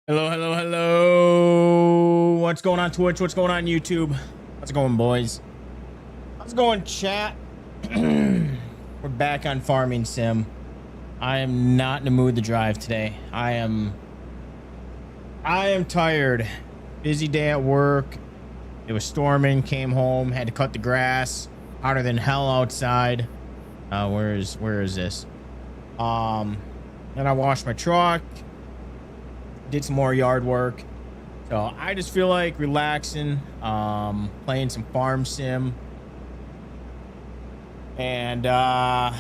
Hello, hello, hello. What's going on Twitch? What's going on YouTube? How's it going, boys? How's it going, chat? We're back on Farming Sim. I am not in the mood to drive today. I am tired. Busy day at work. It was storming, came home, had to cut the grass. Hotter than hell outside. Where is this? Then I washed my truck. Did some more yard work. So I just feel like relaxing, playing some farm sim. And yeah,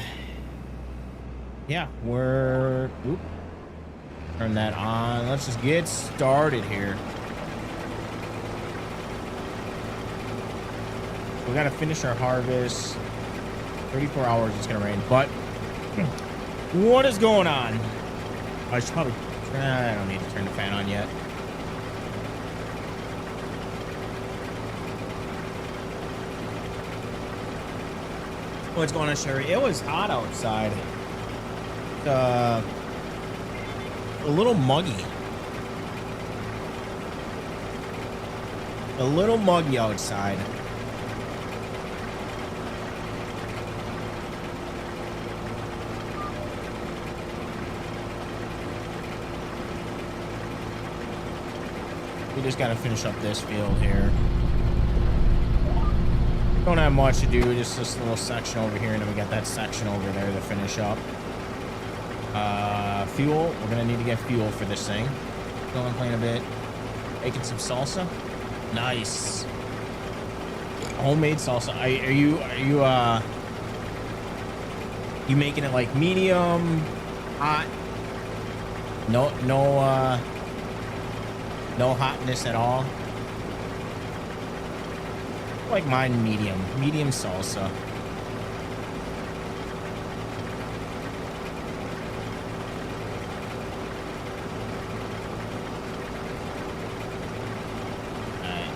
turn that on. Let's just get started here. We got to finish our harvest. 34 hours it's gonna rain, but what is going on? I should probably I don't need to turn the fan on yet. What's going on, Sherry? It was hot outside. A little muggy. A little muggy outside. We just got to finish up this field here. Don't have much to do, just this little section over here, and then we got that section over there to finish up. Fuel, we're gonna need to get fuel for this thing. Going playing a bit, making some salsa. Nice. Homemade salsa. Are you making it like medium, hot? No hotness at all. Like mine, medium salsa.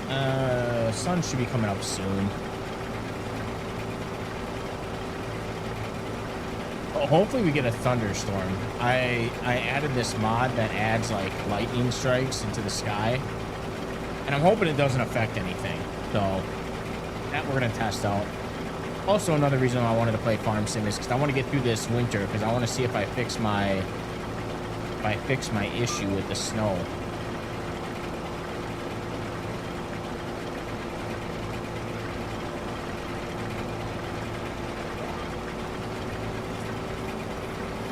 Alright, sun should be coming up soon. Oh, hopefully we get a thunderstorm. I added this mod that adds like lightning strikes into the sky, and I'm hoping it doesn't affect anything. So that we're gonna test out. Also, another reason I wanted to play Farm Sim is because I want to get through this winter, because I want to see if I fix my issue with the snow.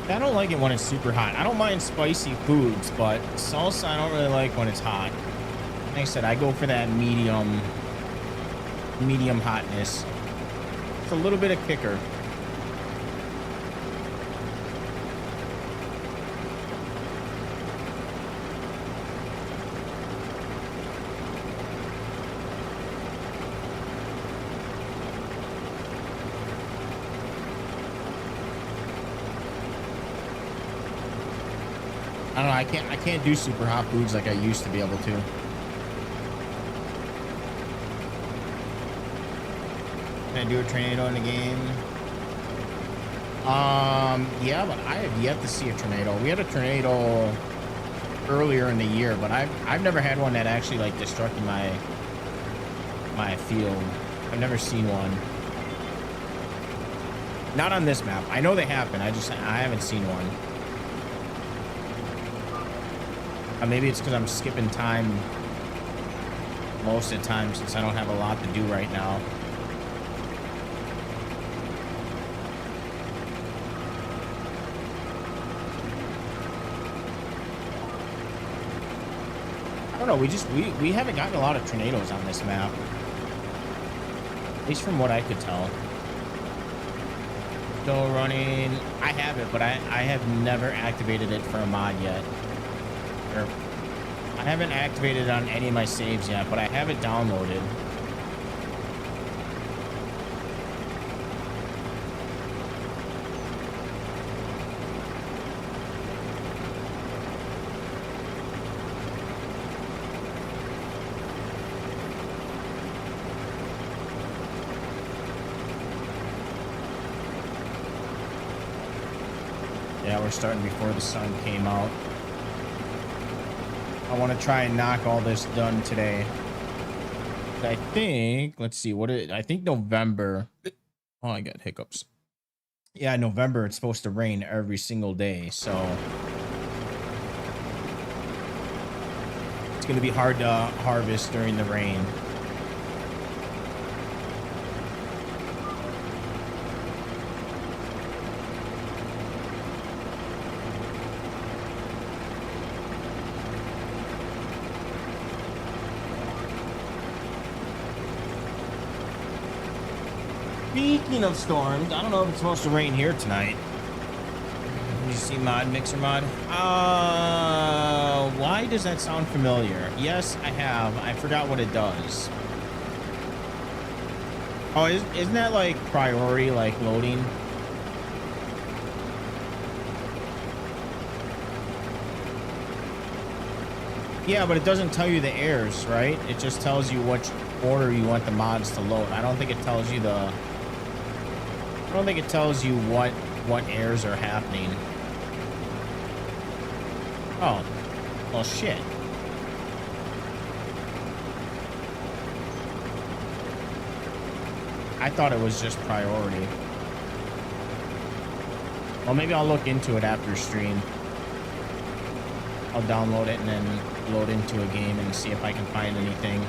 I don't like it when it's super hot. I don't mind spicy foods, but salsa I don't really like when it's hot. Like I said, I go for that medium hotness. It's a little bit of kicker. I don't know, I can't do super hot foods like I used to be able to. Can I do a tornado in the game? Yeah, but I have yet to see a tornado. We had a tornado earlier in the year, but I've never had one that actually like destructed my field. I've never seen one. Not on this map. I know they happen. I haven't seen one. Maybe it's because I'm skipping time most of the time since I don't have a lot to do right now. I don't know, we haven't gotten a lot of tornadoes on this map. At least from what I could tell. Still running. I have it, but I have never activated it for a mod yet. I haven't activated it on any of my saves yet, but I have it downloaded. Yeah, we're starting before the sun came out. I want to try and knock all this done today. I think, let's see, I think November. Oh, I got hiccups. Yeah, November, it's supposed to rain every single day. So it's going to be hard to harvest during the rain. Speaking of storms, I don't know if it's supposed to rain here tonight. You see mod, mixer mod? Why does that sound familiar? Yes, I have. I forgot what it does. Oh, isn't that like priority, like loading? Yeah, but it doesn't tell you the errors, right? It just tells you which order you want the mods to load. I don't think it tells you what errors are happening. Oh, well, shit. I thought it was just priority. Well, maybe I'll look into it after stream. I'll download it and then load into a game and see if I can find anything.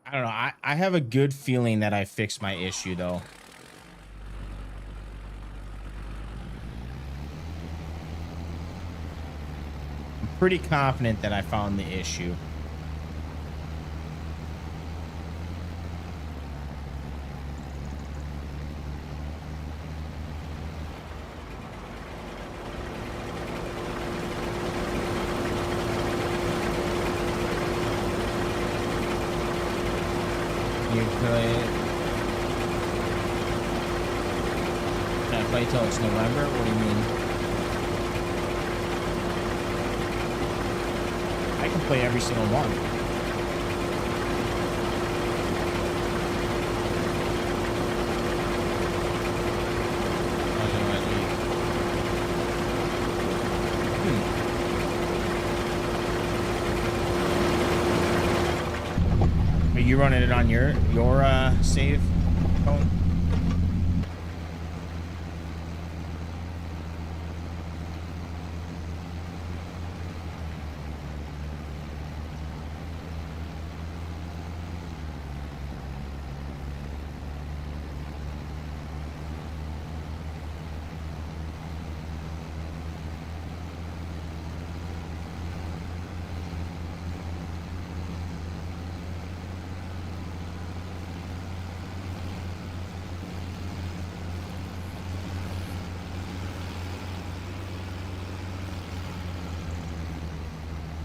I don't know. I have a good feeling that I fixed my issue, though. I'm pretty confident that I found the issue. Can I play till it's November? What do you mean? I can play every single one. Are you running it on your save phone?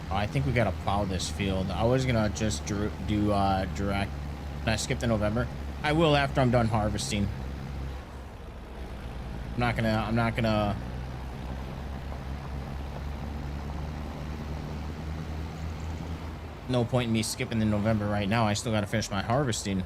I think we gotta plow this field. I was gonna just do direct. Can I skip to November? I will after I'm done harvesting. I'm not gonna. No point in me skipping the November right now. I still gotta finish my harvesting.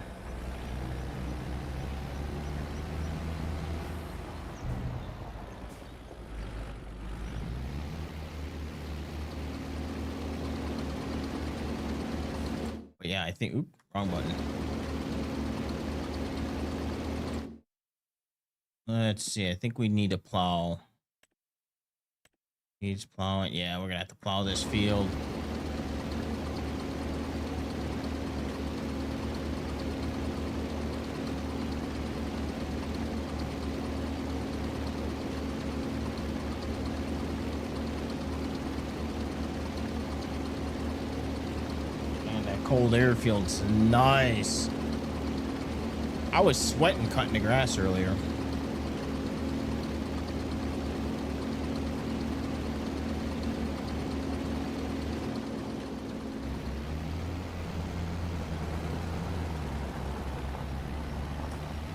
Yeah, I think, oops, wrong button. Let's see. I think we need to plow. Needs plowing. Yeah, we're gonna have to plow this field. Cold airfield's nice. I was sweating cutting the grass earlier.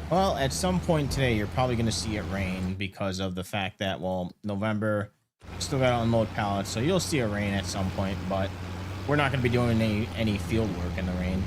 Well, at some point today, you're probably going to see it rain because of the fact that, well, November, still got to unload pallets, so you'll see it rain at some point, but we're not going to be doing any field work in the rain.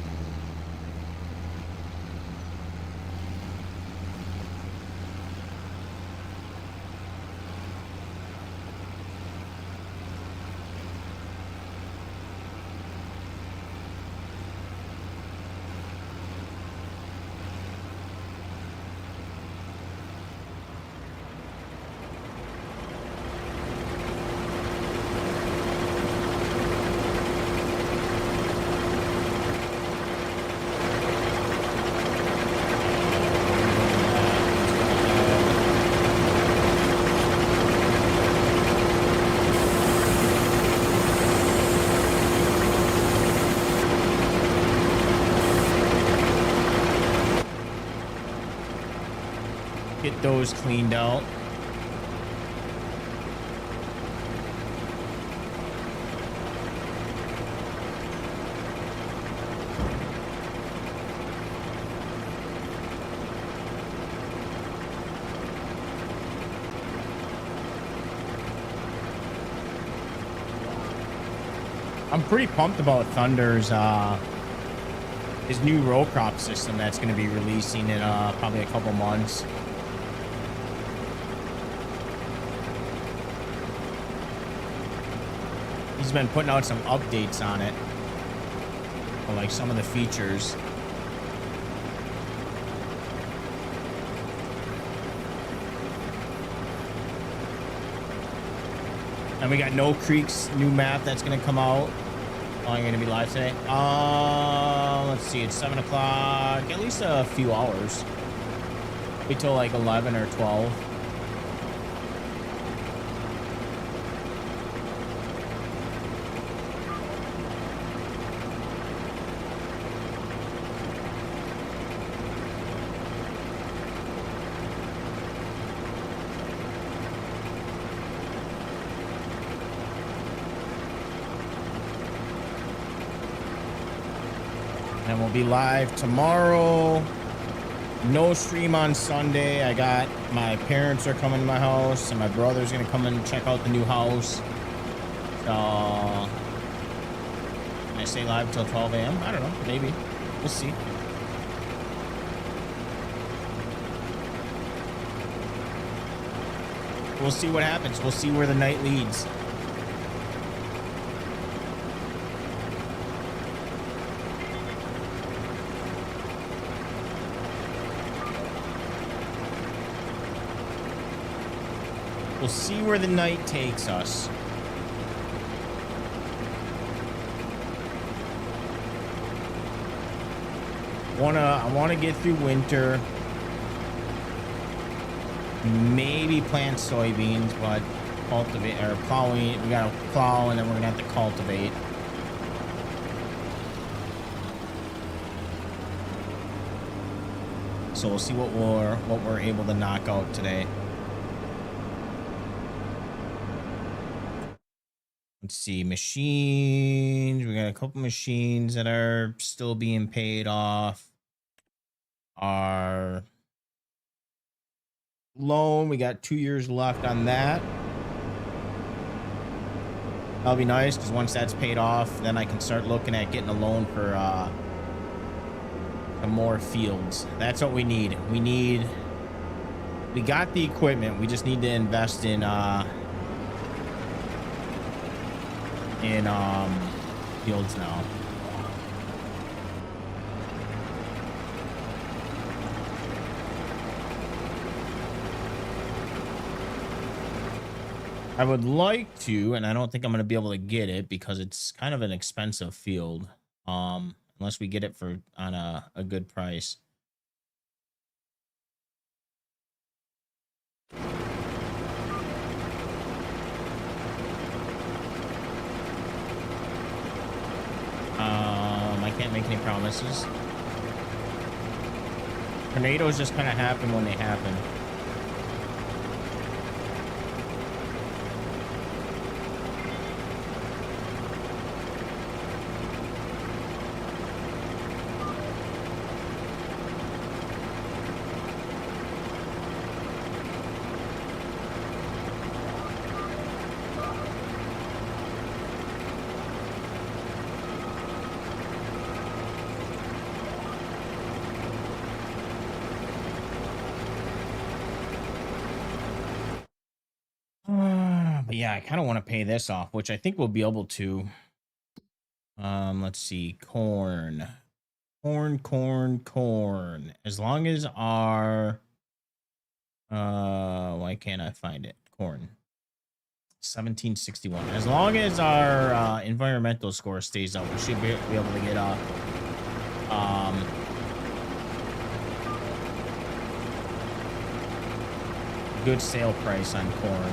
Get those cleaned out. I'm pretty pumped about Thunder's his new row crop system that's going to be releasing in probably a couple months. He's been putting out some updates on it, for like some of the features. And we got No Creek's new map that's gonna come out. Only gonna be live today. Let's see, it's 7 o'clock. At least a few hours. Wait till like 11 or 12. And we'll be live tomorrow. No stream on Sunday. I got my parents are coming to my house, and my brother's gonna come and check out the new house. So can I stay live till 12 a.m.? I don't know. Maybe. We'll see. We'll see what happens. We'll see where the night leads. We'll see where the night takes us. I wanna get through winter. Maybe plant soybeans, but cultivate or plowing. We gotta plow, and then we're gonna have to cultivate. So we'll see what we're able to knock out today. Let's see, machines. We got a couple machines that are still being paid off. Our loan, we got 2 years left on that. That'll be nice, because once that's paid off, then I can start looking at getting a loan for some more fields. That's what we need. We got the equipment. We just need to invest in fields now. I would like to, and I don't think I'm going to be able to get it because it's kind of an expensive field. Unless we get it for on a good price. I can't make any promises. Tornadoes just kind of happen when they happen. But yeah, I kind of want to pay this off, which I think we'll be able to. Let's see, corn. As long as our why can't I find it? Corn. 1761. As long as our environmental score stays up, we should be able to get a good sale price on corn.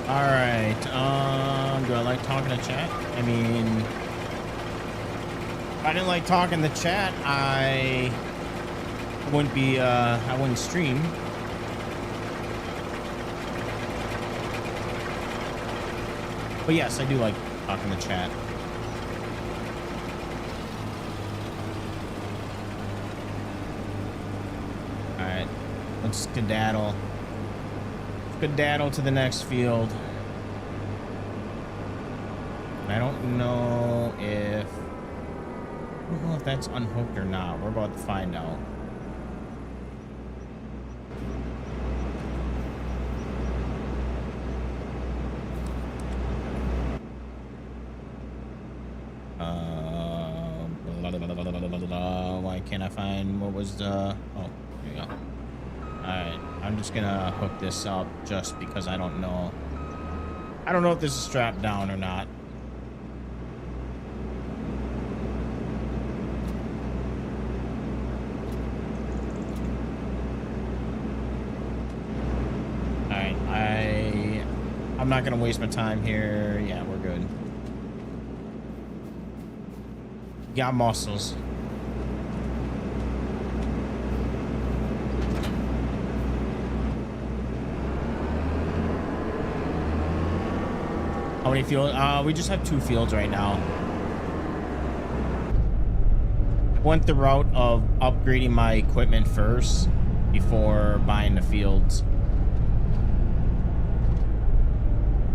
All right. Do I like talking to chat? I mean, if I didn't like talking to chat, I wouldn't stream. But yes, I do like talking to chat. All right, let's skedaddle. Skedaddle to the next field. I don't know if that's unhooked or not. We're about to find out. Why can't I find what was the? Oh, there you go. All right, I'm just gonna hook this up just because I don't know. I don't know if this is strapped down or not. All right, I'm not gonna waste my time here. Yeah, we're good. Got muscles. How many fields? We just have 2 fields right now. I went the route of upgrading my equipment first before buying the fields.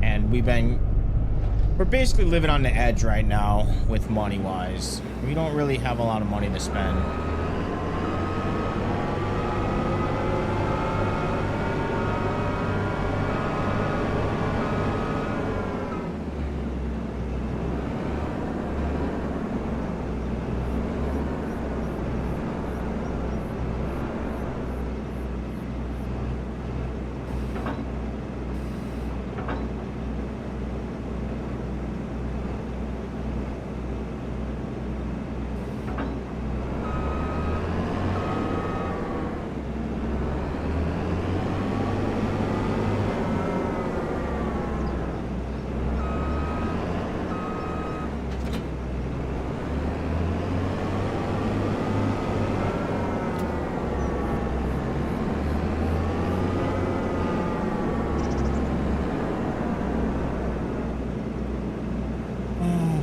And we're basically living on the edge right now with money wise. We don't really have a lot of money to spend.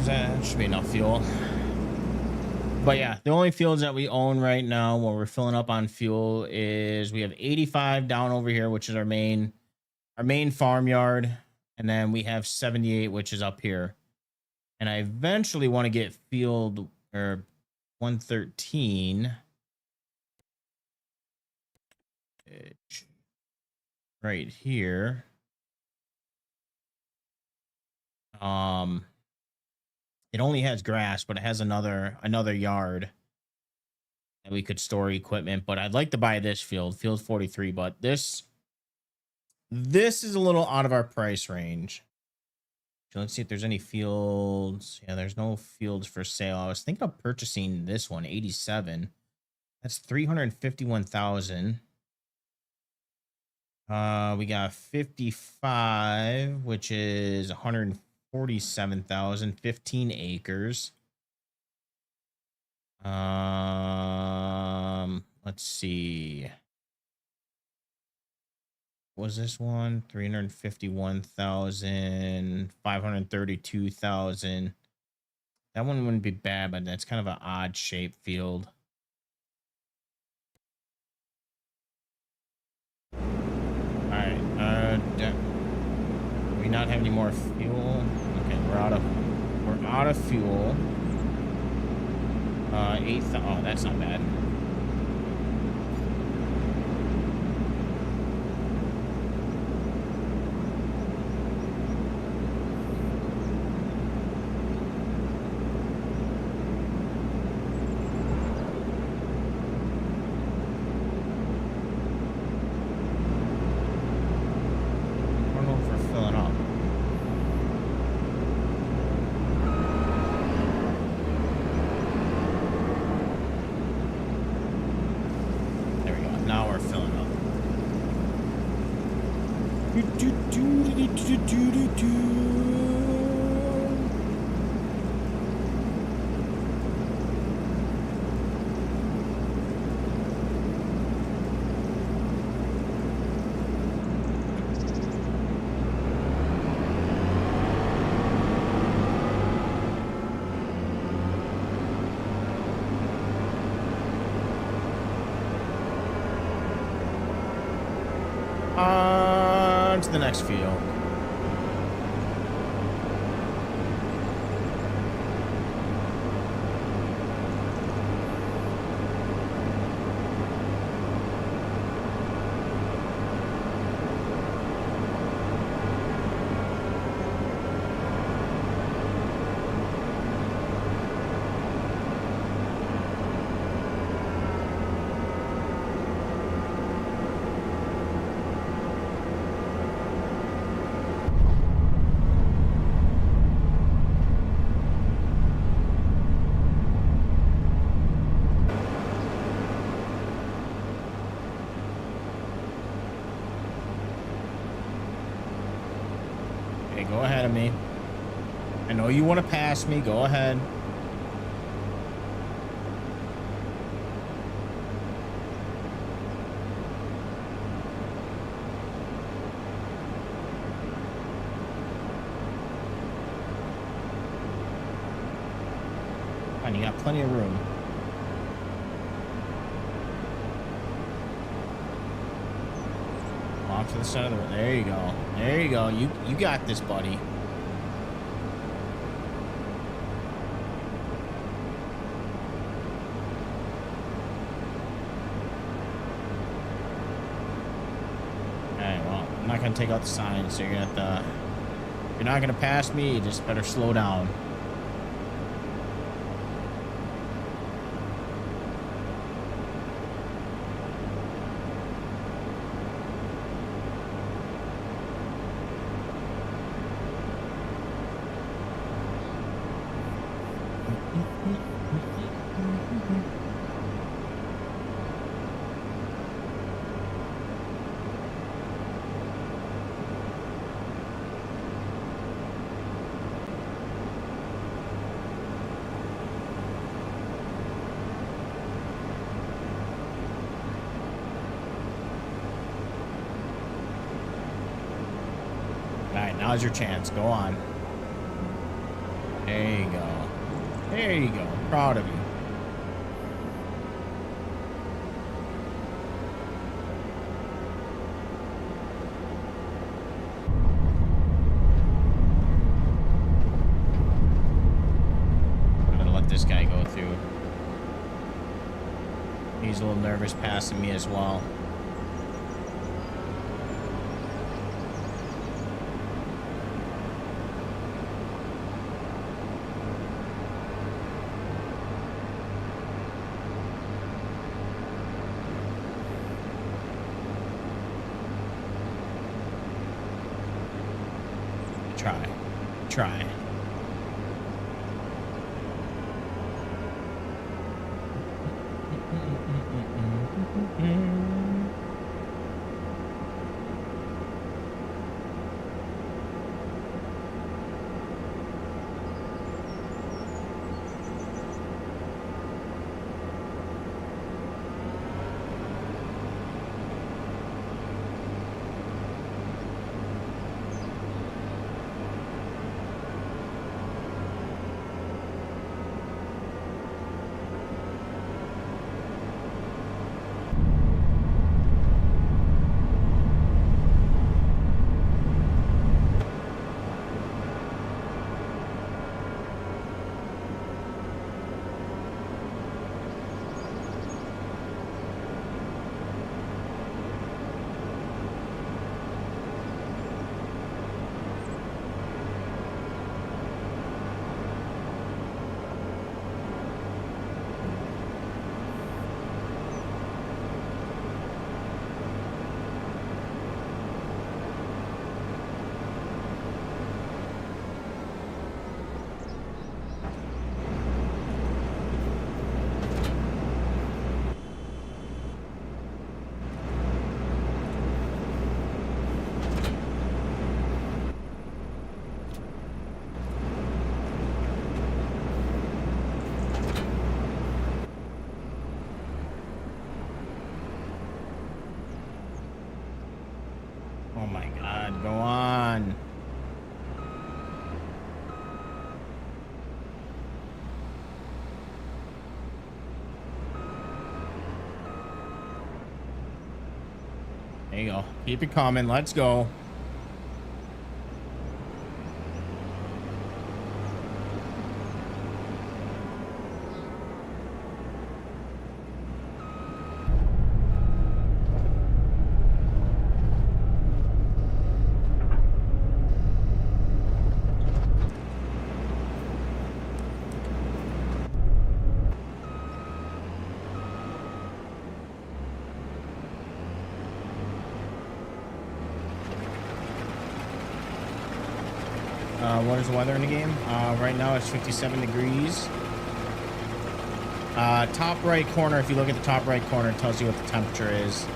That should be enough fuel. But yeah, the only fields that we own right now where we're filling up on fuel is we have 85 down over here, which is our main farmyard, and then we have 78, which is up here. And I eventually want to get field or 113 right here. It only has grass, but it has another yard that we could store equipment. But I'd like to buy this field 43, but this is a little out of our price range. So let's see if there's any fields. Yeah, there's no fields for sale. I was thinking of purchasing this one, 87. That's 351,000. We got 55, which is 147,000, 15 acres. Let's see. Was this one 351,000, 532,000? That one wouldn't be bad, but that's kind of an odd shaped field. All right. Do we not have any more fuel? Okay, we're out of fuel. 8th. Oh, that's not bad. Do, do, do, do, do, do, do, do. On to the next field. Okay, go ahead of me. I know you want to pass me. Go ahead. Fine, you got plenty of room. Off to the side of the road. There you go. There you go. You got this, buddy. Alright, well, I'm not gonna take out the sign, so you're gonna have to. If you're not gonna pass me, you just better slow down. Alright, now's your chance. Go on. There you go. There you go. I'm proud of you. I'm gonna let this guy go through. He's a little nervous passing me as well. Try. Oh my God, go on. There you go. Keep it coming. Let's go. What is the weather in the game? Right now it's 57 degrees. Top right corner, if you look at the top right corner, it tells you what the temperature is.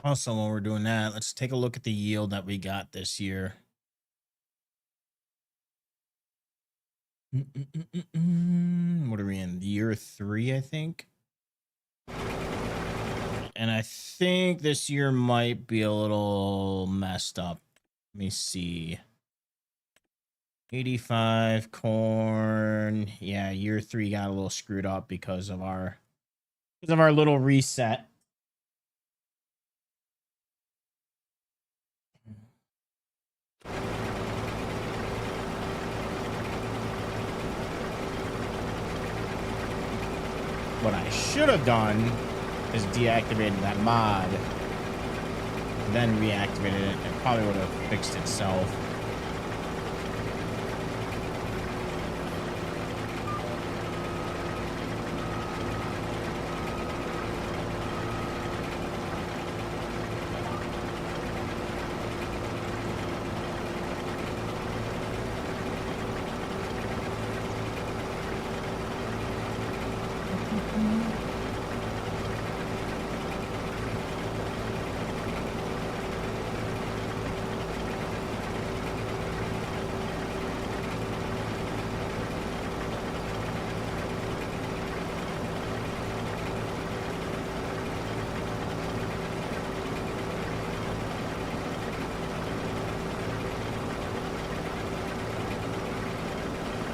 Also, while we're doing that, let's take a look at the yield that we got this year. What are we in? Year 3, I think. And I think this year might be a little messed up. Let me see. 85 corn. Yeah, year 3 got a little screwed up because of our little reset. What I should have done is deactivated that mod, then reactivated it. It probably would have fixed itself.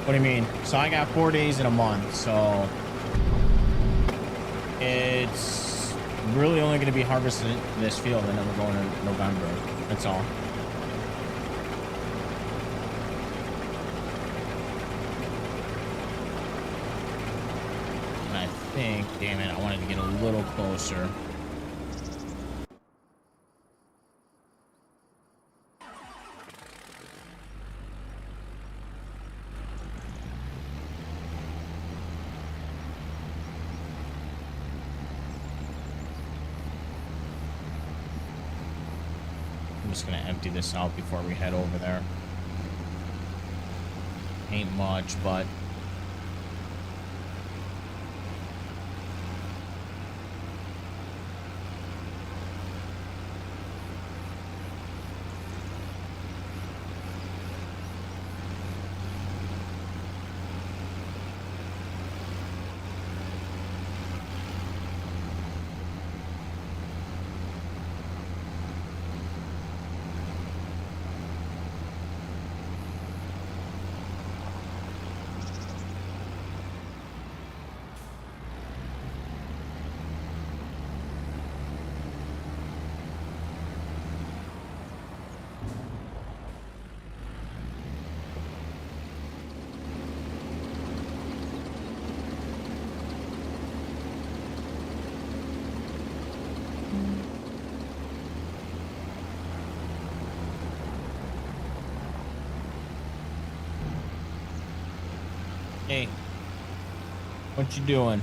What do you mean? So I got 4 days in a month, so it's really only going to be harvesting this field and then we're going in November. That's all. And I think, damn it, I wanted to get a little closer. I'm just gonna empty this out before we head over there. Ain't much, but hey, what you doing?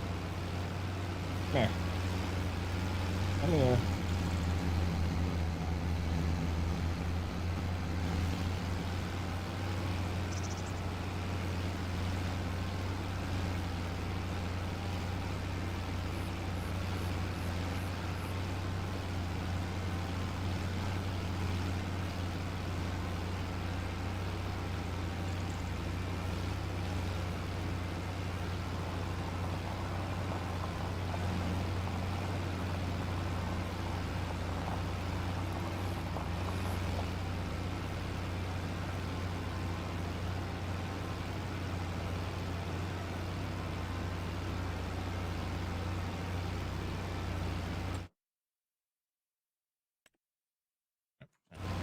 Come here. Come here.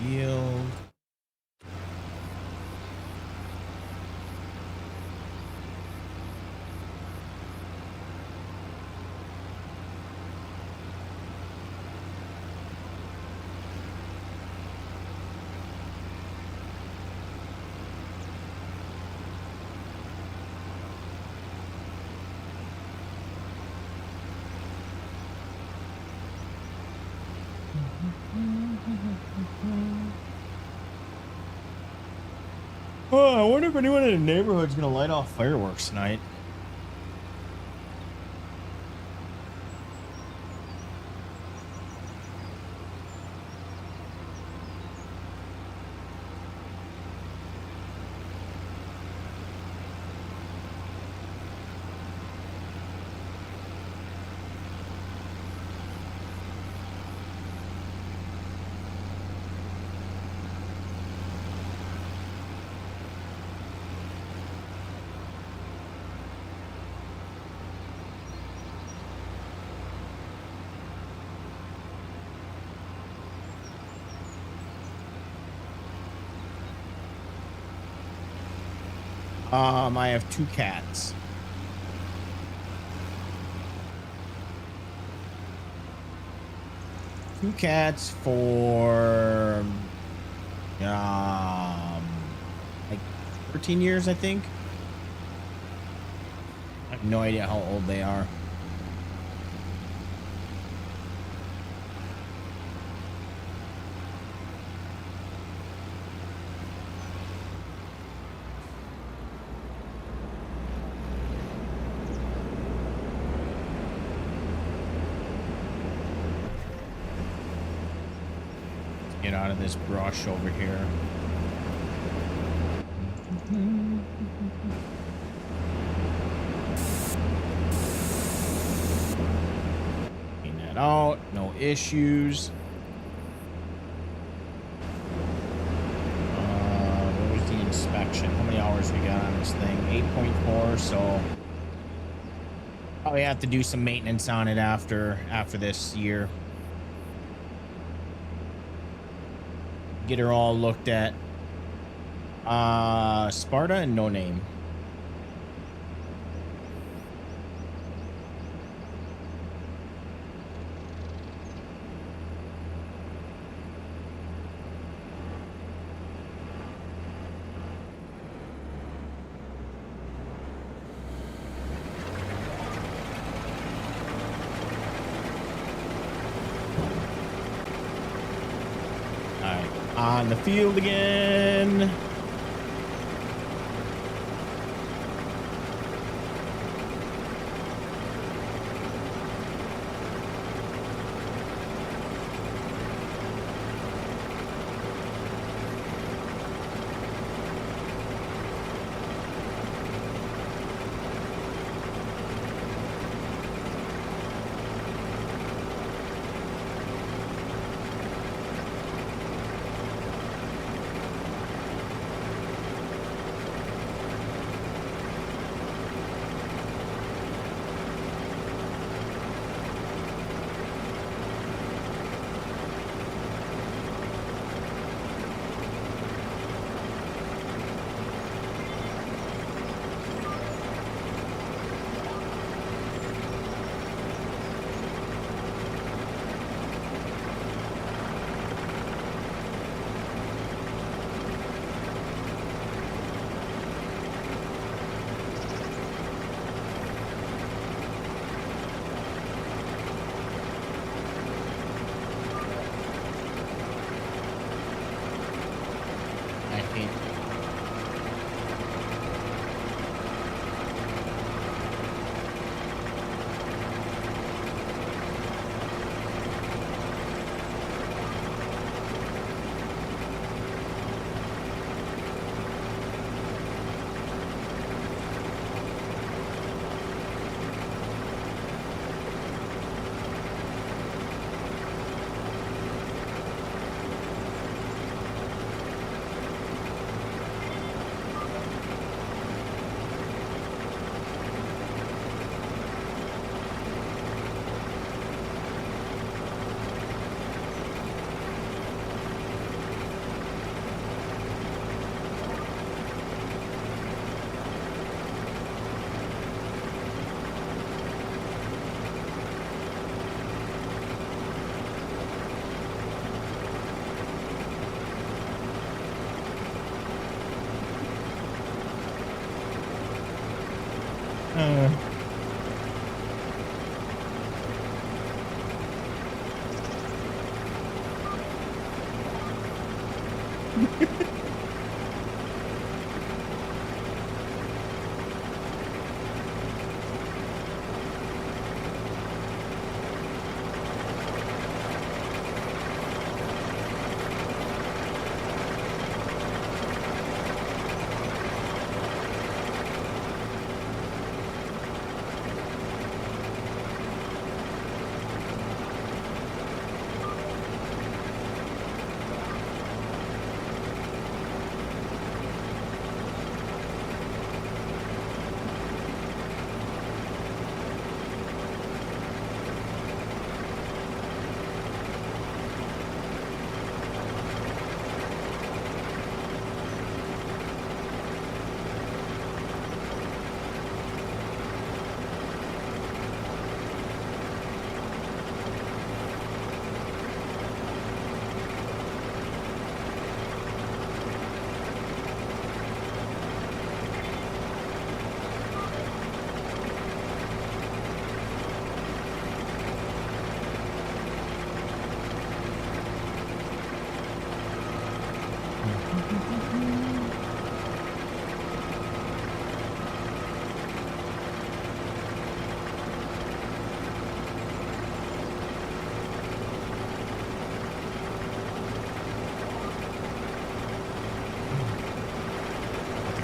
Yield. Oh, I wonder if anyone in the neighborhood's gonna light off fireworks tonight. I have 2 cats. Two cats for like 13 years, I think. I have no idea how old they are. Get out of this brush over here. Clean that out. No issues. What was the inspection? How many hours hours we got on this thing. 8.4. So probably have to do some maintenance on it after this year. Get her all looked at. Sparta and No Name. On the field again.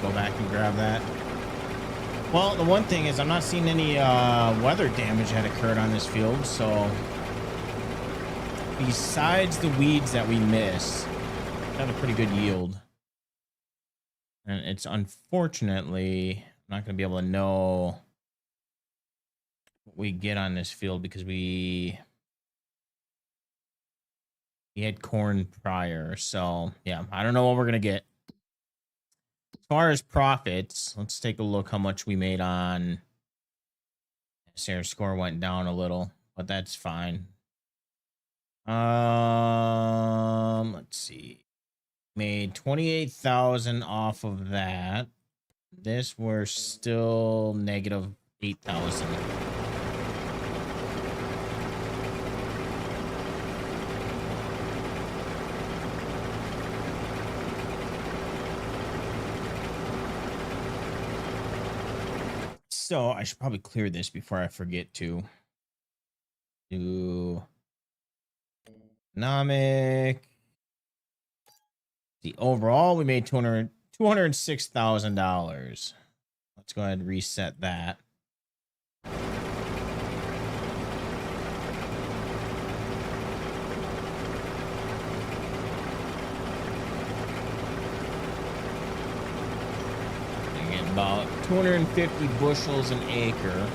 Go back and grab that. Well, the one thing is I'm not seeing any weather damage that occurred on this field, so besides the weeds that we missed, got a pretty good yield. And it's unfortunately not going to be able to know what we get on this field because we had corn prior. So yeah, I don't know what we're going to get. As far as profits, let's take a look how much we made on. Sarah's score went down a little, but that's fine. Let's see. Made 28,000 off of that. This we're still negative 8,000. So I should probably clear this before I forget to do economic. The overall we made $206,000. Let's go ahead and reset that. About 250 bushels an acre.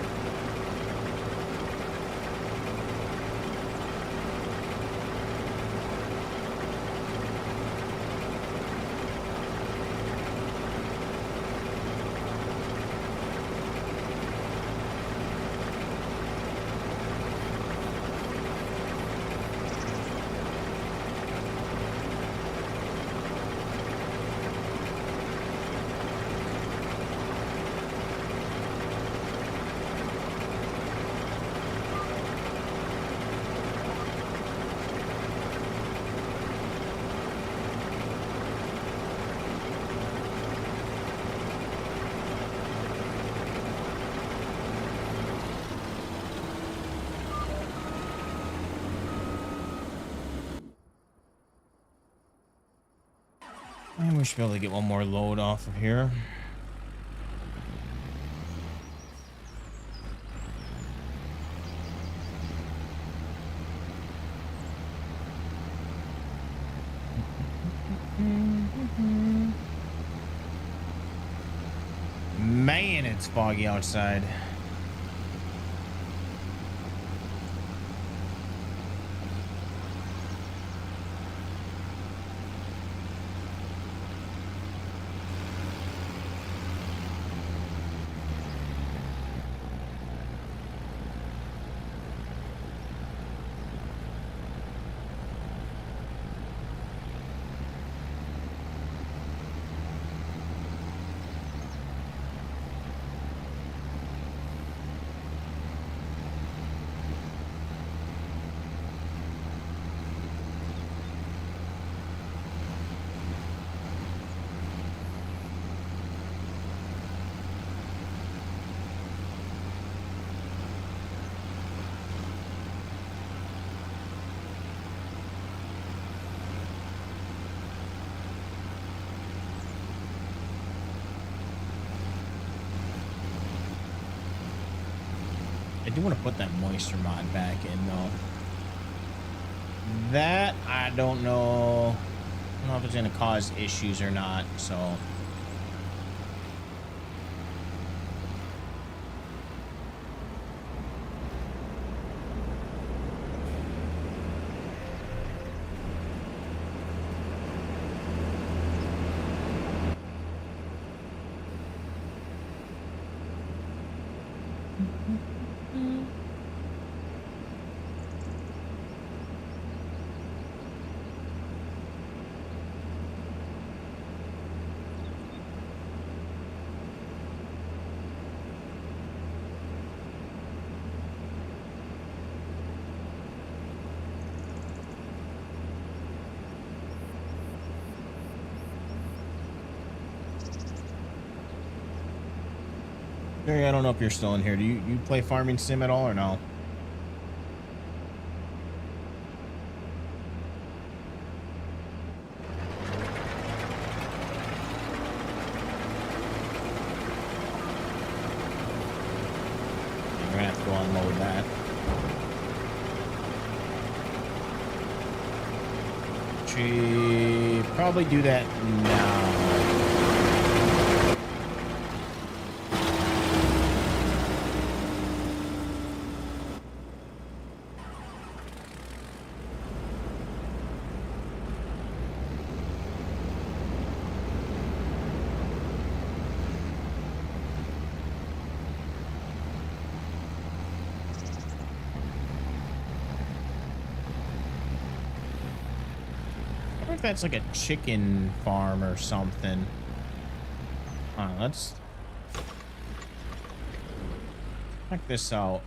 And we should be able to get one more load off of here. Man, it's foggy outside. I do want to put that moisture mod back in though. That I don't know. I don't know if it's going to cause issues or not. So Jerry, I don't know if you're still in here. Do you play Farming Sim at all or no? We're gonna have to go unload that. Should probably do that now. like that's like a chicken farm or something. Let's check this out.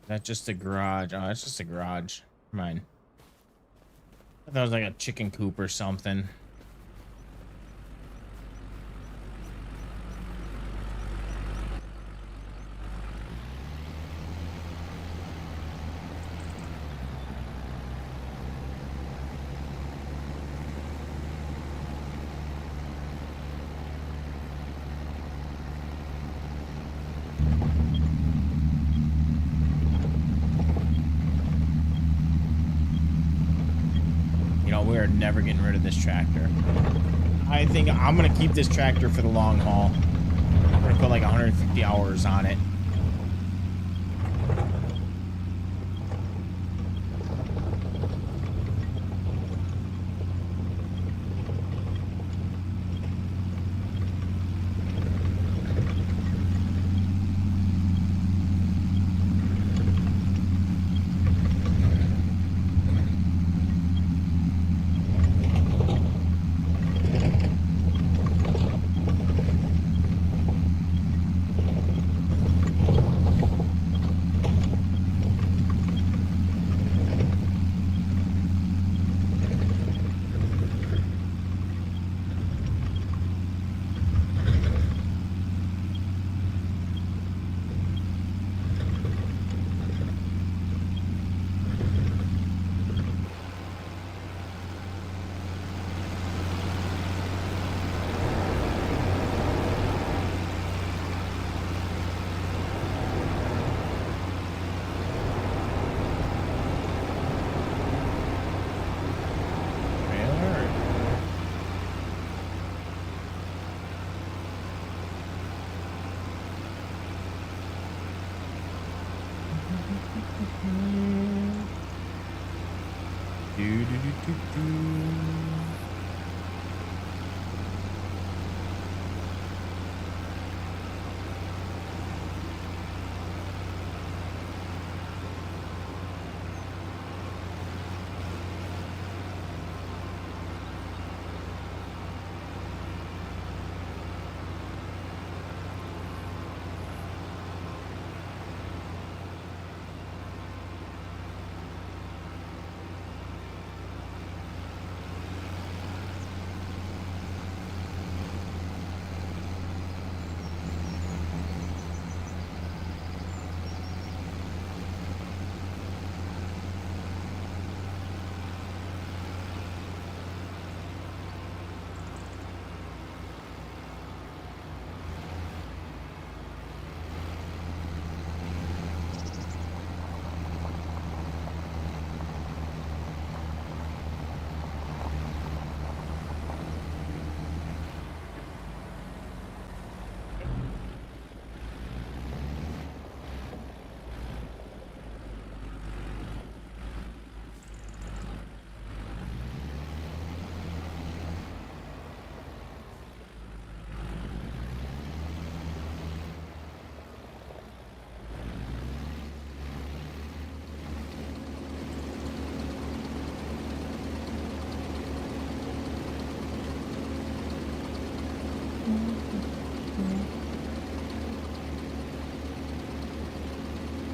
That's just a garage. Oh, that's just a garage. Mine. I thought it was like a chicken coop or something. We are never getting rid of this tractor. I think I'm gonna keep this tractor for the long haul. I'm gonna put like 150 hours on it.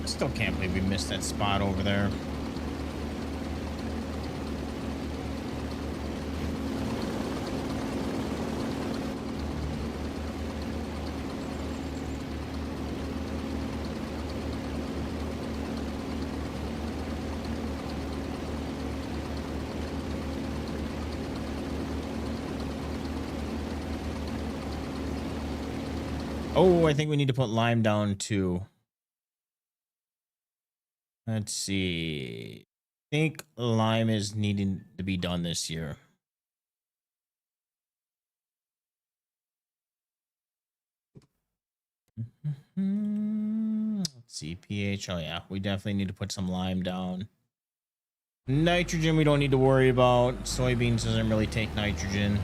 Still can't believe we missed that spot over there. Oh, I think we need to put lime down too. Let's see. I think lime is needing to be done this year. Let's see. pH. Oh, yeah. We definitely need to put some lime down. Nitrogen, we don't need to worry about. Soybeans doesn't really take nitrogen.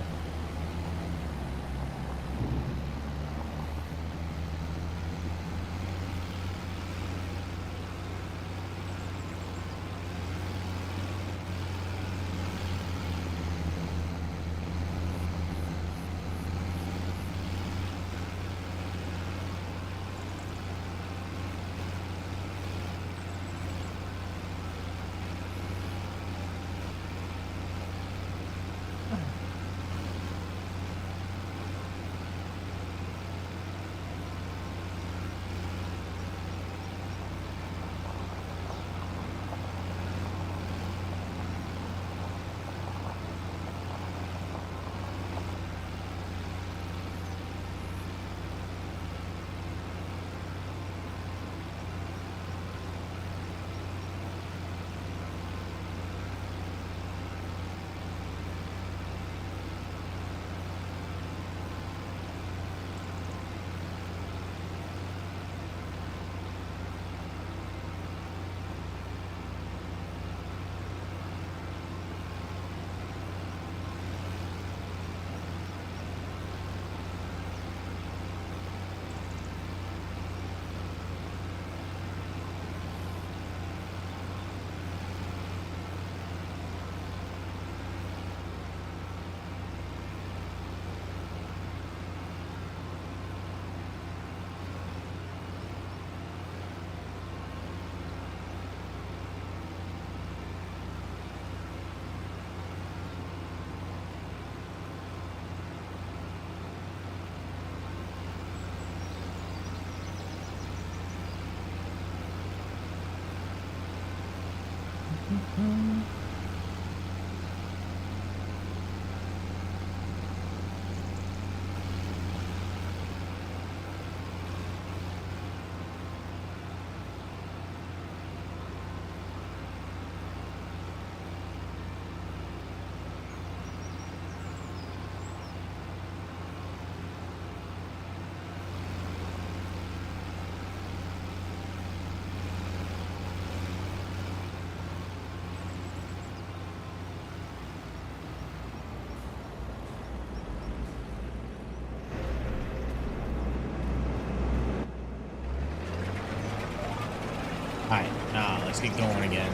let's get going again.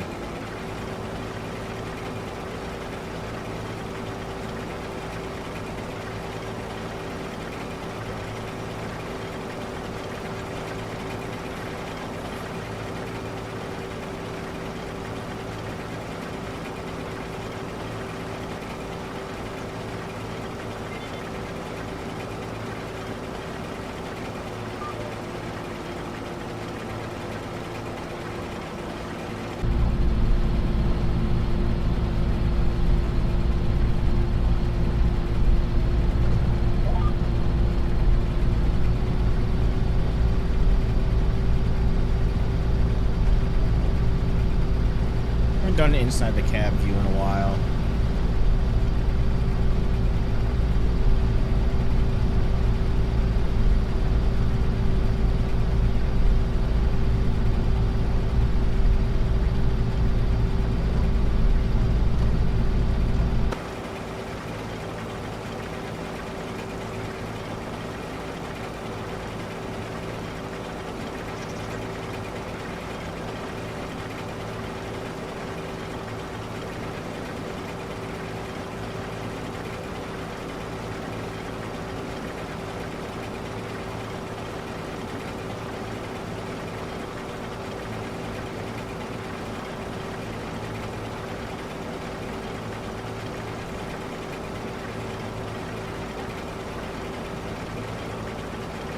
Done inside the cab view in a while.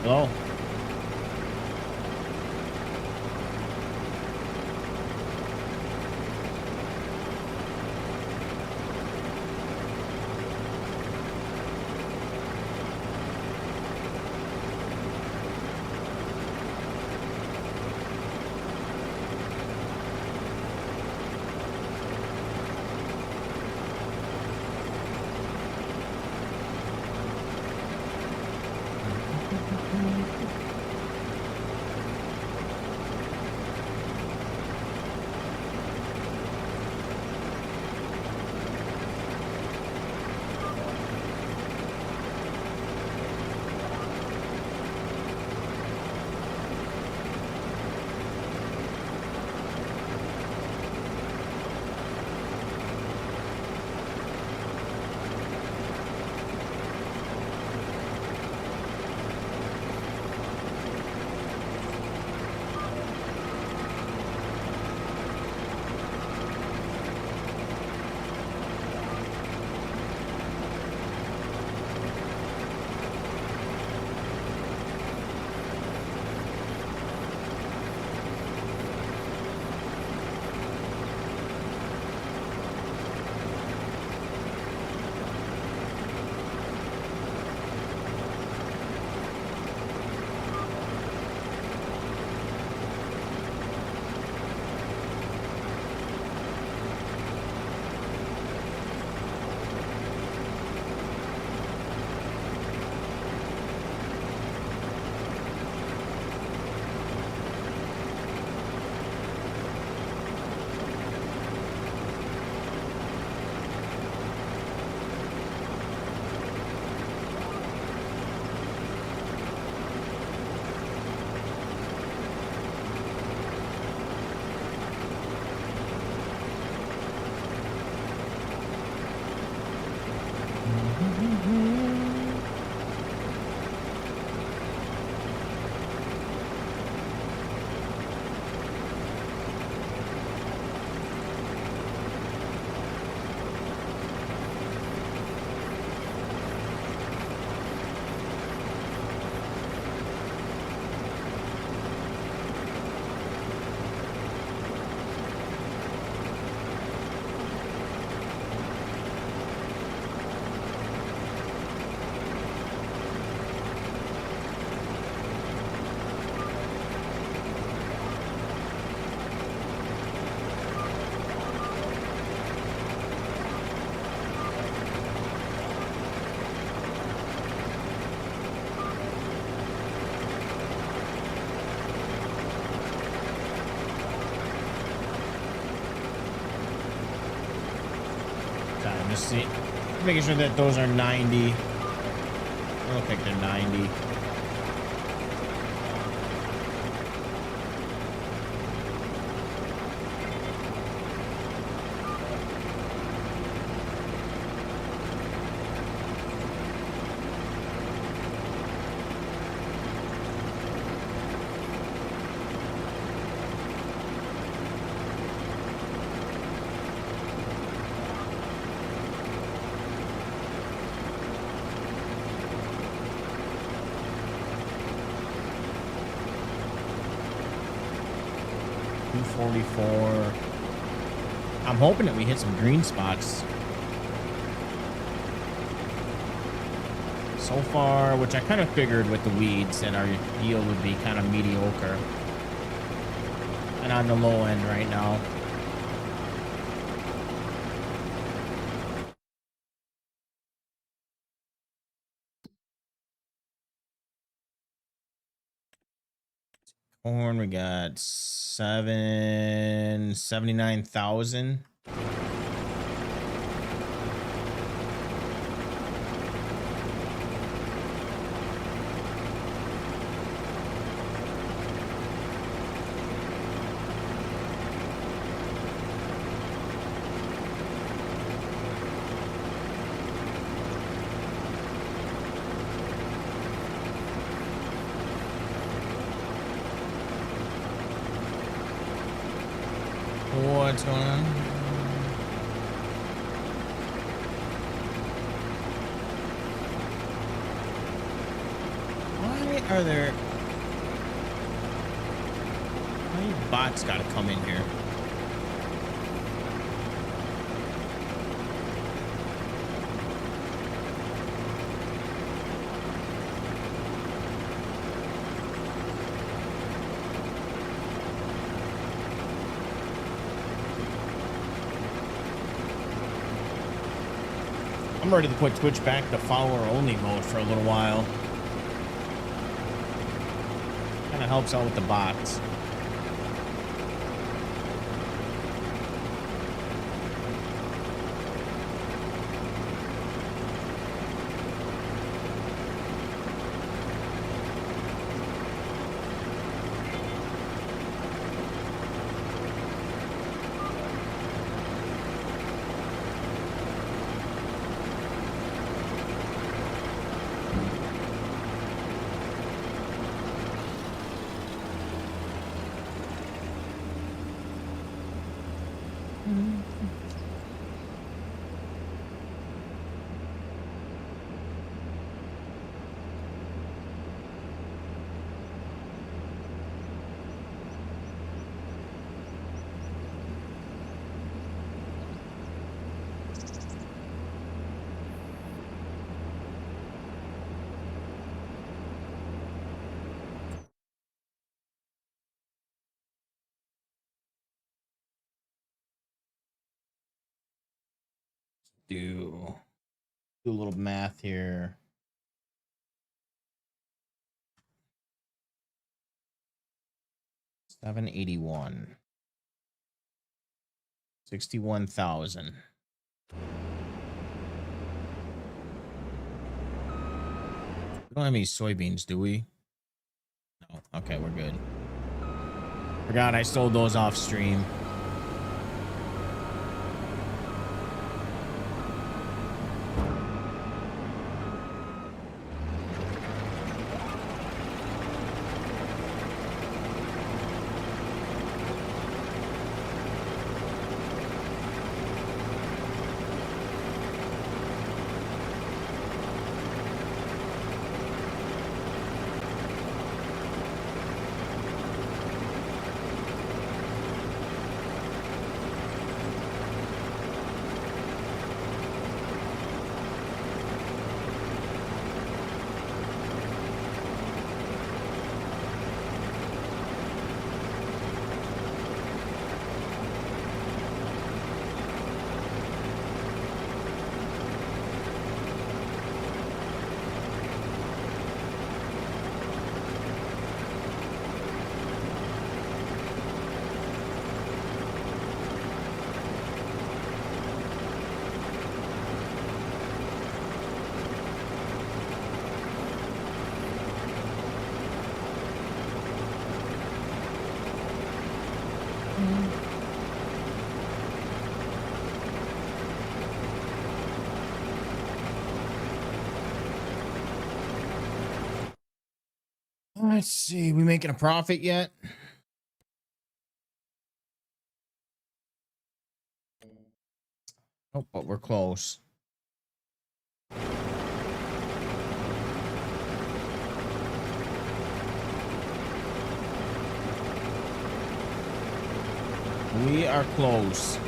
Hello? Just see, making sure that those are 90. I don't think they're 90. 244. I'm hoping that we hit some green spots so far, which I kind of figured with the weeds that our yield would be kind of mediocre and on the low end right now. Corn, we got 79,000. What's going on? Why are there... How many bots gotta come in here? I'm ready to put Twitch back to follower only mode for a little while. Kind of helps out with the bots. Do a little math here. 781. 61,000. We don't have any soybeans, do we? No. Okay, we're good. Forgot I sold those off stream. Let's see. We making a profit yet? Oh, but we're close. We are close.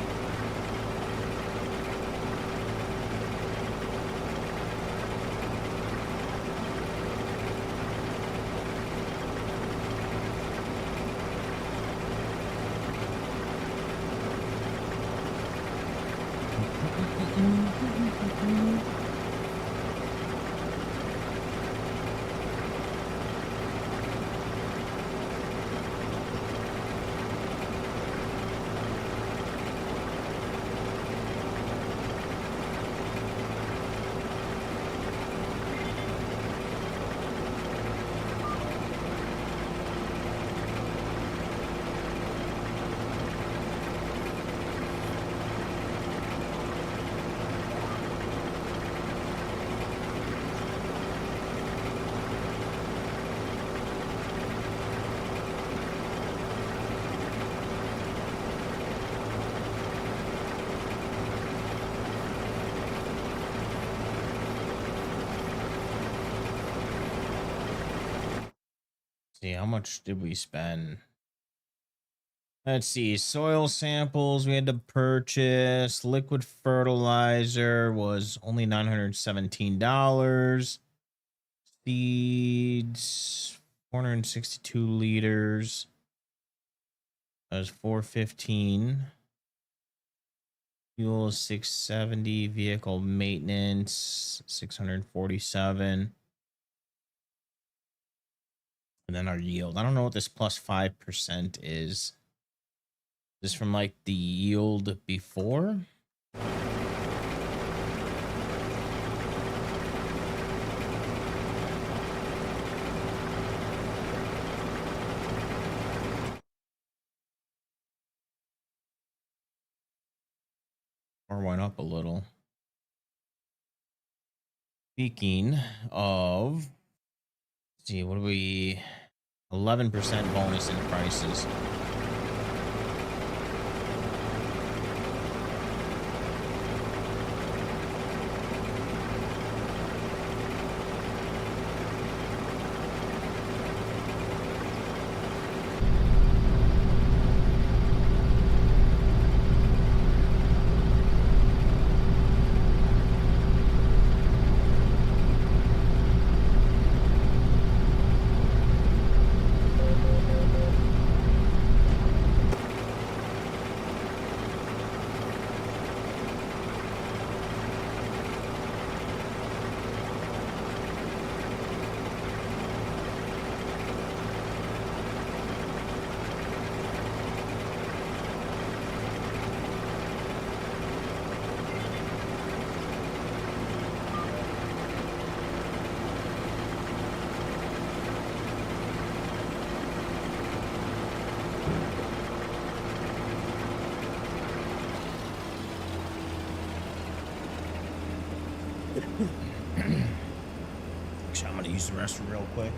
See, how much did we spend? Let's see. Soil samples we had to purchase. Liquid fertilizer was only $917. Seeds, 462 liters. That was 415. Fuel 670. Vehicle maintenance 647. And then our yield. I don't know what this plus 5% is. This from like the yield before? Or went up a little. Speaking of, let's see, what do we, 11% bonus in prices. Actually, I'm gonna use the restroom real quick.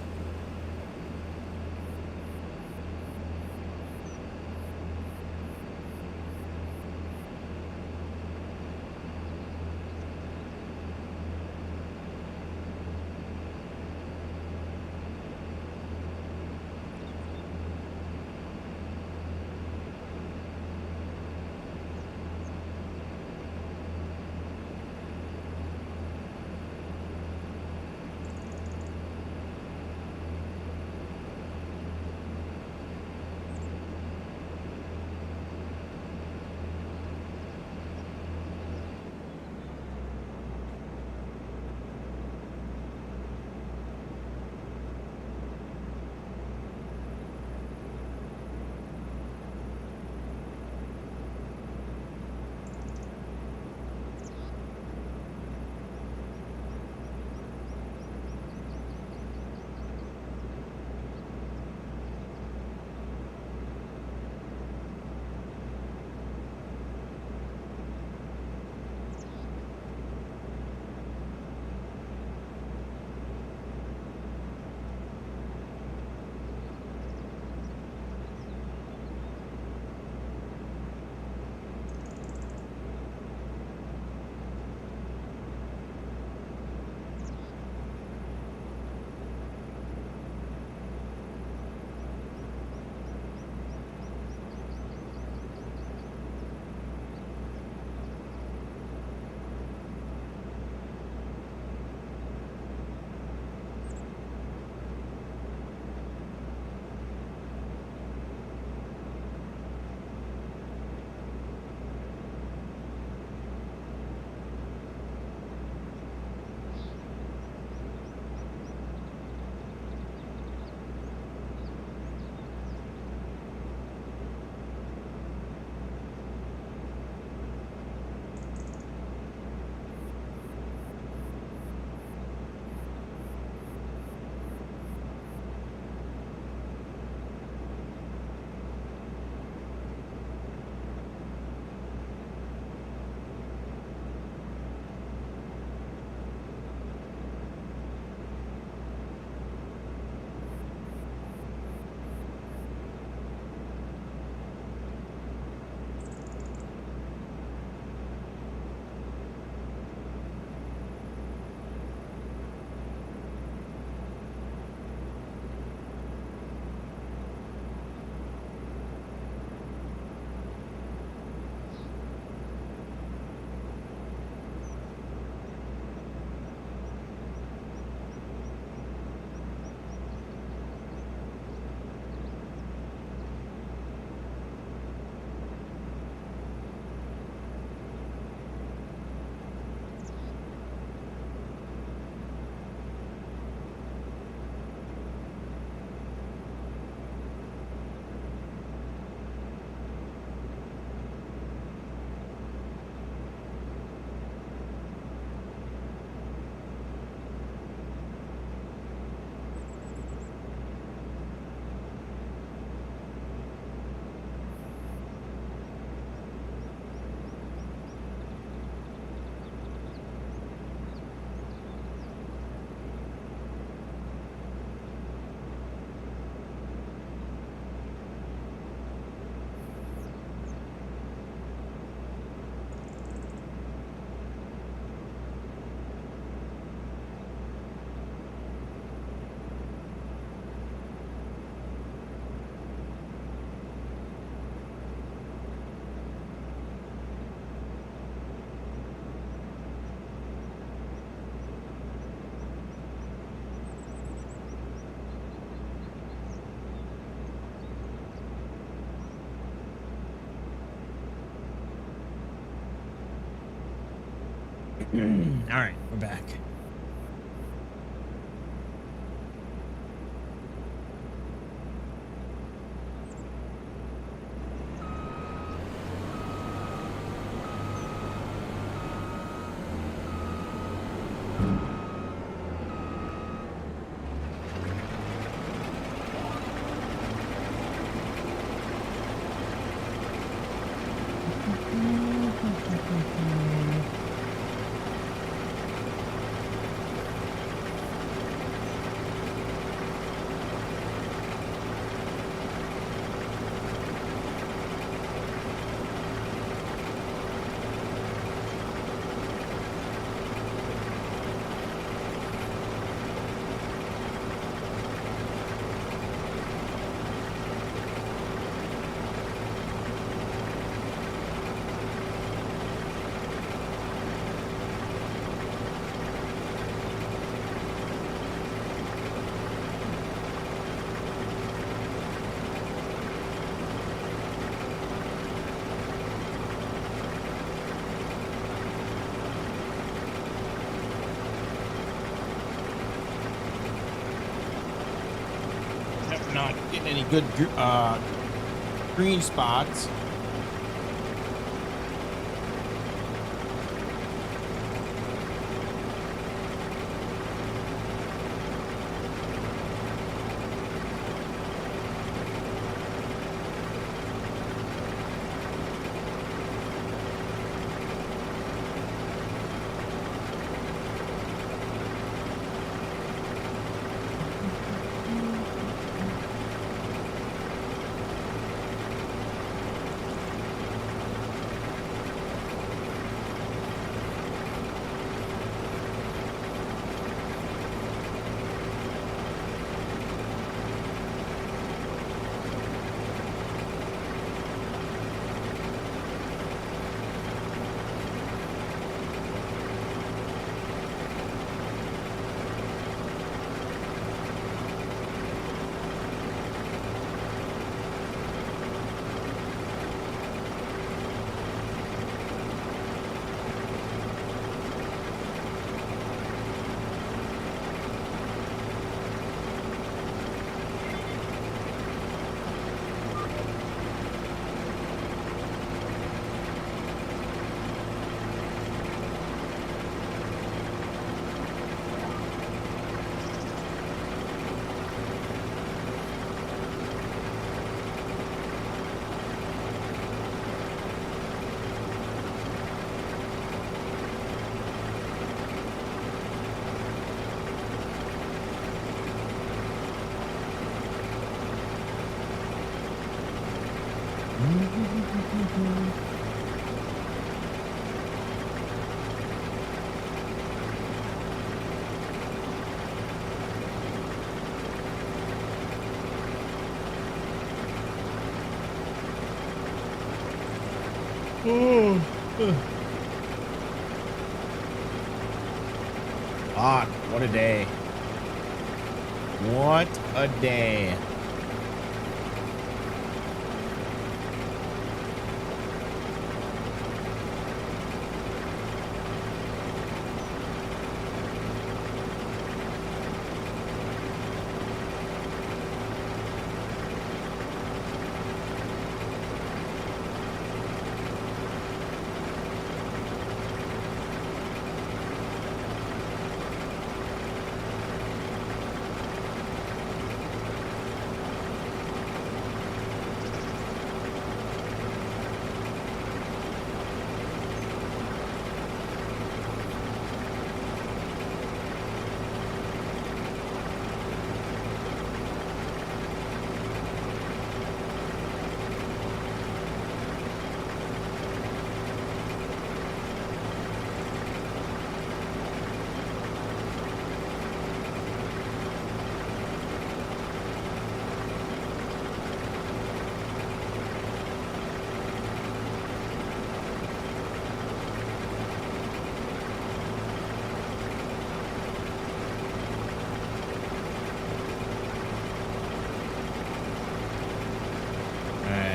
All right, we're back. Not getting any good green spots. Fuck, what a day. What a day.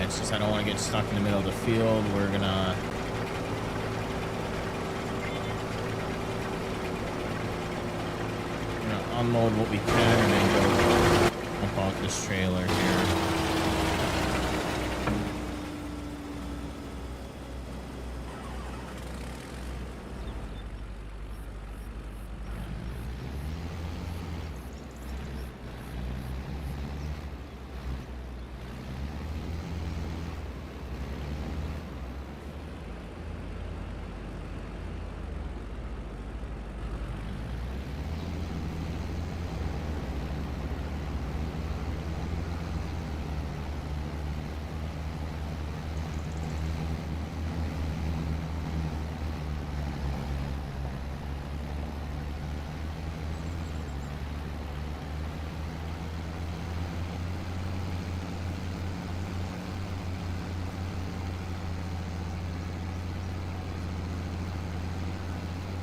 Since I don't want to get stuck in the middle of the field, we're gonna unload what we can and then go dump out this trailer here.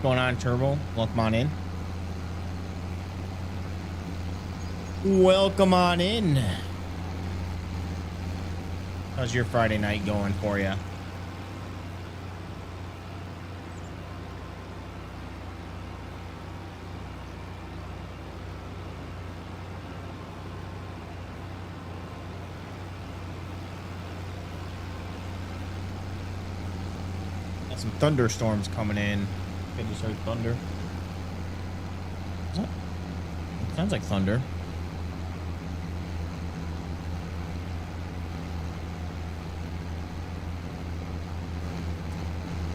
Going on, Turbo? Welcome on in. Welcome on in. How's your Friday night going for you? Got some thunderstorms coming in. I just heard thunder. Is that? It sounds like thunder.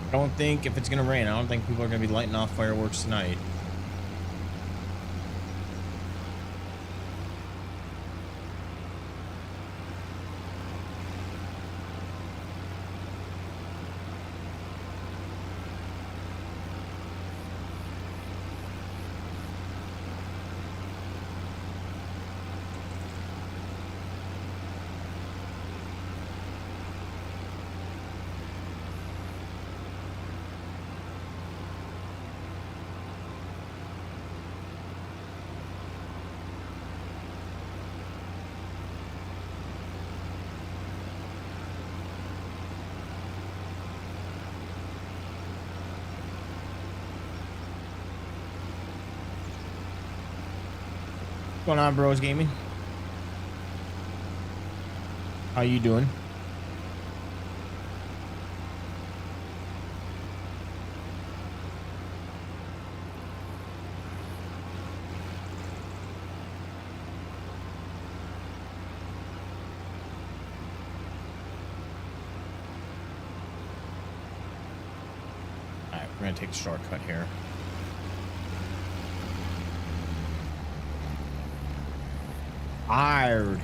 I don't think if it's gonna rain, I don't think people are gonna be lighting off fireworks tonight. What's going on, Bros Gaming? How you doing? All right, we're gonna take a shortcut here. Tired.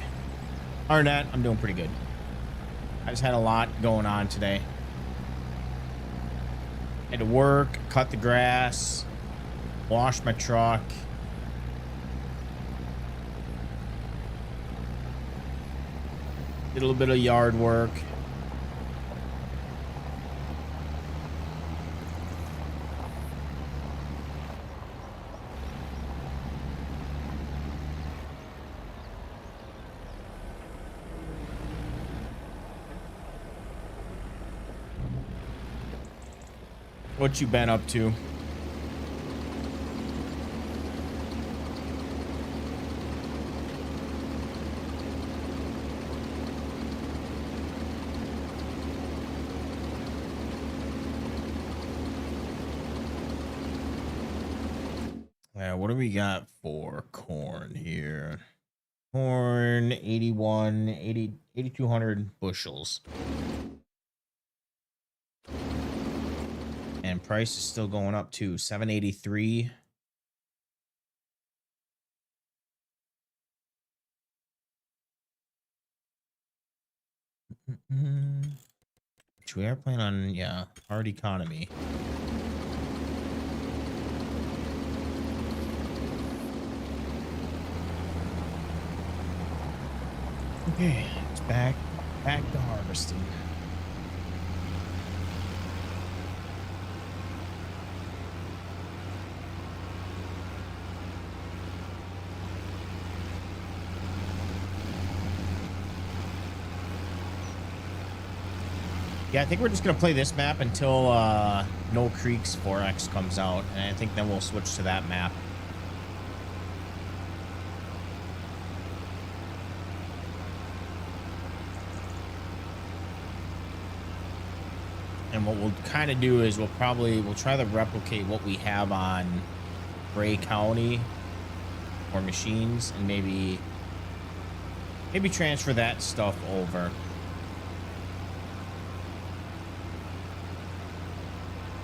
Other than that, I'm doing pretty good. I just had a lot going on today. Had to work, cut the grass, wash my truck. Did a little bit of yard work. What you been up to? What do we got for corn here? Corn 8,200 bushels. And price is still going up to $7.83. Which we are planning on, yeah, hard economy. Okay, it's back to harvesting. Yeah, I think we're just gonna play this map until No Creeks 4X comes out, and I think then we'll switch to that map. And what we'll kind of do is we'll try to replicate what we have on Bray County or machines, and maybe transfer that stuff over.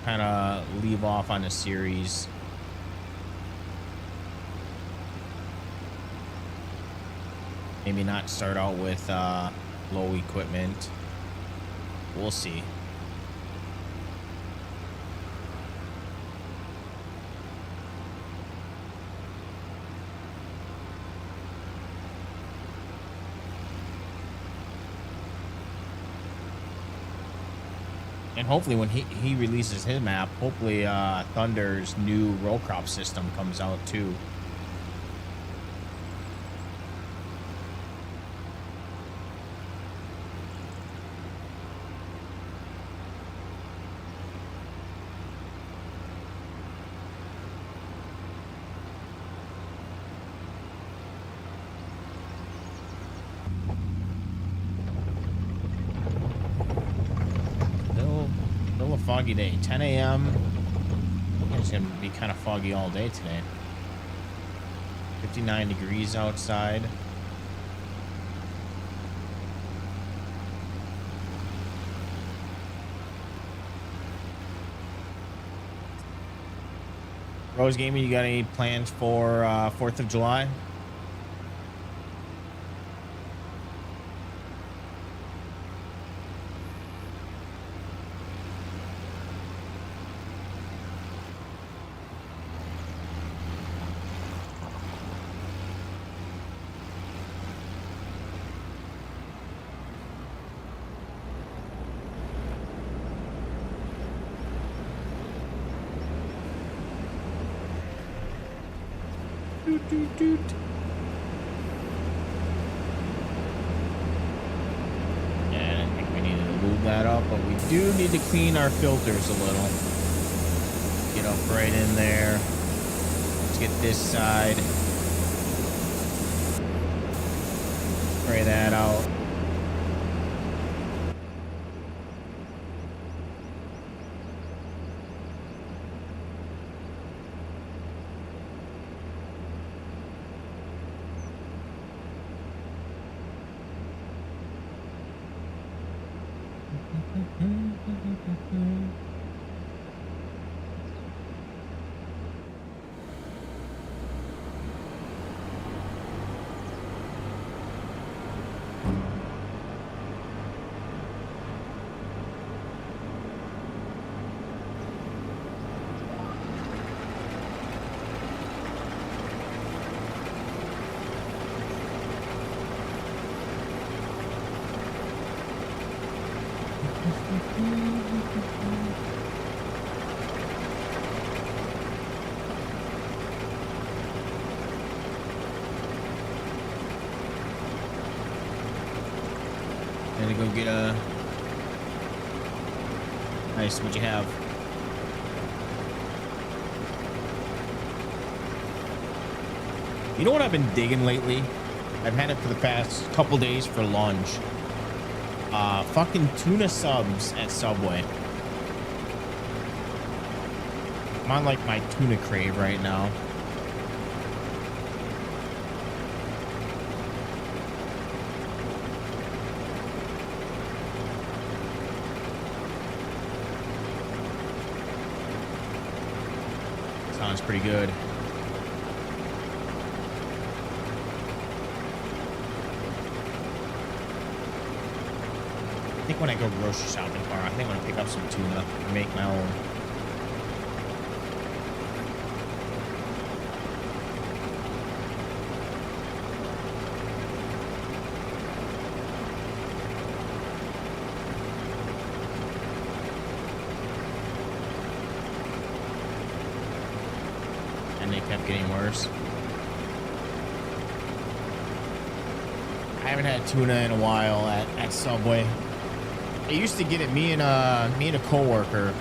Kind of leave off on a series. Maybe not start out with low equipment. We'll see. And hopefully when he releases his map, hopefully Thunder's new row crop system comes out too. Still a foggy day. 10 a.m. It's going to be kind of foggy all day today. 59 degrees outside. Rose Gaming, you got any plans for 4th of July? Yeah, I didn't think we needed to move that up, but we do need to clean our filters a little. Get up right in there. Let's get this side. Spray that out. Gonna go get a nice. What'd you have? You know what I've been digging lately? I've had it for the past couple days for lunch. Fucking tuna subs at Subway. I'm on like my tuna crave right now. Sounds pretty good. I think when I go grocery shopping tomorrow, I think I'm gonna pick up some tuna and make my own. And they kept getting worse. I haven't had tuna in a while at Subway. I used to get it. Me and a coworker.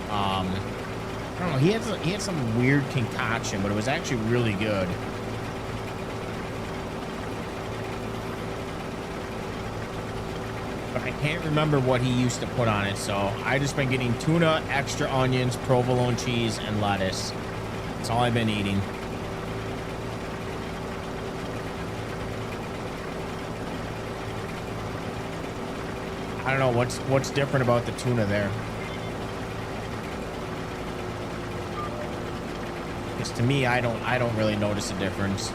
I don't know. He had some weird concoction, but it was actually really good. but I can't remember what he used to put on it. So I just been getting tuna, extra onions, provolone cheese, and lettuce. That's all I've been eating. I don't know what's different about the tuna there. Because to me, I don't really notice a difference.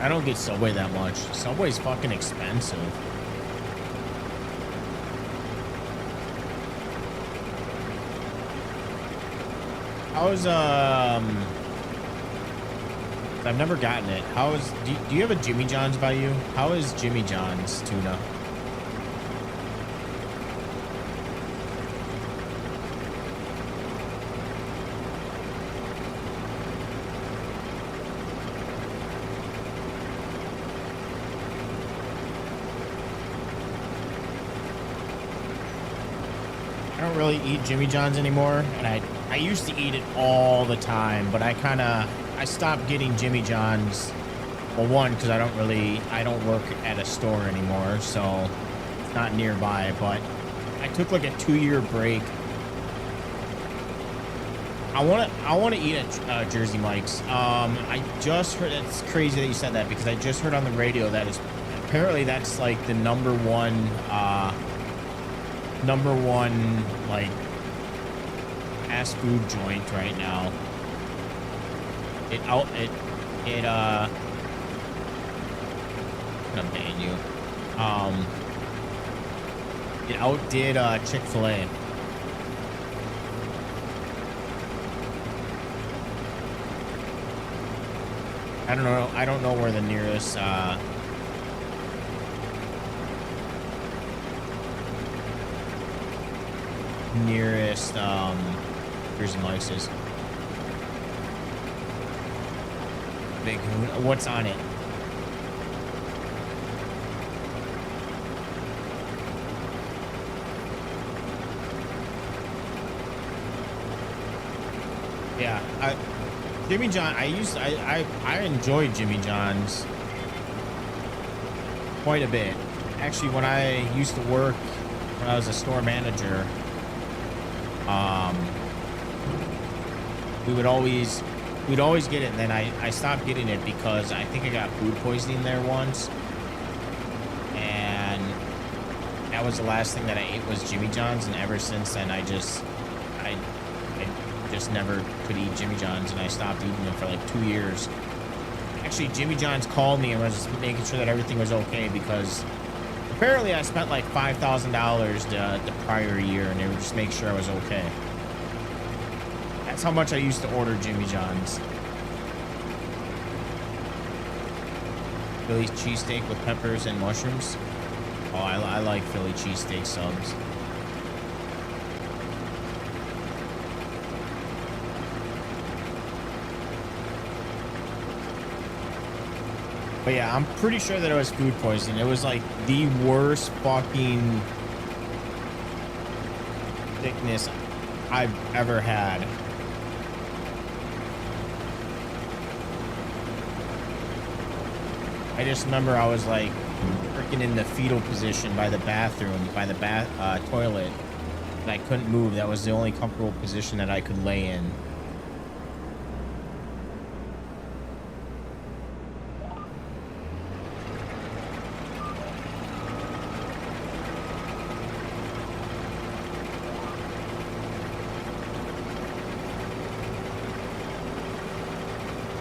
I don't get Subway that much. Subway's fucking expensive. How's I've never gotten it. How is do you have a Jimmy John's by you? How is Jimmy John's tuna? I don't really eat Jimmy John's anymore, and I used to eat it all the time, but I stopped getting Jimmy John's. Well, one, because I don't work at a store anymore, so it's not nearby. But I took like a 2-year break. I want to eat at Jersey Mike's. I just heard. It's crazy that you said that, because I just heard on the radio that apparently that's like the number one like fast food joint right now. I'm gonna ban you. It outdid Chick-fil-A. I don't know where the nearest Jersey Mike's is. Big Hoon. What's on it? Yeah, Jimmy John. I enjoyed Jimmy John's quite a bit. Actually, when I used to work, when I was a store manager, we'd always get it, and then I stopped getting it because I think I got food poisoning there once, and that was the last thing that I ate was Jimmy John's, and ever since then I just never could eat Jimmy John's, and I stopped eating them for like 2 years. Actually, Jimmy John's called me and was making sure that everything was okay, because apparently I spent like $5,000 the prior year, and they would just make sure I was okay. That's how much I used to order Jimmy John's. Philly cheesesteak with peppers and mushrooms. Oh, I like Philly cheesesteak subs. But yeah, I'm pretty sure that it was food poisoning. It was like the worst fucking sickness I've ever had. I just remember I was like freaking in the fetal position by the bathroom, by the toilet, and I couldn't move. That was the only comfortable position that I could lay in.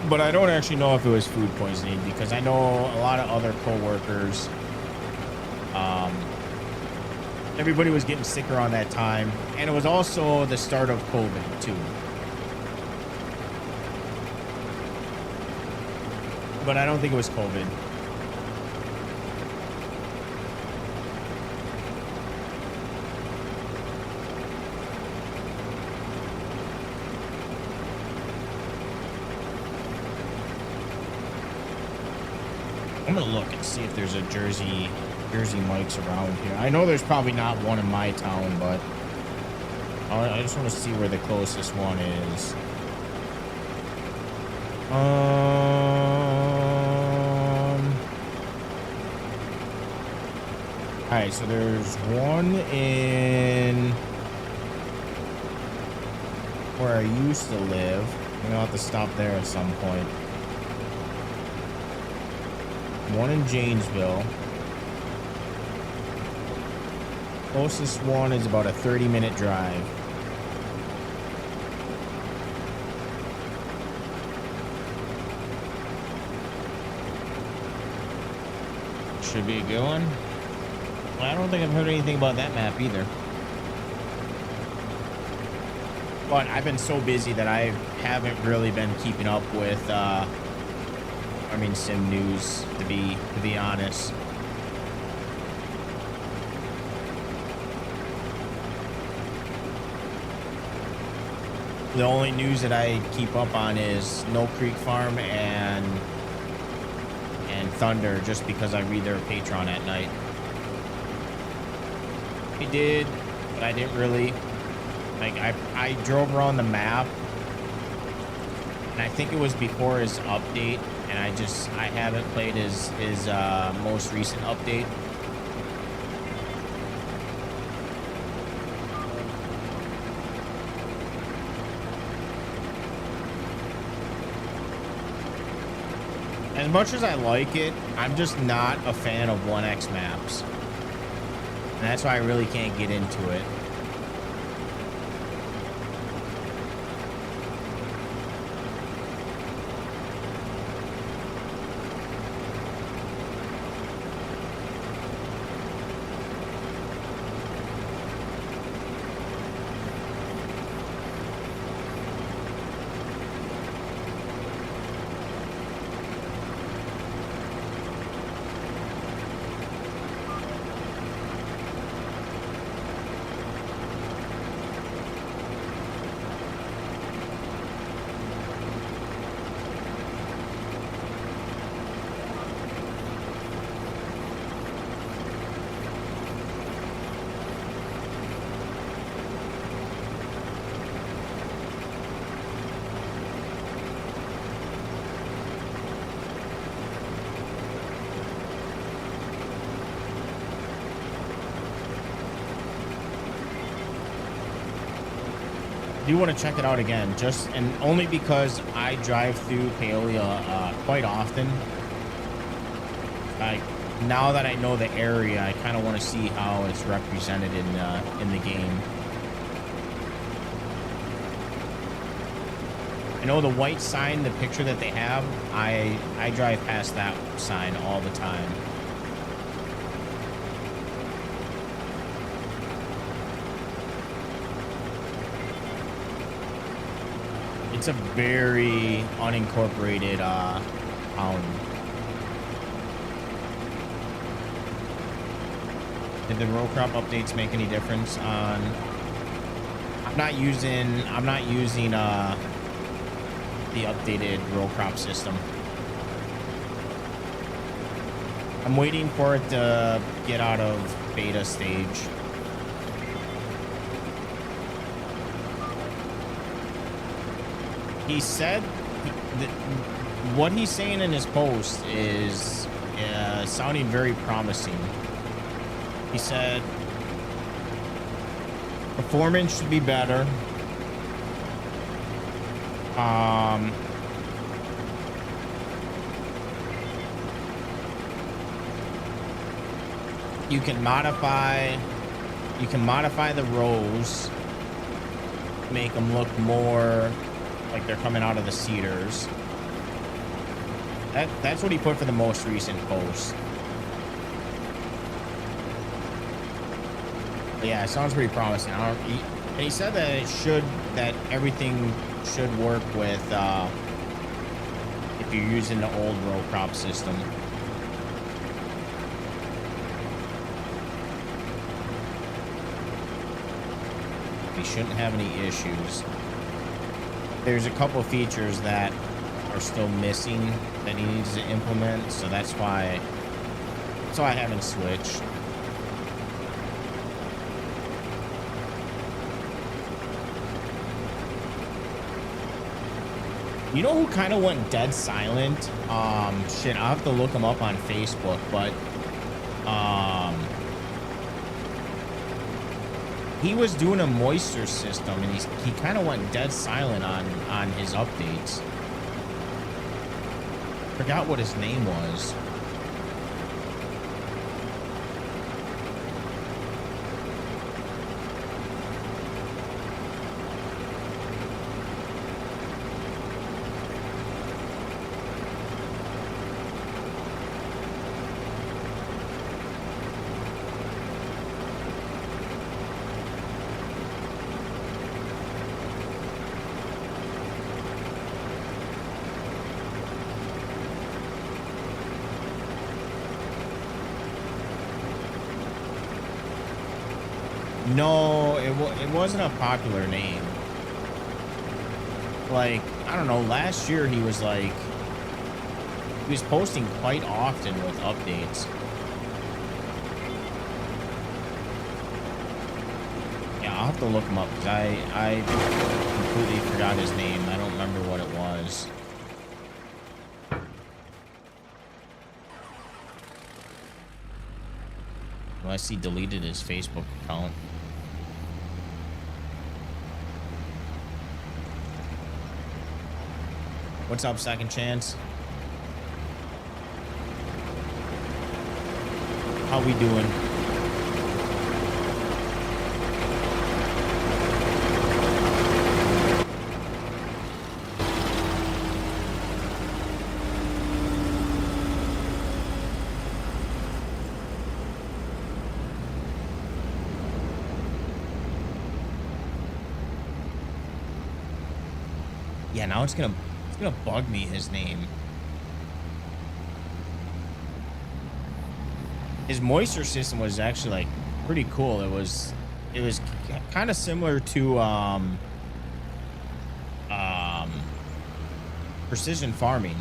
But I don't actually know if it was food poisoning, because I know a lot of other co-workers, everybody was getting sicker on that time, and it was also the start of COVID too. But I don't think it was COVID. I'm gonna look and see if there's a Jersey Mike's around here. I know there's probably not one in my town, but I just want to see where the closest one is. All right, so there's one in where I used to live. I'm gonna have to stop there at some point. One in Janesville. Closest one is about a 30-minute drive. Should be a good one. Well, I don't think I've heard anything about that map either. But I've been so busy that I haven't really been keeping up with Farming Sim news, to be honest. The only news that I keep up on is No Creek Farm and Thunder, just because I read their Patreon at night. I did, but I didn't really. Like, I drove around the map, and I think it was before his update, and I haven't played his most recent update. As much as I like it, I'm just not a fan of 1X maps. And that's why I really can't get into it. Do want to check it out again, just and only because I drive through Paola quite often. Now that I know the area, I kind of want to see how it's represented in the game. I know the white sign, the picture that they have, I drive past that sign all the time. It's a very unincorporated town. Did the row crop updates make any difference on? I'm not using the updated row crop system. I'm waiting for it to get out of beta stage. He said what he's saying in his post is sounding very promising. He said performance should be better. You can modify the rows, make them look more like they're coming out of the cedars. That's what he put for the most recent post. But yeah, it sounds pretty promising. And he said that everything should work with if you're using the old row crop system. You shouldn't have any issues. There's a couple features that are still missing that he needs to implement. So that's why I haven't switched. You know who kind of went dead silent? Shit, I'll have to look him up on Facebook, but he was doing a moisture system and he kind of went dead silent on his updates. Forgot what his name was. No, it wasn't a popular name. Like, I don't know, last year he was posting quite often with updates. Yeah, I'll have to look him up because I completely forgot his name. I don't remember what it was. Well, I see deleted his Facebook account. What's up, Second Chance? How we doing? Yeah, now it's gonna bug me his name. His moisture system was actually like pretty cool. It was kind of similar to precision farming.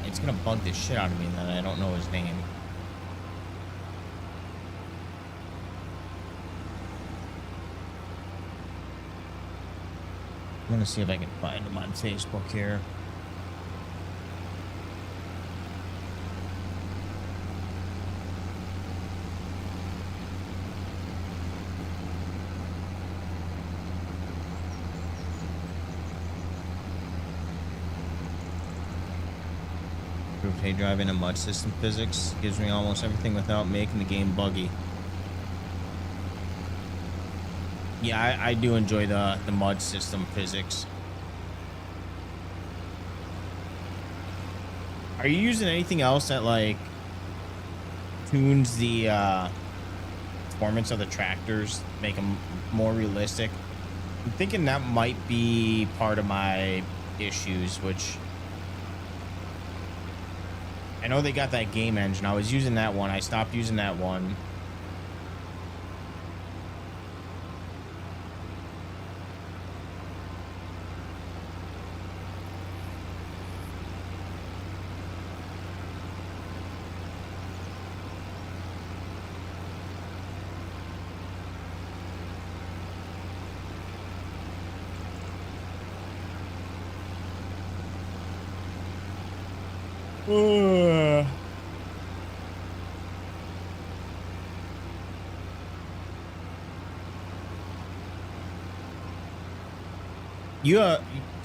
It's gonna bug the shit out of me that I don't know his name. I'm gonna see if I can find him on Facebook here. Hay driving and mud system physics gives me almost everything without making the game buggy. Yeah, I do enjoy the mud system physics. Are you using anything else that like tunes the performance of the tractors, make them more realistic? I'm thinking that might be part of my issues, which I know they got that game engine. I was using that one. I stopped using that one. You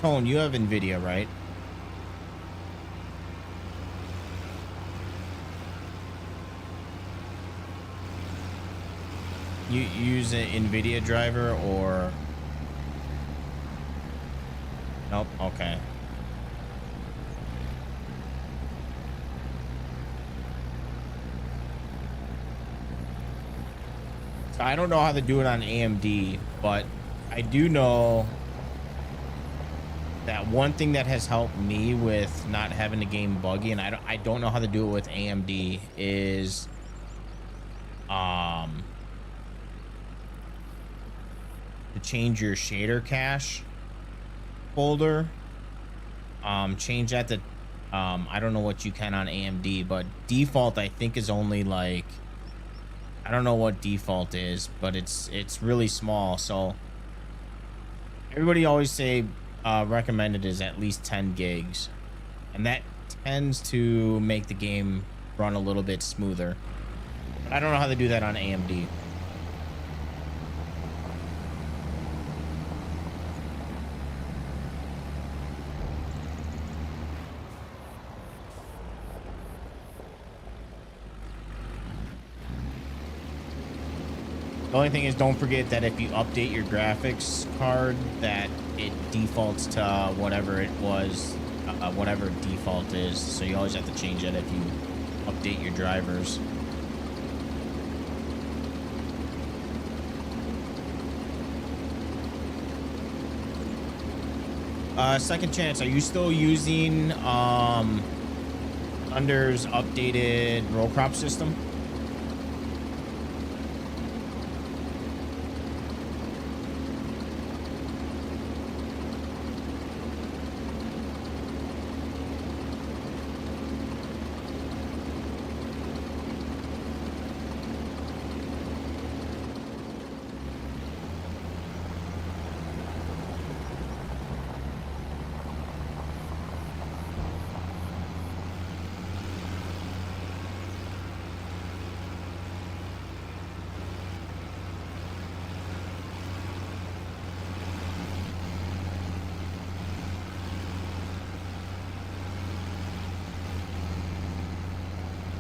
Tone, you have NVIDIA, right? You use an NVIDIA driver or? Nope. Okay. So I don't know how to do it on AMD, but I do know that one thing that has helped me with not having the game buggy, and I don't know how to do it with AMD, is um to change your shader cache folder. Change that to I don't know what you can on AMD, but default I think is only like, I don't know what default is, but it's really small. So everybody always say recommended is at least 10 gigs, and that tends to make the game run a little bit smoother. But I don't know how to do that on AMD. The only thing is, don't forget that if you update your graphics card, that it defaults to whatever it was, whatever default is. So you always have to change that if you update your drivers. Second Chance, are you still using Thunder's updated roll crop system?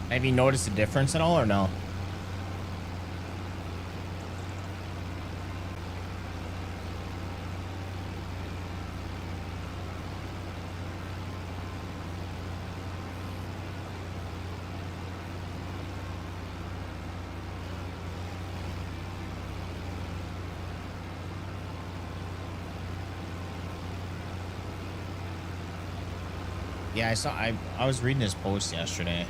Have you noticed a difference at all or no? Yeah, I was reading this post yesterday.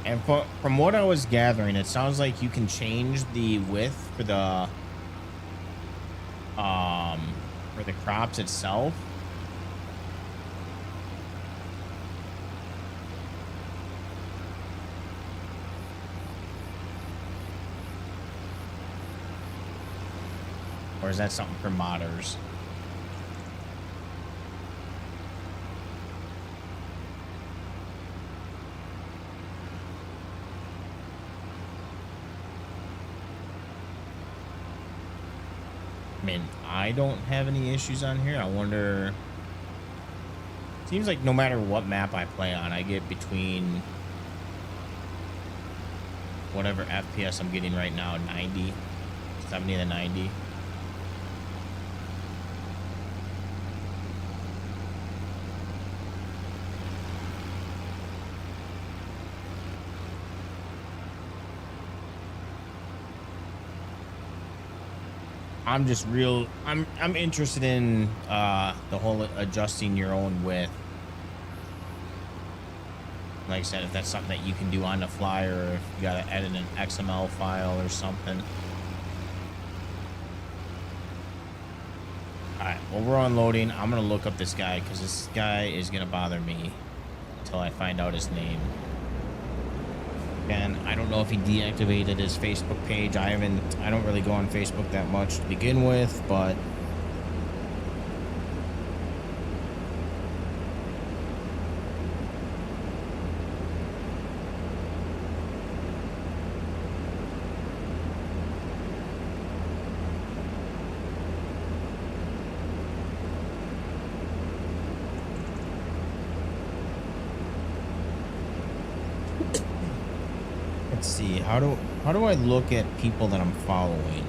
And from what I was gathering, it sounds like you can change the width for the crops itself. Or is that something for modders? I mean, I don't have any issues on here. I wonder. Seems like no matter what map I play on, I get between whatever FPS I'm getting right now, 90, 70 to 90. I'm interested in the whole adjusting your own width. Like I said, if that's something that you can do on the fly, or if you gotta edit an XML file or something. Alright, well, we're unloading. I'm gonna look up this guy because this guy is gonna bother me until I find out his name. And I don't know if he deactivated his Facebook page. I don't really go on Facebook that much to begin with, but let's see. How do I look at people that I'm following?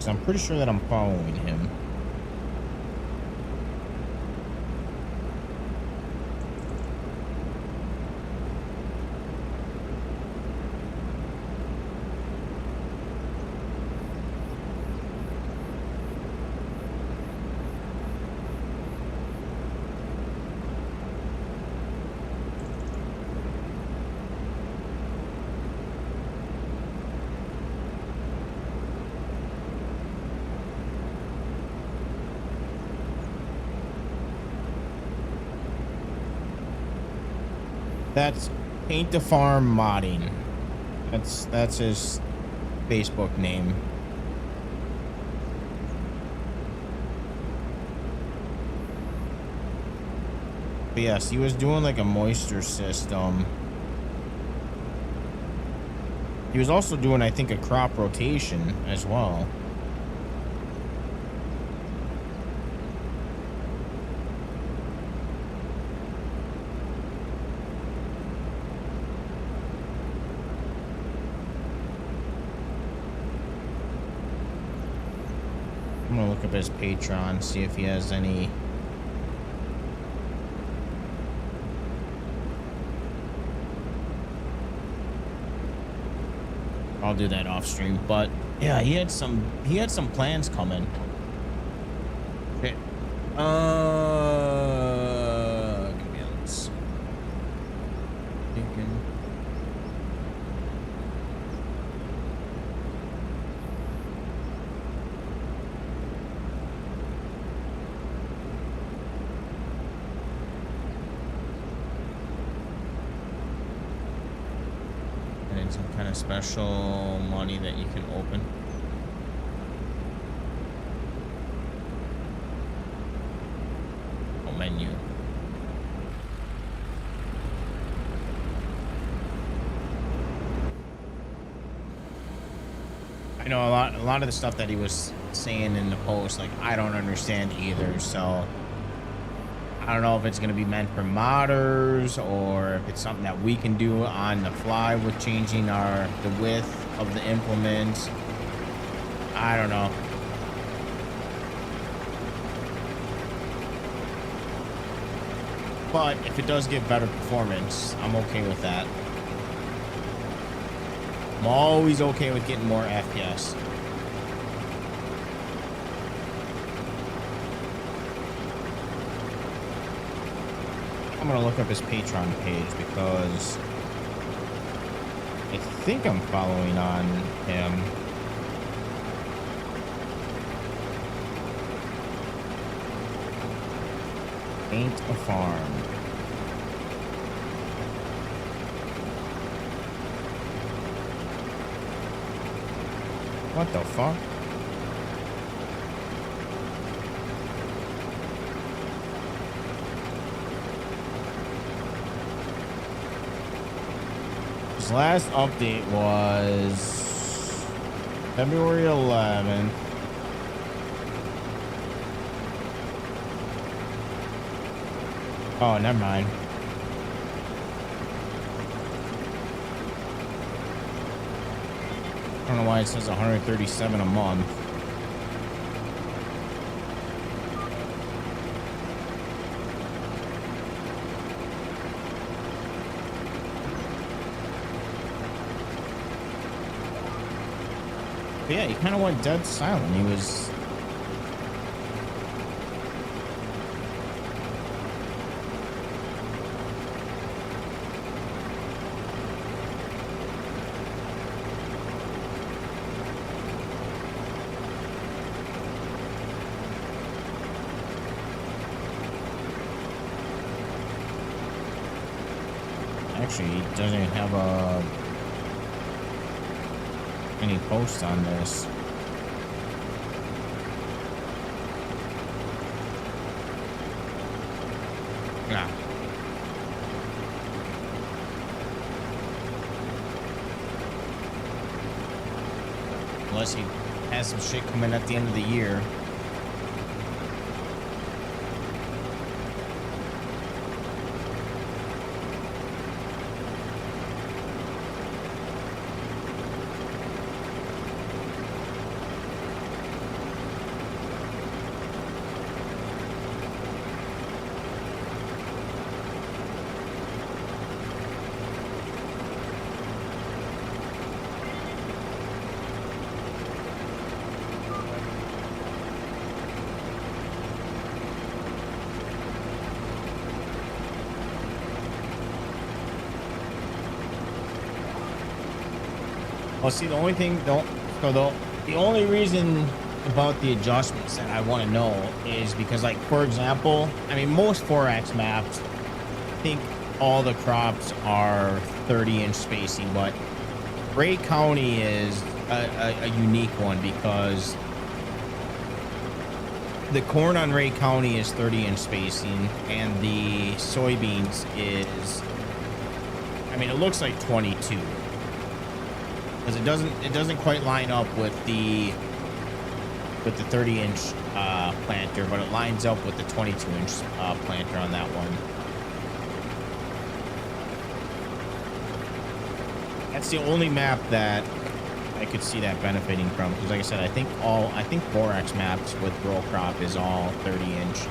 because I'm pretty sure that I'm following him. That's Paint the Farm Modding. That's his Facebook name. But yes, he was doing like a moisture system. He was also doing, I think, a crop rotation as well. I'm gonna look up his Patreon, see if he has any. I'll do that off stream, but yeah, he had some plans coming. Okay. Give me a thinking. And some kind of special money that you can open. Oh, menu. I know a lot of the stuff that he was saying in the post, like, I don't understand either. So I don't know if it's going to be meant for modders or if it's something that we can do on the fly with changing the width of the implement. I don't know. But if it does give better performance, I'm okay with that. I'm always okay with getting more FPS. I'm gonna look up his Patreon page because I think I'm following on him. Paint a Farm. What the fuck? His last update was February 11th. Oh, never mind. I don't know why it says 137 a month. But yeah, he kind of went dead silent. He was... Actually, he doesn't even have any posts on this. Nah. Unless he has some shit coming at the end of the year. Well, see, the only thing, the only reason about the adjustments that I want to know is because, like, for example, I mean, most 4X maps, I think all the crops are 30-inch spacing, but Ray County is a unique one because the corn on Ray County is 30-inch spacing, and the soybeans is, I mean, it looks like 22 because it doesn't quite line up with the 30-inch planter, but it lines up with the 22-inch planter on that one. That's the only map that I could see that benefiting from, because like I said, I think 4X maps with row crop is all 30-inch.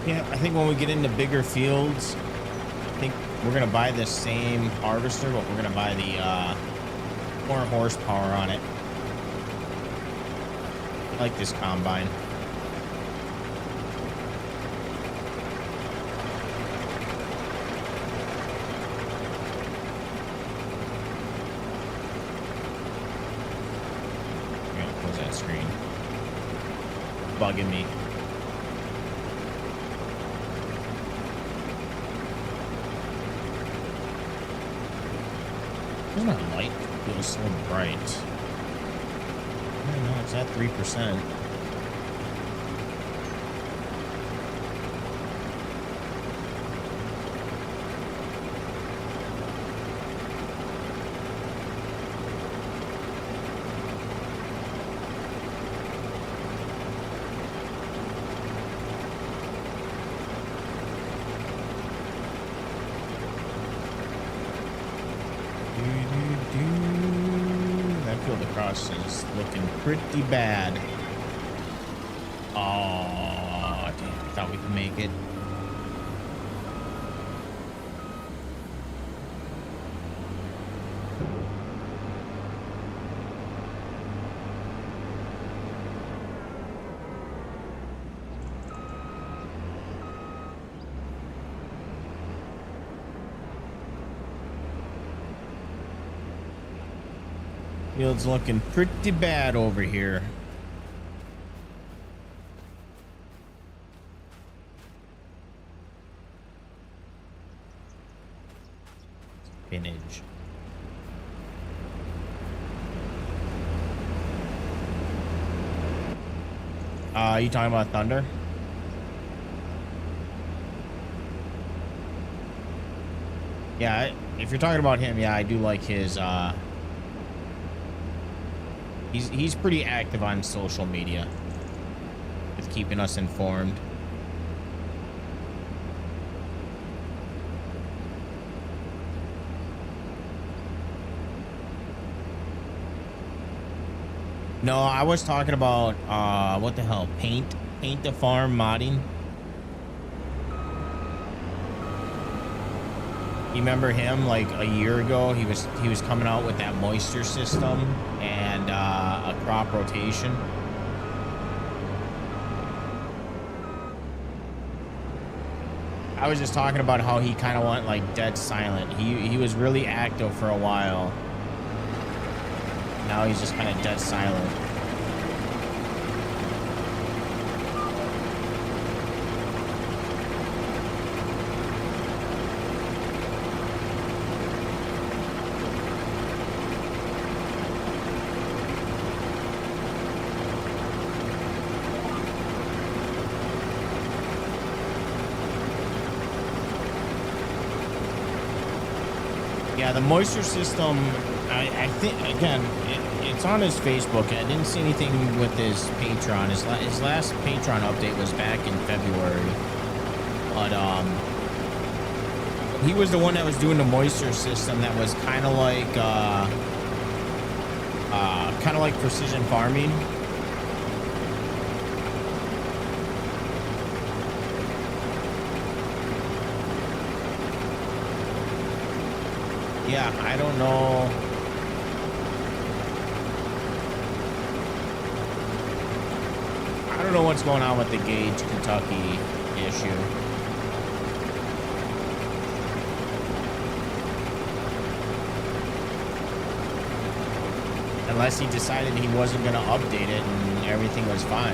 Yeah, I think when we get into bigger fields, I think we're gonna buy this same harvester, but we're gonna buy the more horsepower on it. I like this combine. I'm gonna close that screen. Bugging me. Why does my light feel so bright? I don't know, it's at 3%. That field across is looking pretty bad. Oh, damn, I thought we could make it. Field's looking pretty bad over here. Spinach. You talking about Thunder? Yeah, if you're talking about him, yeah, I do like his he's pretty active on social media with keeping us informed. No, I was talking about what the hell, paint the farm modding. You remember him like a year ago? He was coming out with that moisture system and a crop rotation. I was just talking about how he kind of went like dead silent. He was really active for a while. Now he's just kind of dead silent. Yeah, the moisture system, I think, again, it's on his Facebook. I didn't see anything with his Patreon. His last Patreon update was back in February. But he was the one that was doing the moisture system that was kind of like precision farming. Yeah, I don't know. I don't know what's going on with the Gage, Kentucky issue. Unless he decided he wasn't going to update it and everything was fine.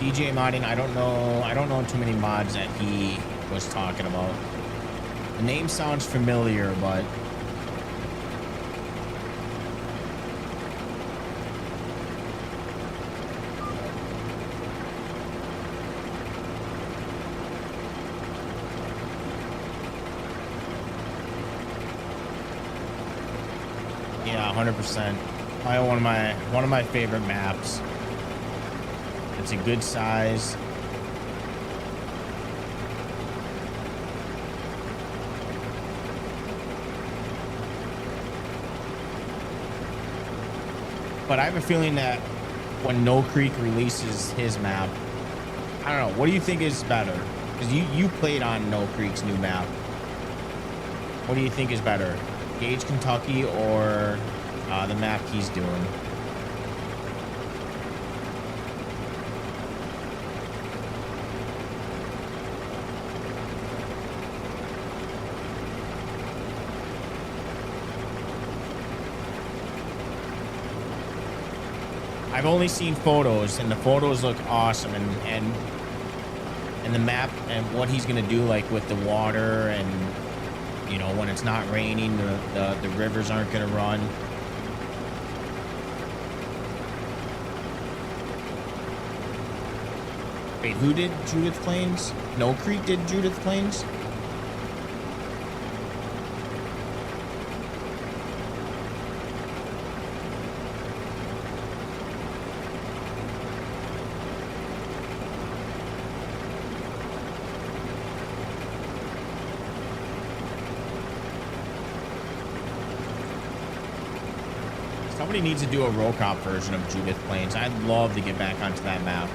DJ modding, I don't know too many mods that he was talking about. The name sounds familiar, but yeah, 100%. Probably one of my favorite maps. It's a good size. But I have a feeling that when No Creek releases his map, I don't know, what do you think is better? Because you played on No Creek's new map. What do you think is better? Gage, Kentucky, or the map he's doing? I've only seen photos, and the photos look awesome, and the map and what he's gonna do, like with the water, and you know, when it's not raining, the rivers aren't gonna run. Wait, who did Judith Plains? No Creek did Judith Plains? Somebody needs to do a roll cop version of Judith Plains. I'd love to get back onto that map.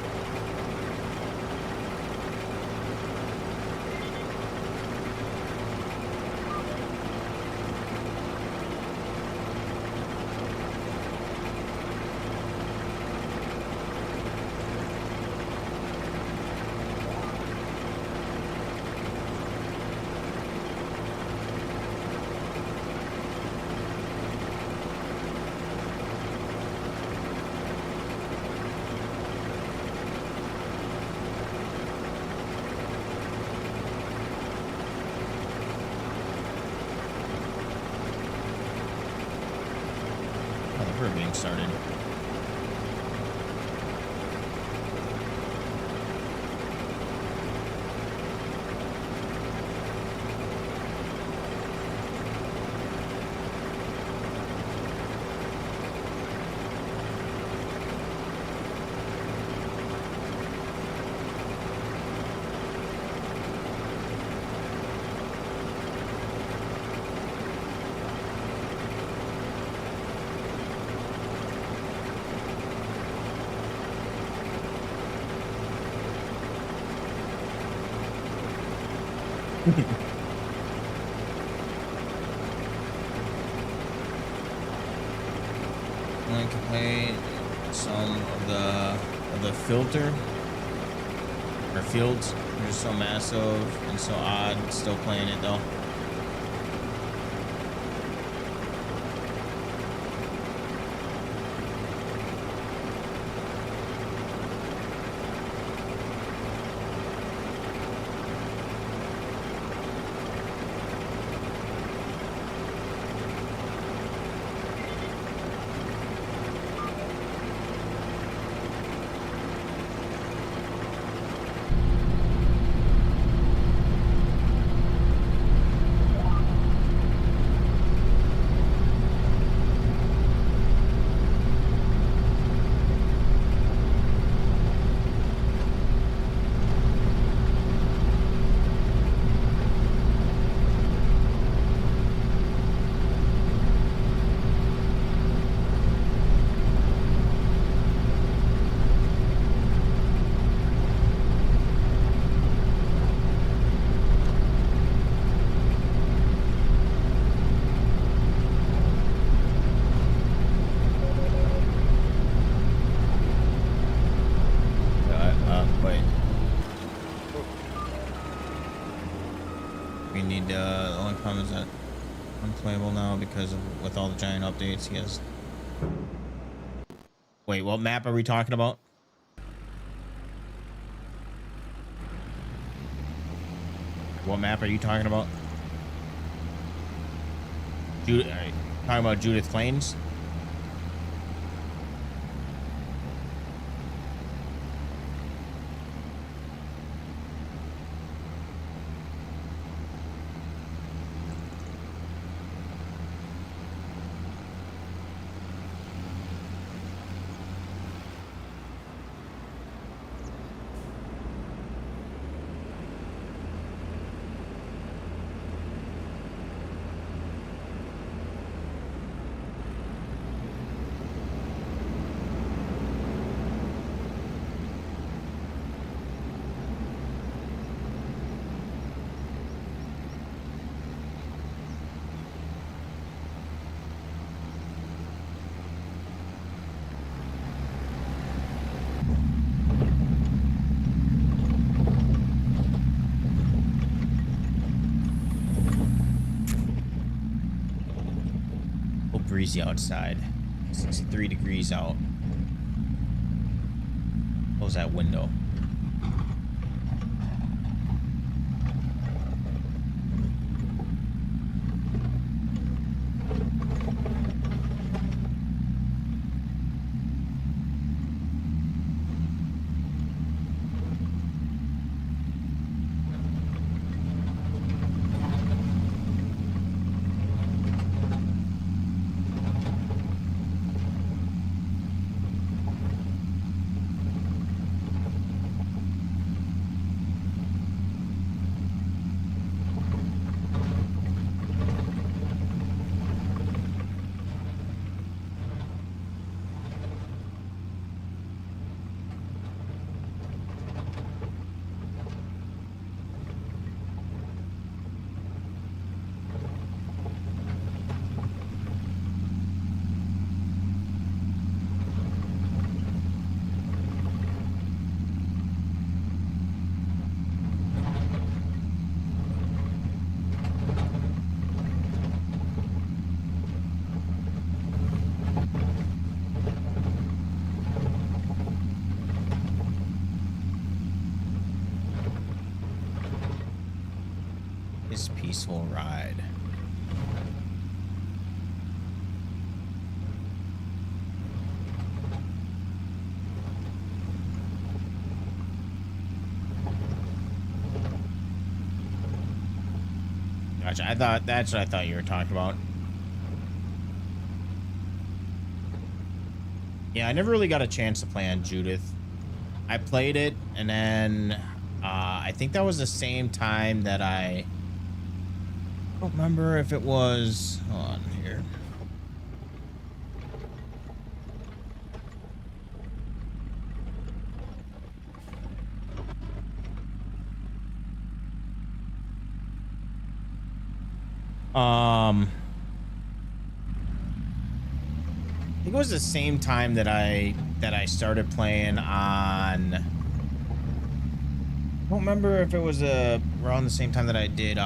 We're being started. I can play some of the filter or fields. They're so massive and so odd. Still playing it though. we need the only problem is that unplayable now because of with all the giant updates. He has. Wait, what map are we talking about? What map are you talking about? Talking about Judith Plains? Breezy outside. 63 degrees out. Close that window. Peaceful ride. Gotcha. That's what I thought you were talking about. Yeah, I never really got a chance to play on Judith. I played it, and then I think that was the same time that I don't remember if it was. Hold on here. I think it was the same time that I started playing on. I don't remember if it was around the same time that I did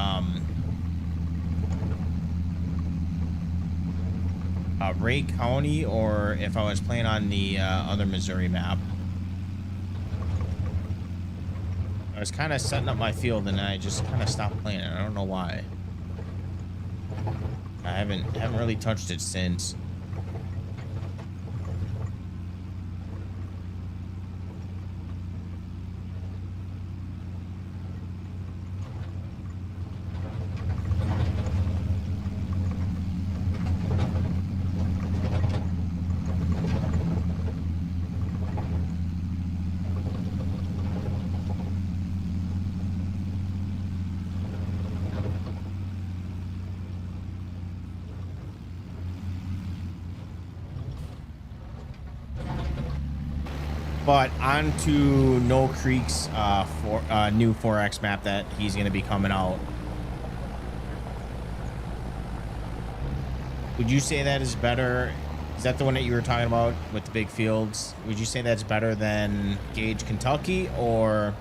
Ray County, or if I was playing on the other Missouri map. I was kind of setting up my field, and I just kind of stopped playing it. I don't know why. I haven't really touched it since. But on to No Creek's new 4X map that he's going to be coming out. Would you say that is better? Is that the one that you were talking about with the big fields? Would you say that's better than Gage, Kentucky, or...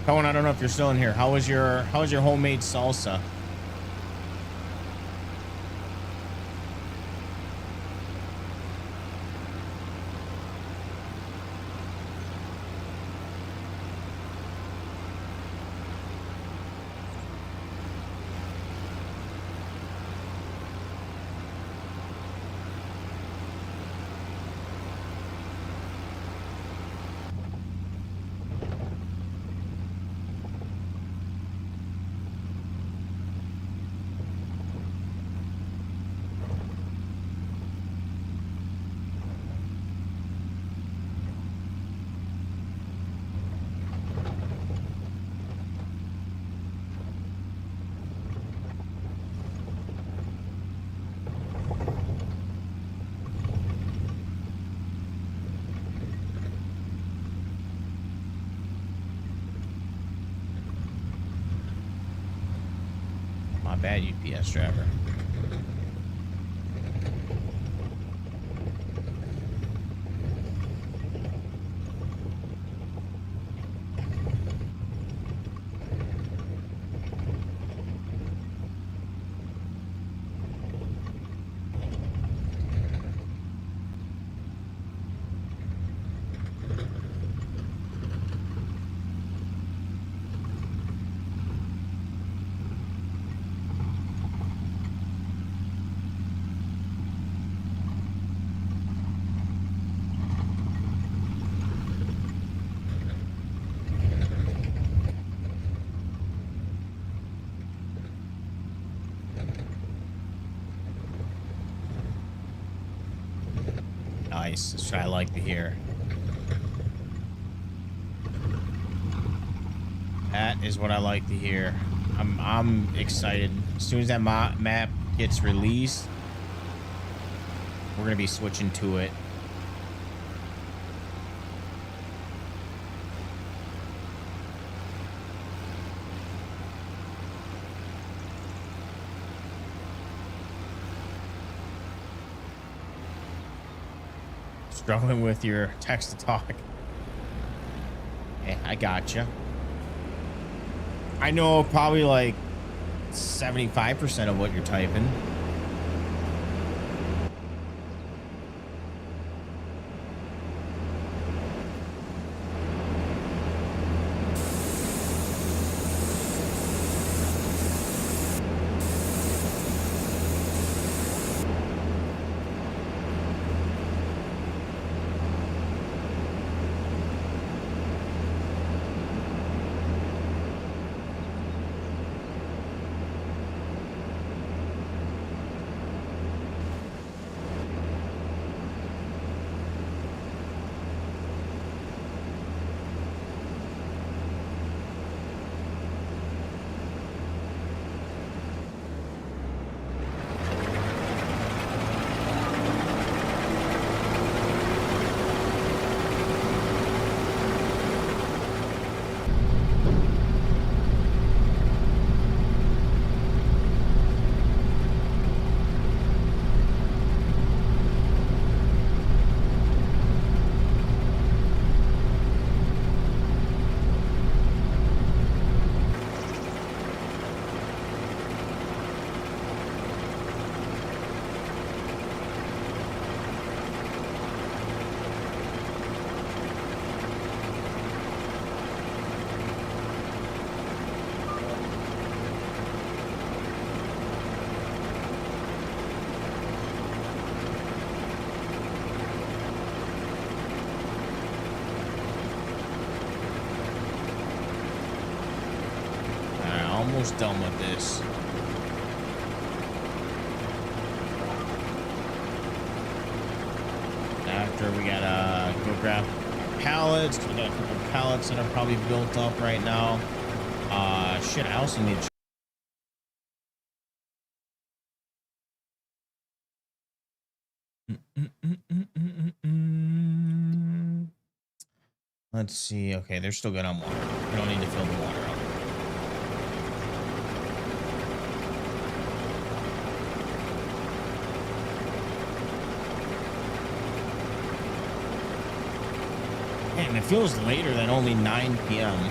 Cohen, I don't know if you're still in here. How was your homemade salsa? My bad, UPS driver. Nice. That's what I like to hear. That is what I like to hear. I'm excited. As soon as that map gets released, we're gonna be switching to it. Struggling with your text to talk. Okay, I gotcha. I know probably like 75% of what you're typing. Almost done with this. After we gotta go grab pallets. We got a couple pallets that are probably built up right now. Shit, I also need Let's see. Okay, they're still good on water. We don't need to fill the water up. Man, it feels later than only 9 p.m.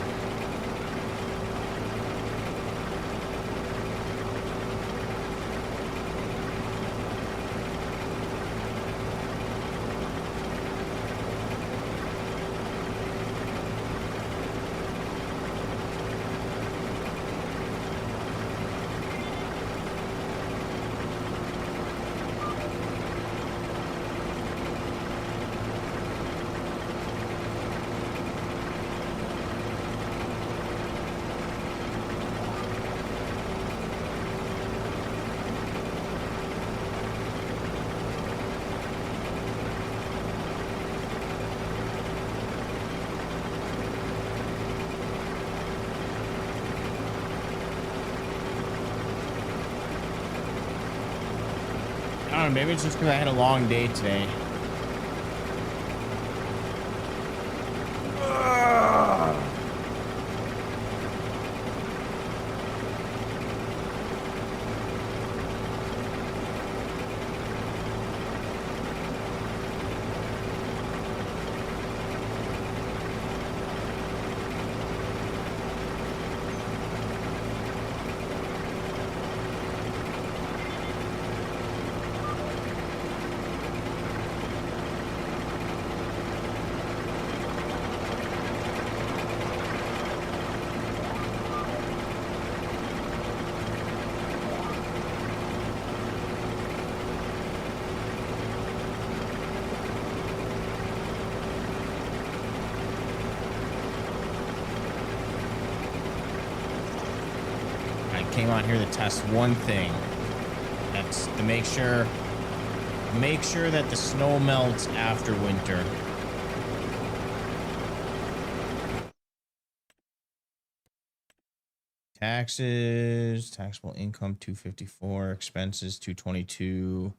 I don't know, maybe it's just because I had a long day today. Came on here to test one thing. That's to make sure that the snow melts after winter. Taxes, taxable income 254, expenses 222.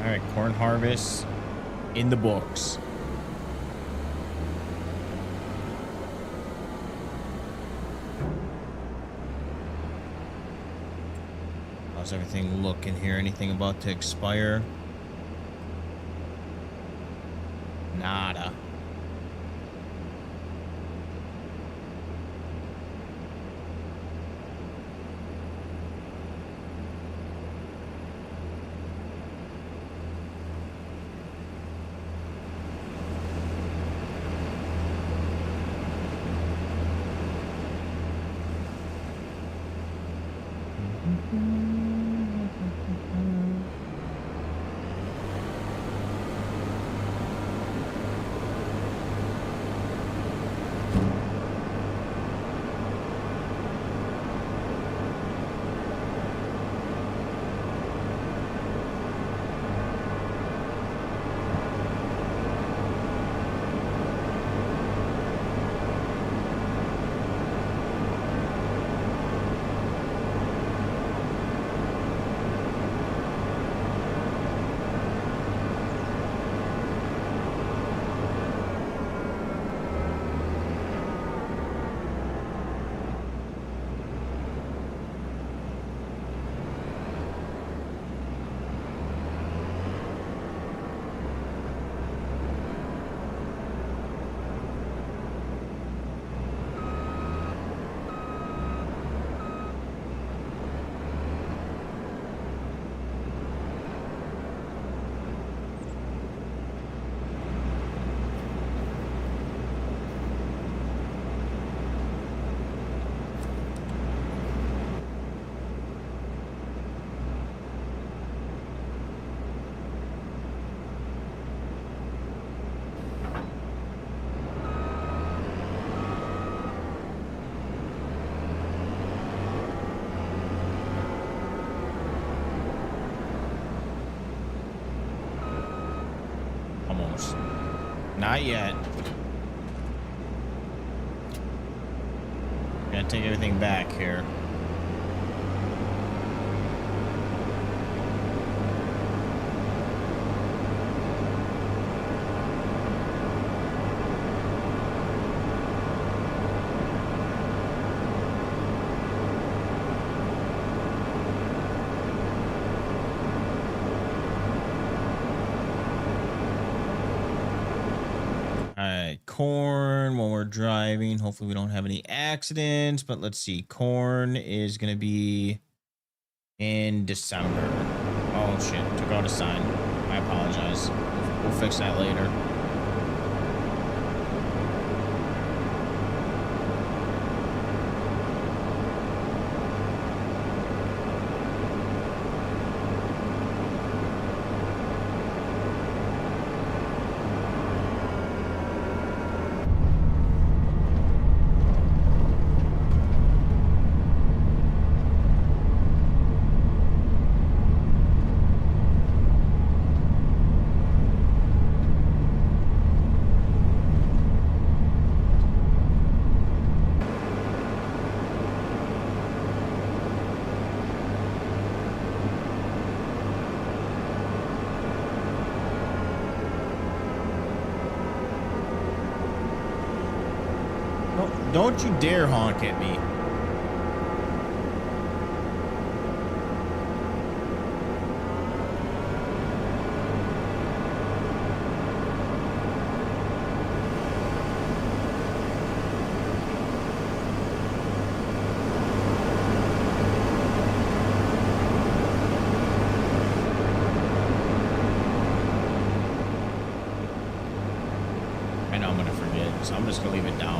All right, corn harvest in the books. How's everything looking here? Anything about to expire? Nada. close. Not yet. Gotta take everything back here. Corn when we're driving. Hopefully we don't have any accidents, but let's see. Corn is going to be in December. Oh shit, took out a sign. I apologize. We'll fix that later. Don't you dare honk at me. I know I'm gonna forget, so I'm just gonna leave it down.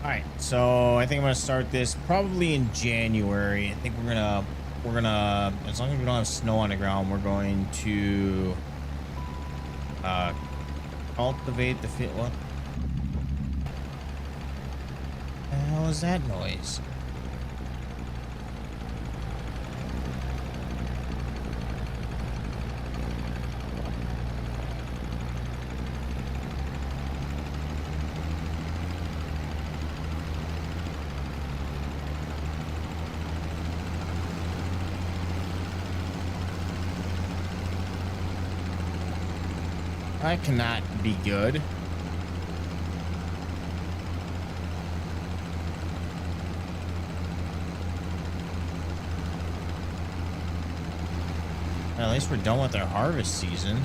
All right, so I think I'm gonna start this probably in January. I think we're gonna as long as we don't have snow on the ground, we're going to uh cultivate the field. What the hell is that noise? That cannot be good. Well, at least we're done with our harvest season.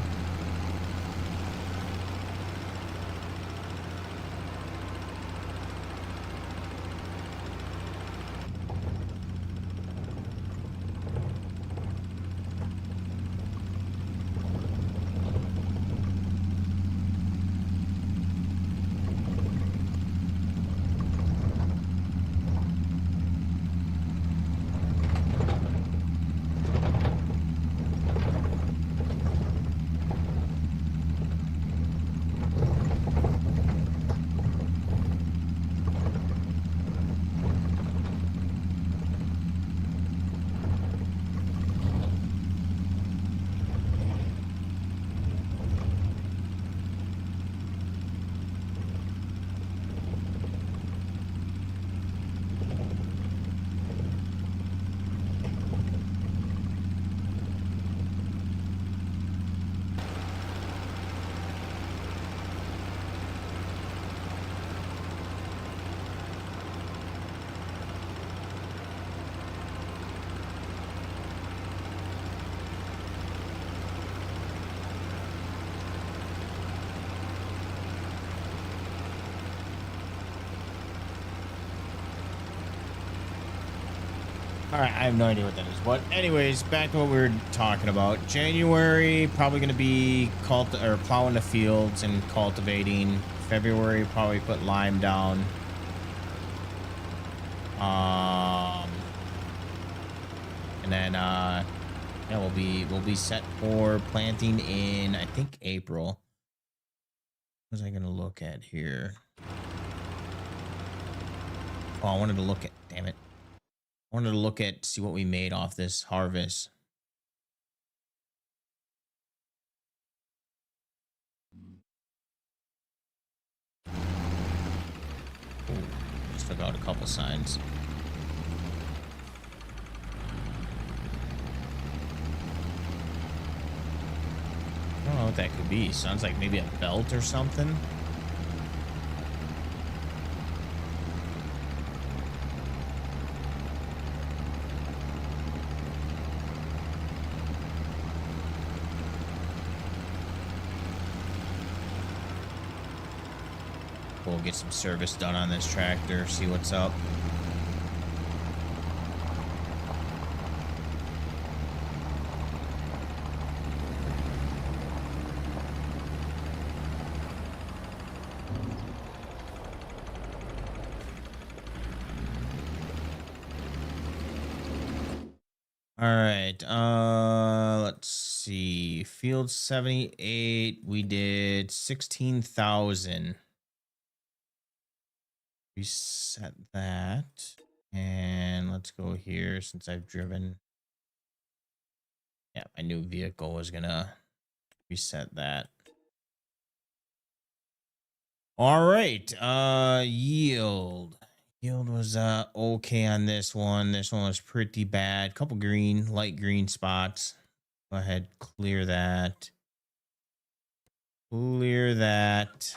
All right, I have no idea what that is. But anyways, back to what we were talking about. January probably going to be plowing the fields and cultivating. February probably put lime down. And then yeah, we'll be set for planting in I think April. What was I going to look at here? Oh, I wanted to look at. Damn it. I wanted to look at, see what we made off this harvest. Ooh, just took out a couple signs. I don't know what that could be. Sounds like maybe a belt or something. We'll get some service done on this tractor, see what's up. All right, let's see. Field 78, we did 16,000. Reset that. And let's go here since I've driven. Yeah, my new vehicle was gonna reset that. All right, yield. Yield was okay on this one. This one was pretty bad. Couple green, light green spots. Go ahead, clear that. Clear that.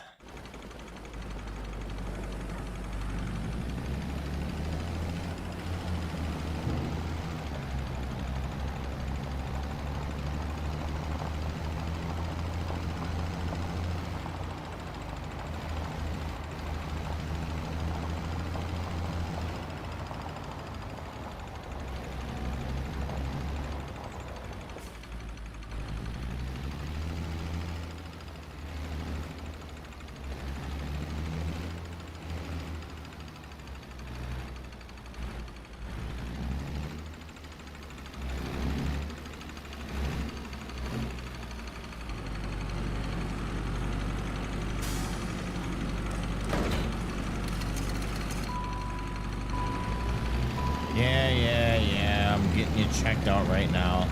getting you checked out right now.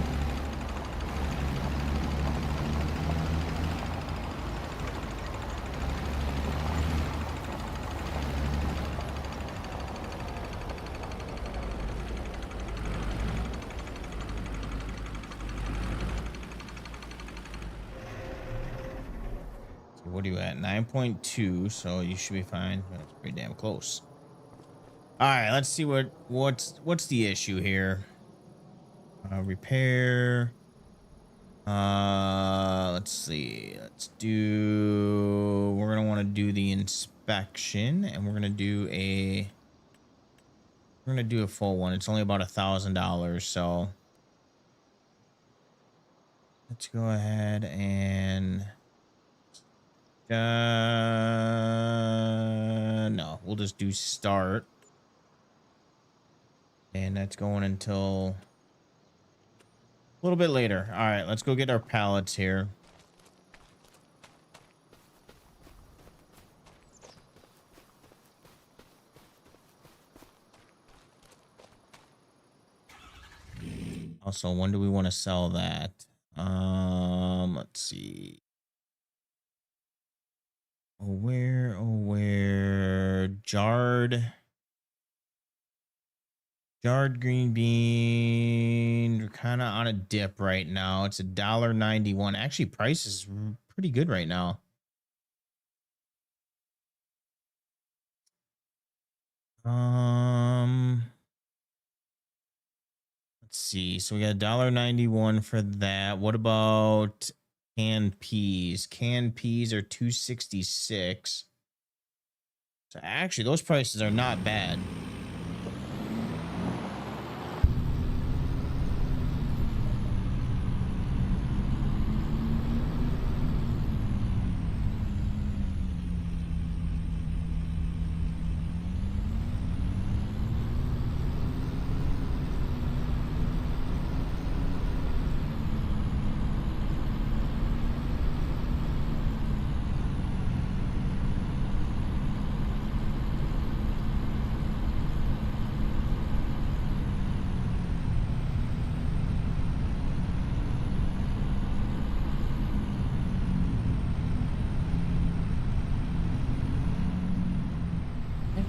So what are you at? 9.2. So you should be fine. That's pretty damn close. All right, let's see what's the issue here. Repair. Let's see. We're gonna want to do the inspection, and we're gonna do a full one. It's only about $1,000, so let's go ahead and no, we'll just do start, and that's going until a little bit later. All right, let's go get our pallets here. Also, when do we want to sell that? Let's see. Where jarred green bean. We're kind of on a dip right now. It's $1.91. Actually, price is pretty good right now. Let's see. So we got $1.91 for that. What about canned peas? Canned peas are $2.66. So actually, those prices are not bad.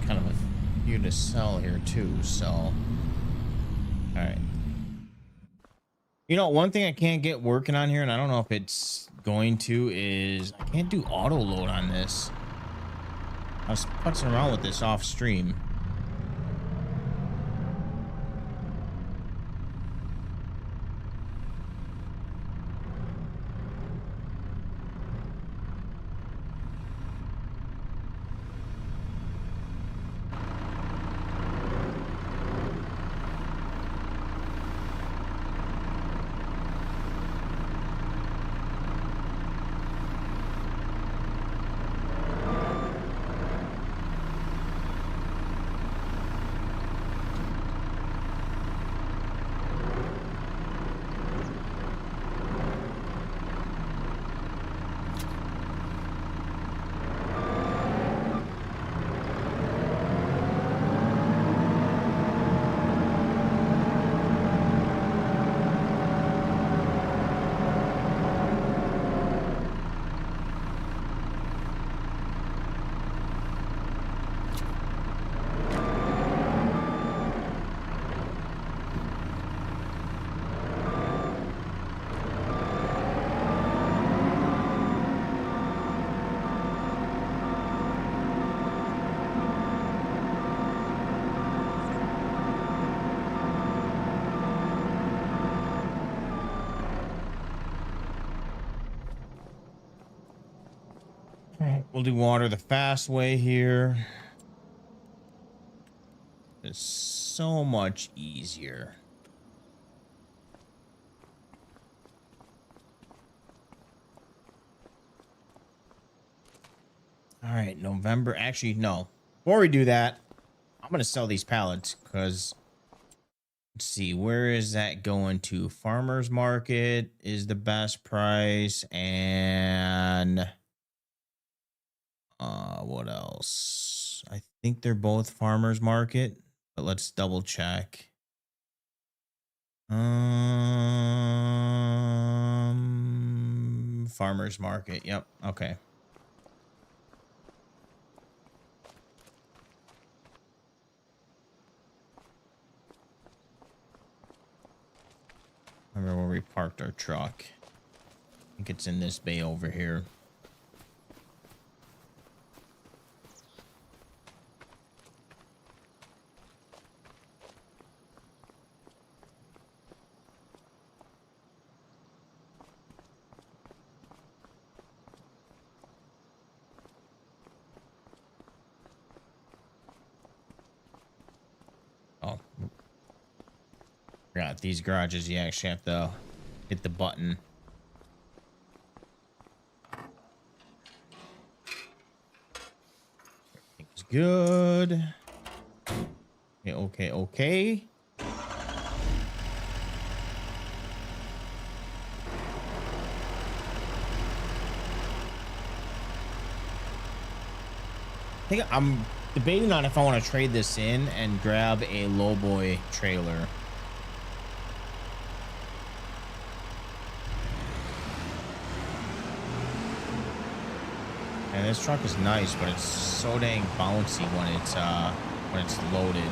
Kind of a few to sell here too, so all right. You know, one thing I can't get working on here, and I don't know if it's going to, is I can't do auto load on this. I was putzing around with this off stream. We'll do water the fast way here. It's so much easier. All right, November. Actually, no. Before we do that, I'm going to sell these pallets because let's see, where is that going to? Farmers Market is the best price. And what else? I think they're both Farmers Market, but let's double check. Farmers market. Yep. Okay. Remember where we parked our truck? I think it's in this bay over here. Oh, forgot these garages. You actually have to hit the button. Everything's good. Okay, okay, okay. I think I'm debating on if I want to trade this in and grab a lowboy trailer. And this truck is nice, but it's so dang bouncy when it's loaded.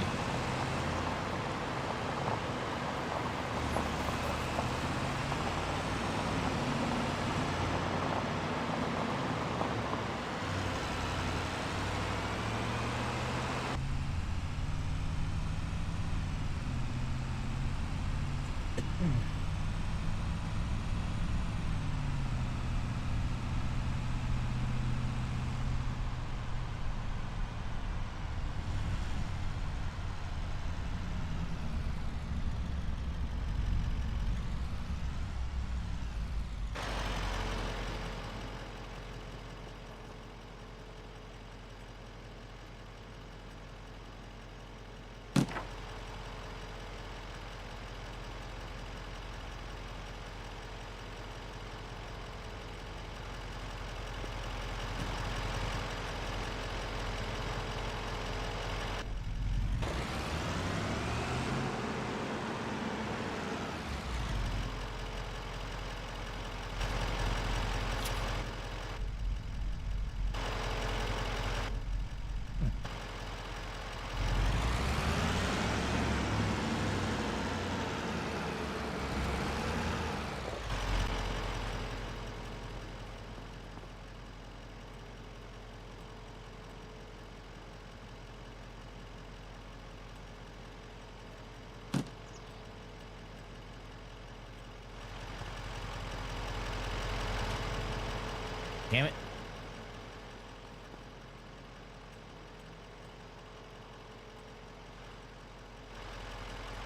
Damn it.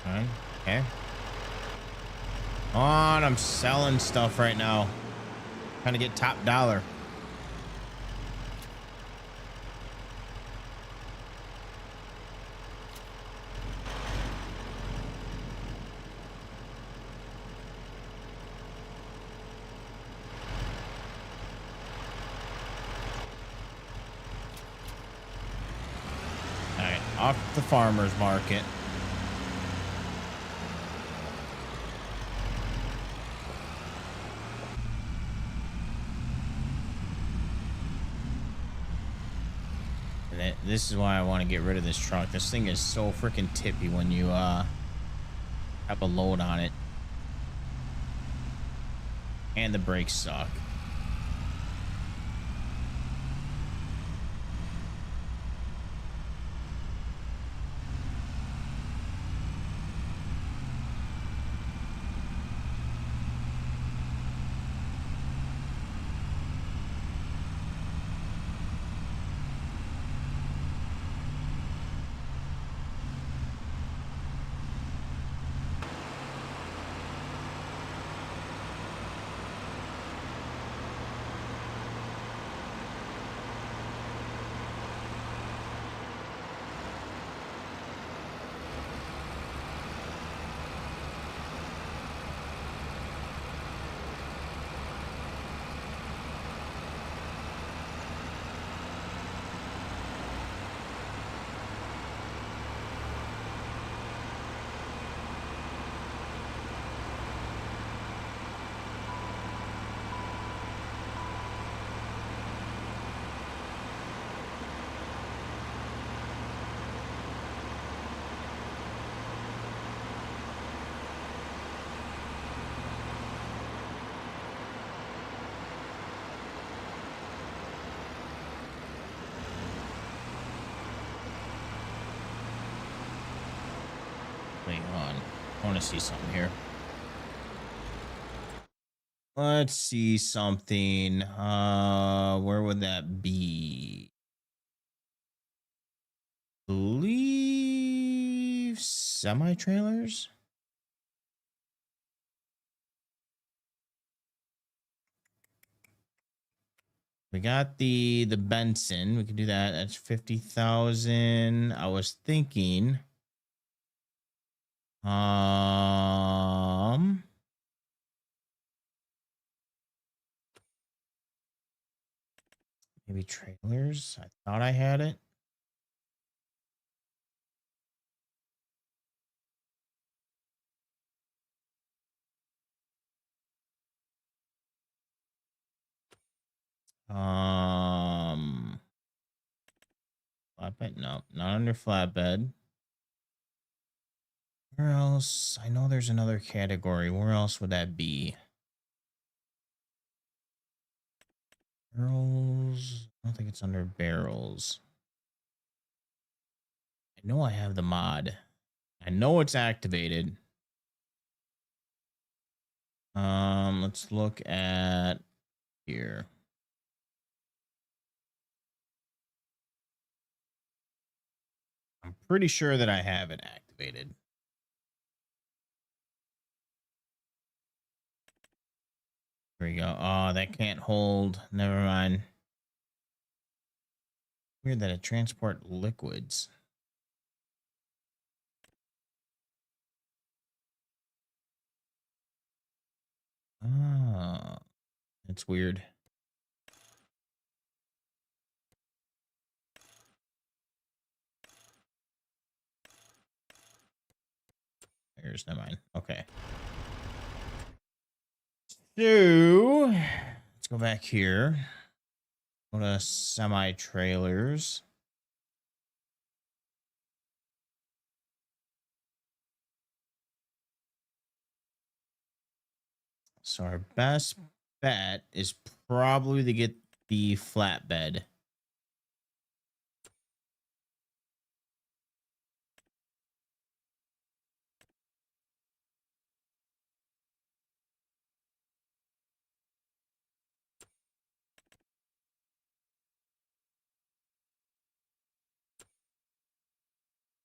All right. Okay. On, I'm selling stuff right now. Trying to get top dollar. All right, off the farmer's market. This is why I want to get rid of this truck. This thing is so freaking tippy when you have a load on it. And the brakes suck. Wait, on. I want to see something here. Let's see something. Where would that be? Believe semi trailers. We got the Benson. We can do that. That's 50,000. I was thinking maybe trailers. I thought I had it. Flatbed? No, not under flatbed. Where else? I know there's another category. Where else would that be? Barrels. I don't think it's under barrels. I know I have the mod. I know it's activated. Let's look at here. I'm pretty sure that I have it activated. There we go. Oh, that can't hold. Never mind. Weird that it transport liquids. Ah, it's weird. There's no mind. Okay. So let's go back here. Go to semi trailers. So our best bet is probably to get the flatbed.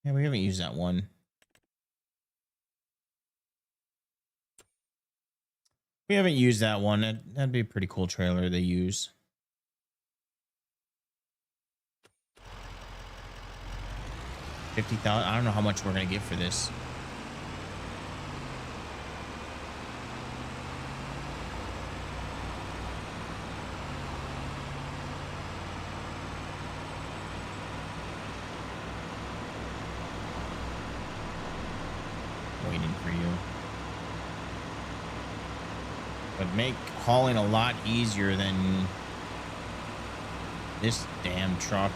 Yeah, we haven't used that one. We haven't used that one. That'd be a pretty cool trailer to use. $50,000. I don't know how much we're gonna get for this. Waiting for you. Would make hauling a lot easier than this damn truck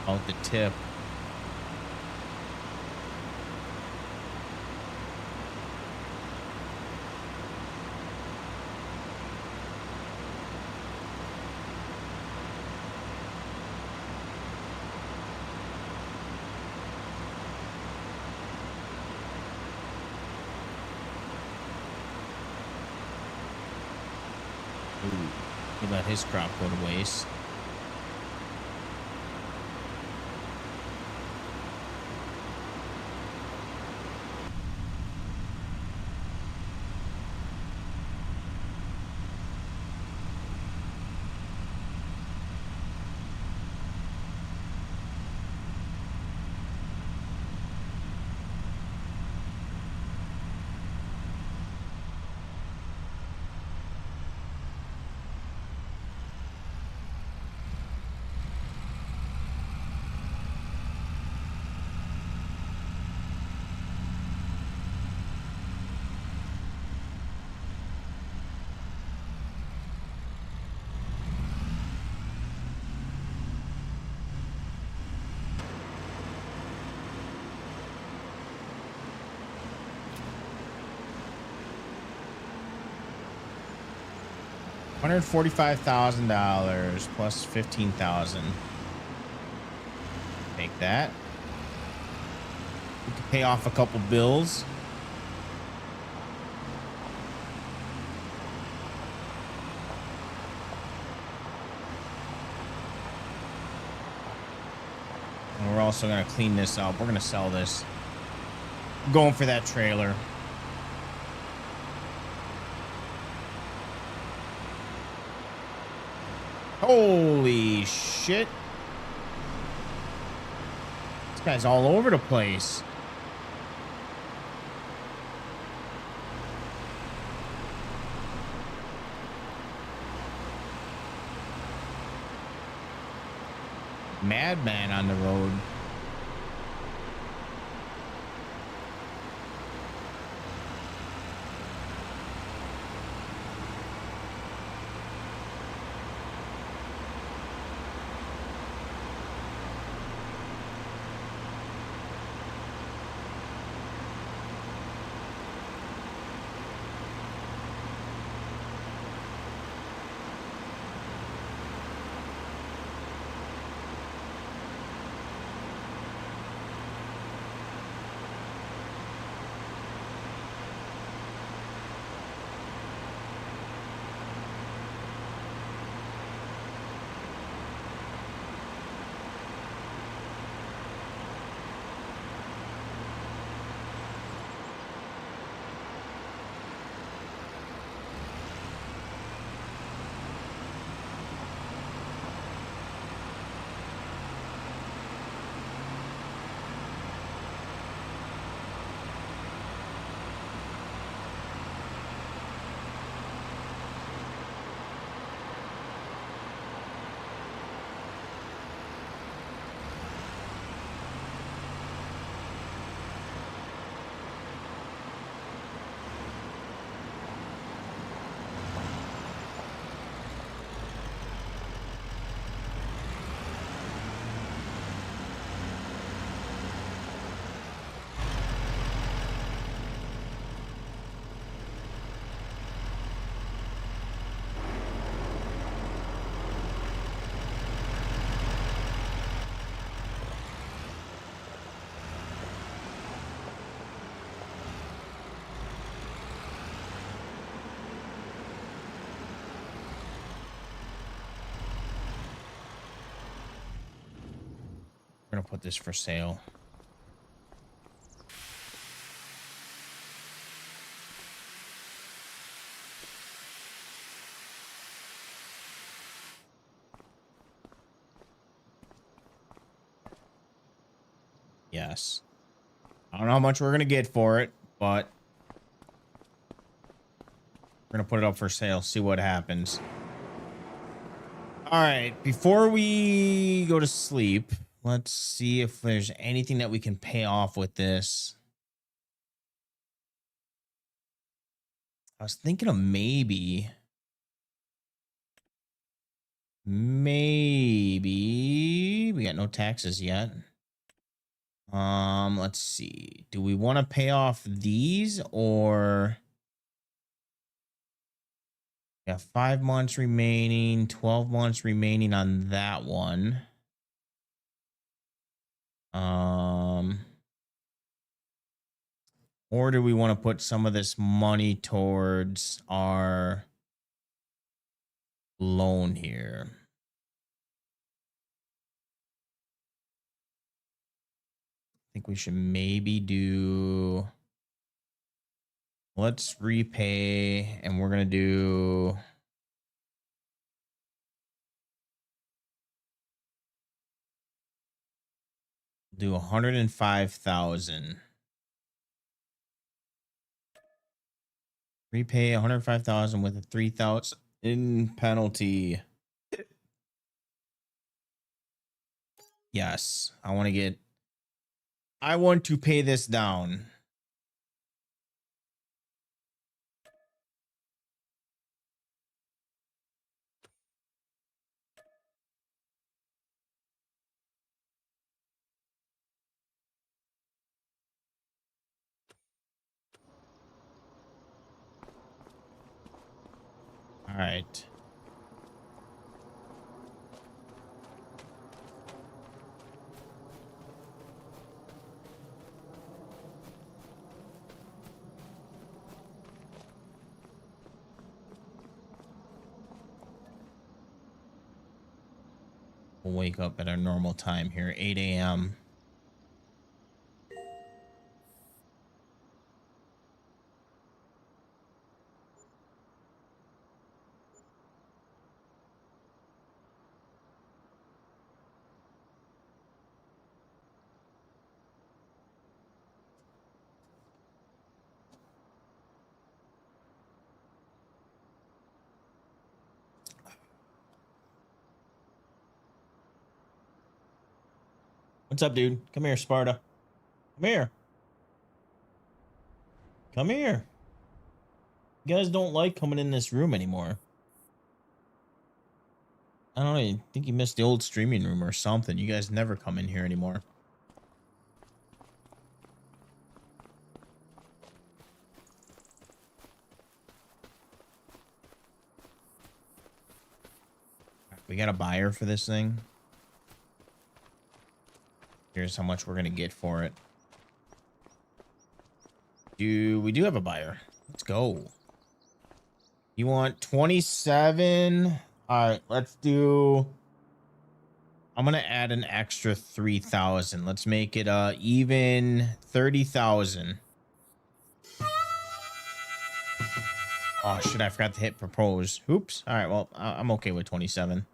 out the tip. Ooh, he let his crop go to waste. $145,000 plus 15,000. Take that. We could pay off a couple bills. And we're also going to clean this up. We're going to sell this. I'm going for that trailer. Holy shit. This guy's all over the place. Madman on the road. We're gonna put this for sale. Yes. I don't know how much we're gonna get for it, but we're gonna put it up for sale, see what happens. All right, before we go to sleep, let's see if there's anything that we can pay off with this. I was thinking of maybe we got no taxes yet. Let's see. Do we want to pay off these or yeah, 5 months remaining, 12 months remaining on that one. Or do we want to put some of this money towards our loan here? I think we should maybe do, let's repay, and we're going to do 105,000. Repay 105,000 with a 3,000 in penalty. Yes, I want to pay this down. All right. We'll wake up at our normal time here, 8 a.m. What's up, dude? Come here, Sparta. Come here. Come here. You guys don't like coming in this room anymore. I don't know. I think you missed the old streaming room or something. You guys never come in here anymore. We got a buyer for this thing. Here's how much we're going to get for it. We do have a buyer. Let's go. You want 27? All right, let's do... I'm going to add an extra 3,000. Let's make it even 30,000. Oh, shit, I forgot to hit propose. Oops. All right, well, I'm okay with 27.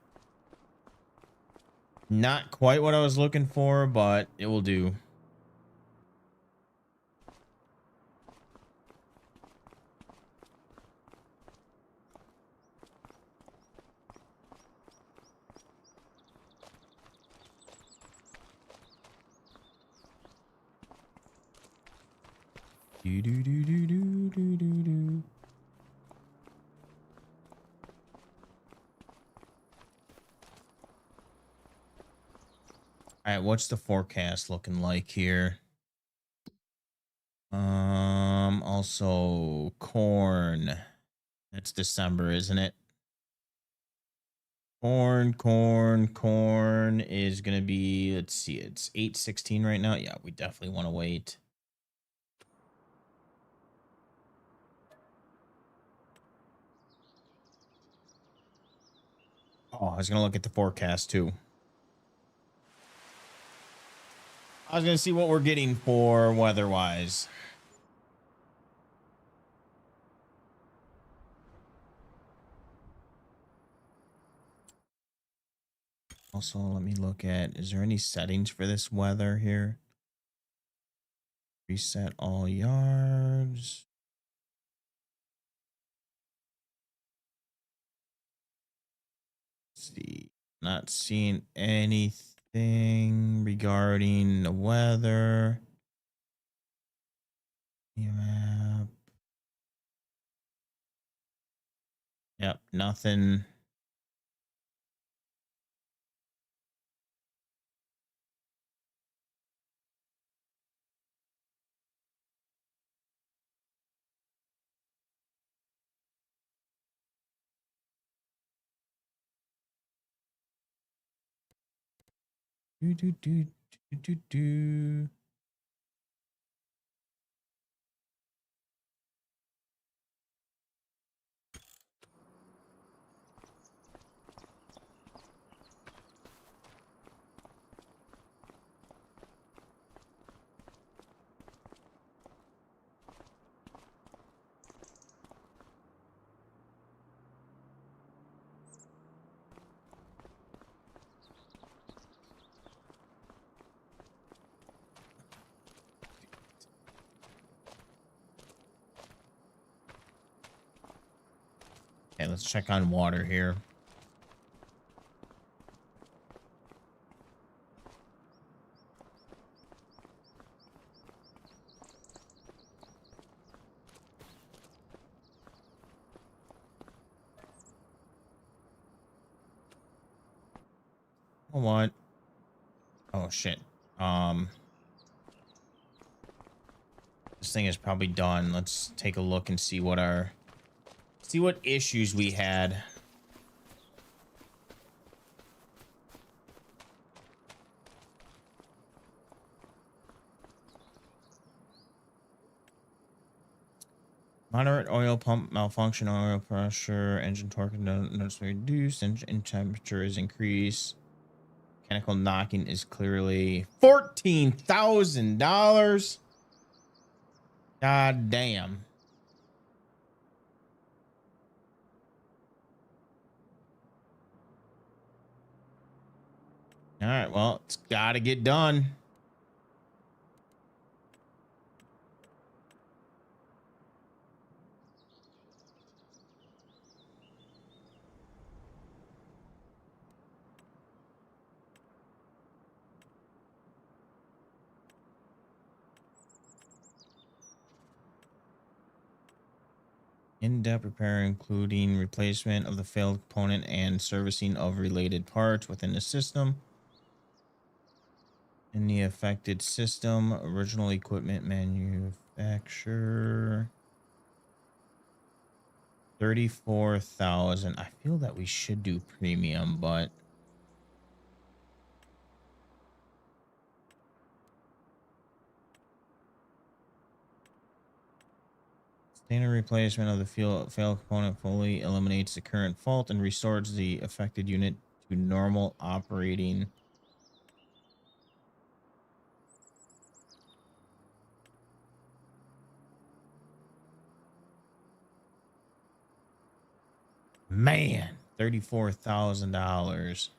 Not quite what I was looking for, but it will do. Do do do do do do do do. All right, what's the forecast looking like here? Also corn. That's December, isn't it? Corn is gonna be, let's see, it's 8:16 right now. Yeah, we definitely want to wait. Oh, I was gonna look at the forecast too. I was gonna see what we're getting for weather-wise. Also, let me look at, is there any settings for this weather here? Reset all yards. Let's see, not seeing anything regarding the weather. Map. Yep, nothing. Do do do do do do. Okay, let's check on water here. What? Oh shit. This thing is probably done. Let's take a look and see what issues we had. Moderate oil pump malfunction, oil pressure, engine torque noticeably reduced, engine temperature is increased. Mechanical knocking is clearly $14,000. God damn. All right, well, it's got to get done. In-depth repair, including replacement of the failed component and servicing of related parts within the system. In the affected system, original equipment manufacturer. 34,000. I feel that we should do premium, but standard replacement of the failed component fully eliminates the current fault and restores the affected unit to normal operating. Man, $34,000.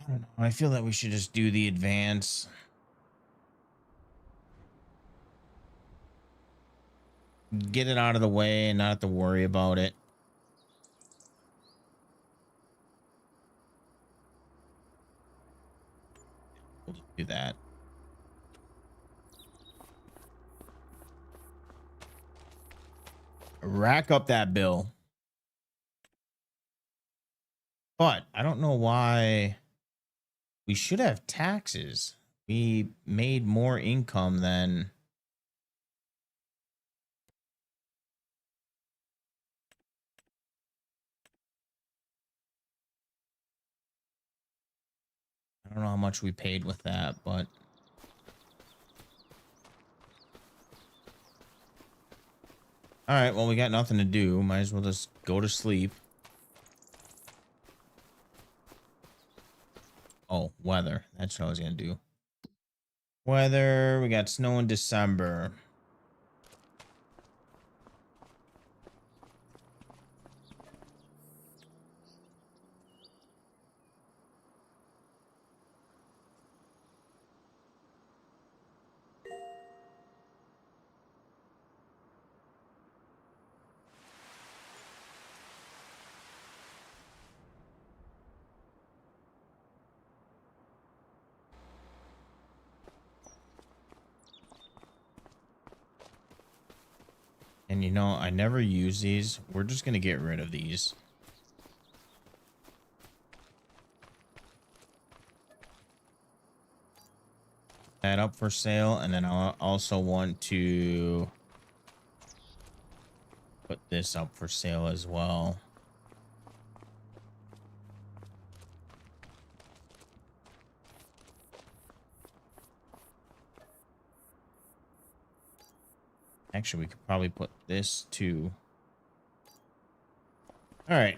I don't know. I feel that we should just do the advance. Get it out of the way and not have to worry about it. We'll just do that. Rack up that bill. But I don't know why we should have taxes. We made more income than... I don't know how much we paid with that, but... All right, well, we got nothing to do. Might as well just go to sleep. Oh, weather. That's what I was going to do. Weather. We got snow in December. And you know, I never use these. We're just going to get rid of these. That up for sale. And then I also want to put this up for sale as well. Actually, we could probably put this too. All right.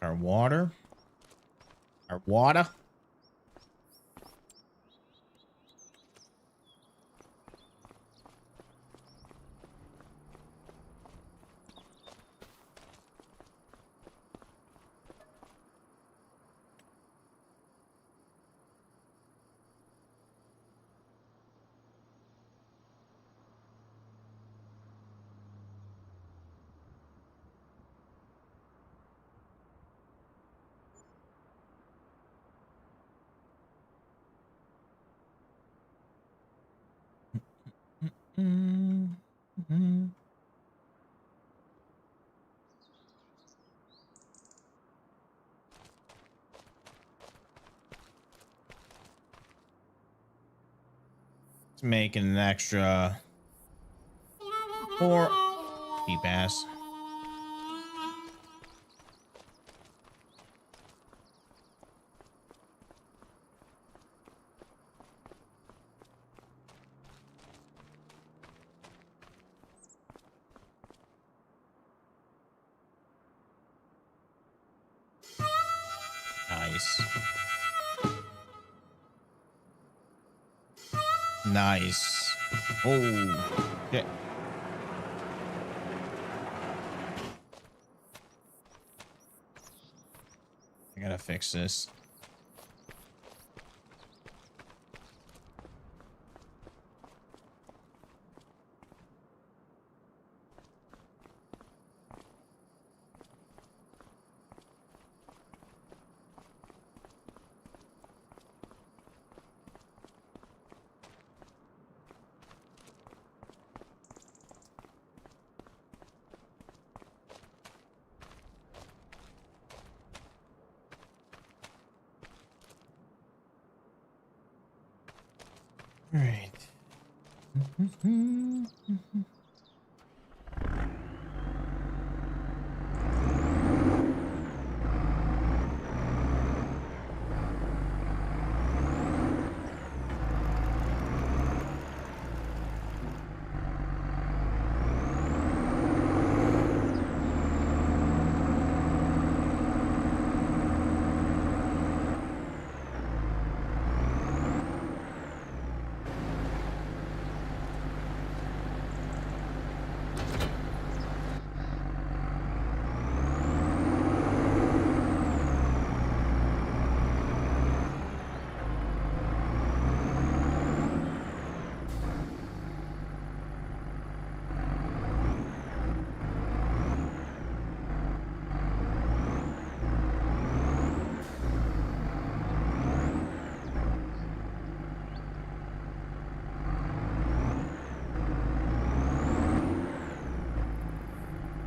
Our water. Our water. It's making an extra 4 cheap ass. Nice. Nice. Oh, shit. I gotta fix this. All right.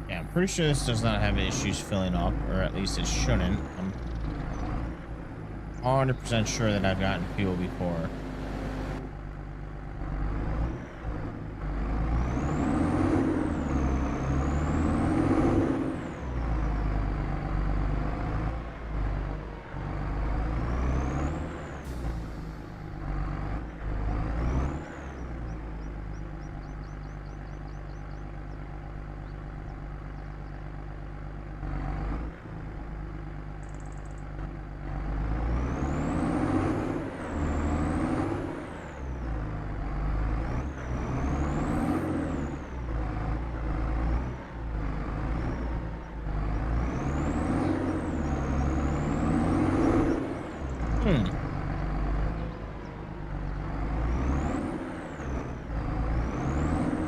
Yeah, I'm pretty sure this does not have issues filling up, or at least it shouldn't. I'm 100% sure that I've gotten fuel before.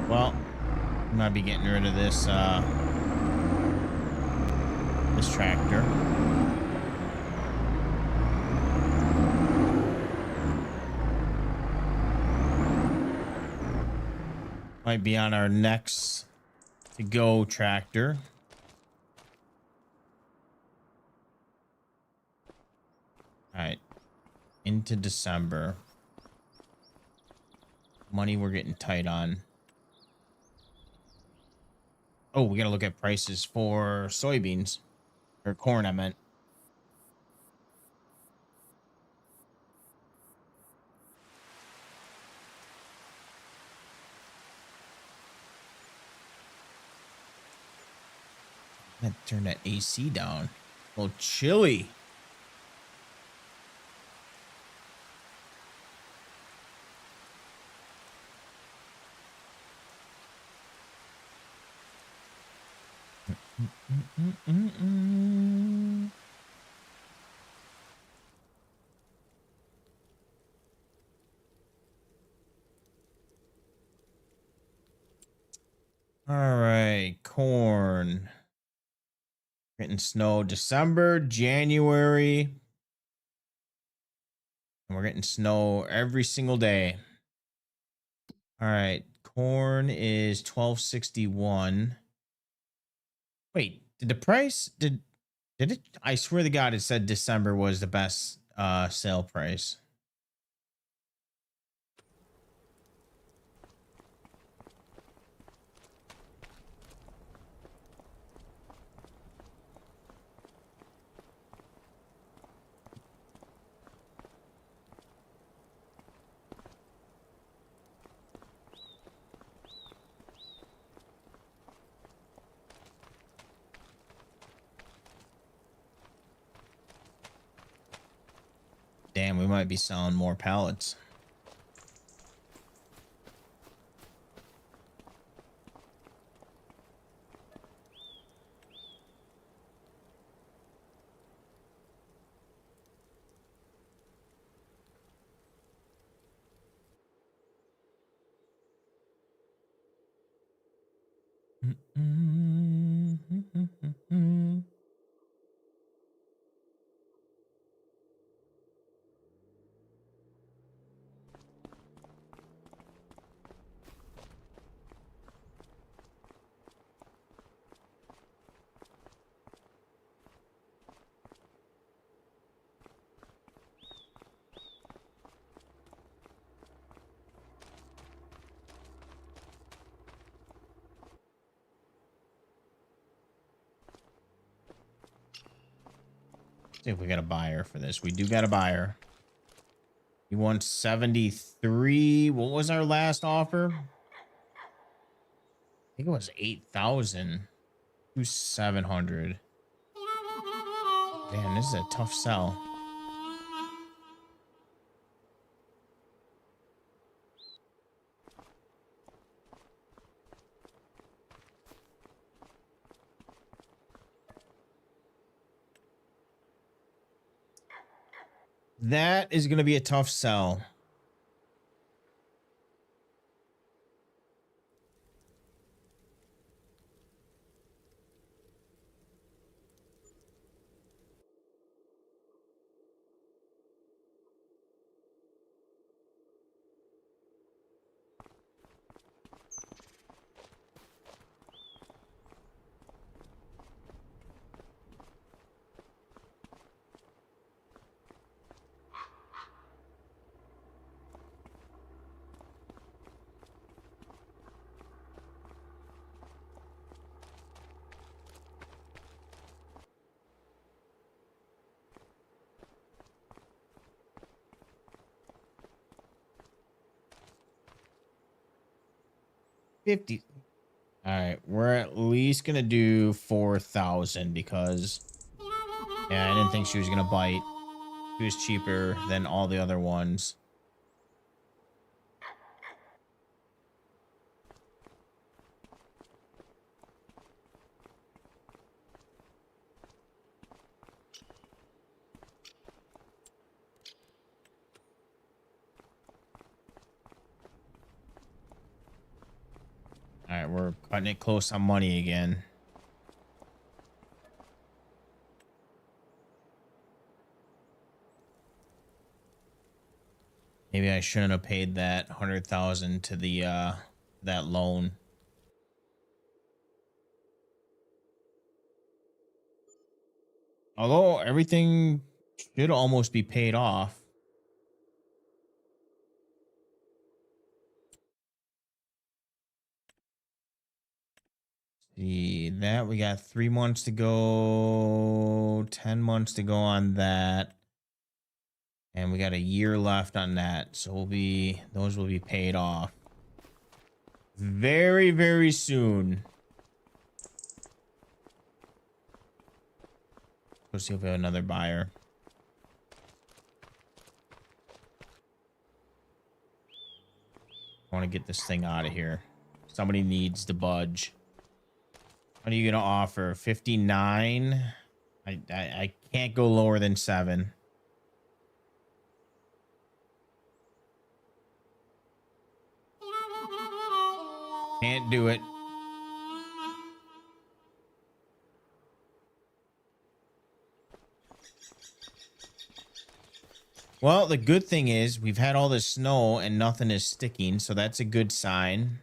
Well, I might be getting rid of this this tractor. Might be on our next to go tractor. All right, into December. Money we're getting tight on. Oh, we gotta look at prices for soybeans or corn, I meant. I'm gonna turn that AC down. A little chilly. All right, corn. Getting snow December, January. And we're getting snow every single day. All right, Corn is 12.61. Wait, did the price did it? I swear to God, it said December was the best sale price. Damn, we might be selling more pallets. See if we got a buyer for this. We do got a buyer. He wants 73. What was our last offer? I think it was 8,000 to 700. Damn, this is a tough sell. That is going to be a tough sell. $50. All right, we're at least gonna do 4,000 because yeah, I didn't think she was gonna bite. She was cheaper than all the other ones. All right, we're cutting it close on money again. Maybe I shouldn't have paid that 100,000 to the that loan. Although everything should almost be paid off. See that we got 3 months to go, 10 months to go on that. And we got a year left on that. So those will be paid off very, very soon. Let's see if we have another buyer. I want to get this thing out of here. Somebody needs to budge. What are you going to offer? 59? I can't go lower than 7. Can't do it. Well, the good thing is we've had all this snow and nothing is sticking, so that's a good sign.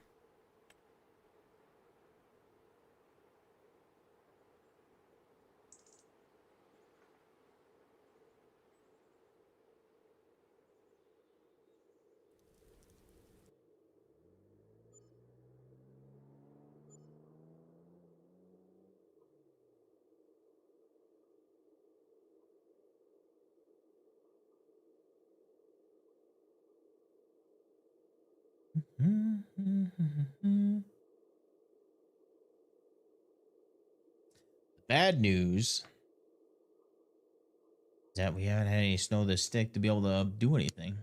Bad news is that we haven't had any snow this thick to be able to do anything.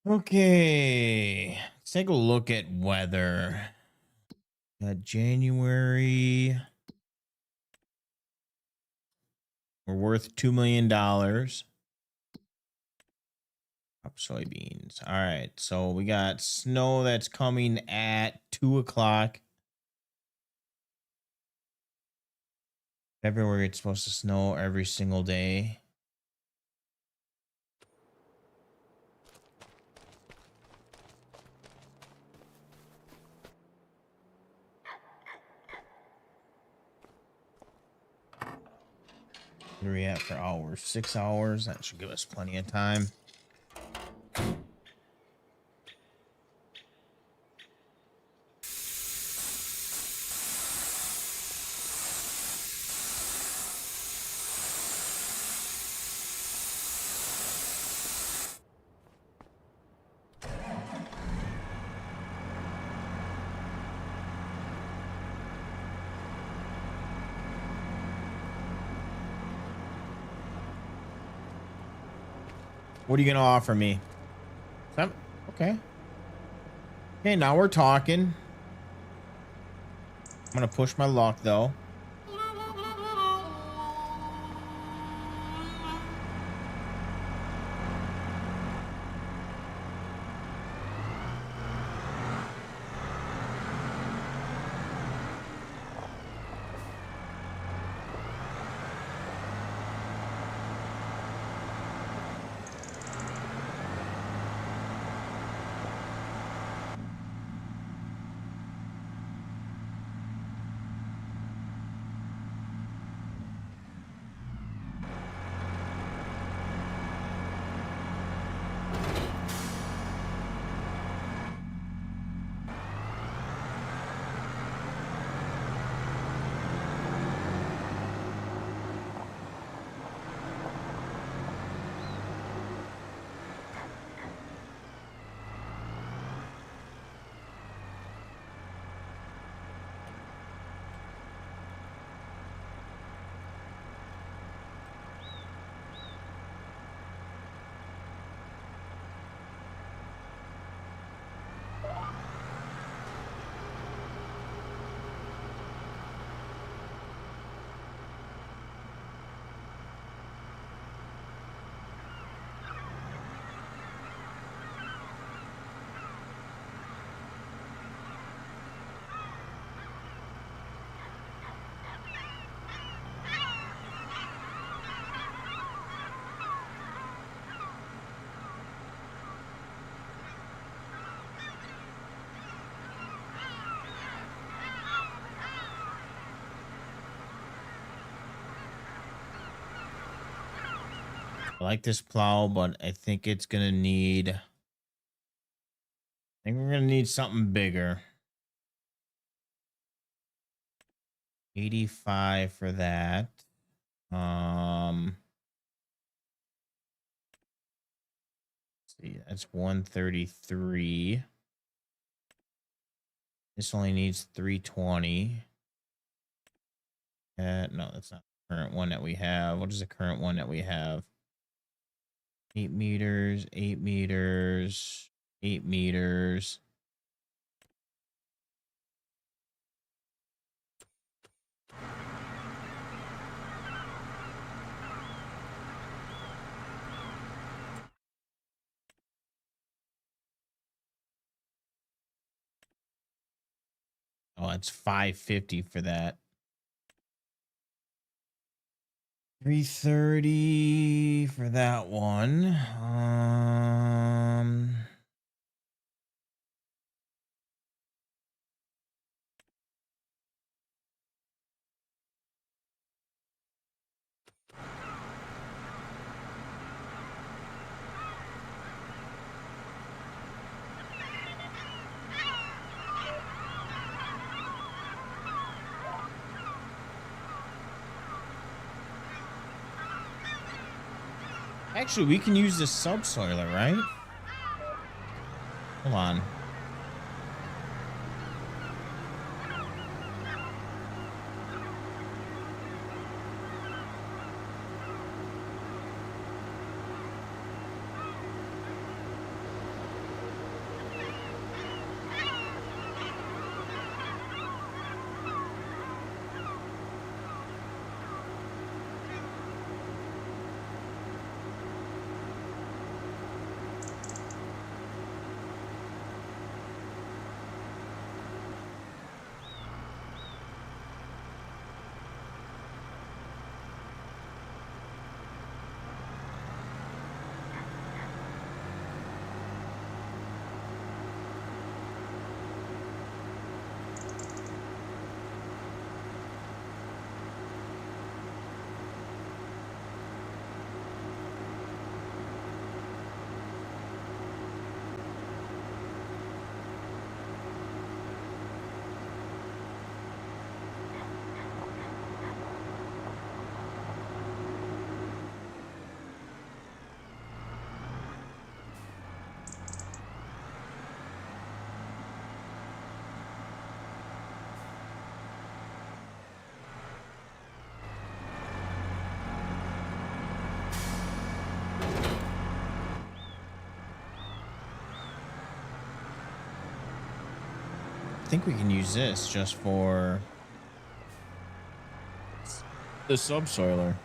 Okay, let's take a look at weather. Got January. We're worth $2 million. Crop soybeans. All right, so we got snow that's coming at 2 o'clock. February, it's supposed to snow every single day. Where are we at for hours? 6 hours. That should give us plenty of time. What are you gonna offer me? Okay. Okay, now we're talking. I'm gonna push my luck though. I like this plow, but I think it's gonna need. I think we're gonna need something bigger. 85 for that. Let's see, that's 133. This only needs 320. No, that's not the current one that we have. What is the current one that we have? 8 meters, 8 meters, 8 meters. Oh, it's 550 for that. 330 for that one. Actually, we can use this subsoiler, right? Hold on. I think we can use this just for the subsoiler.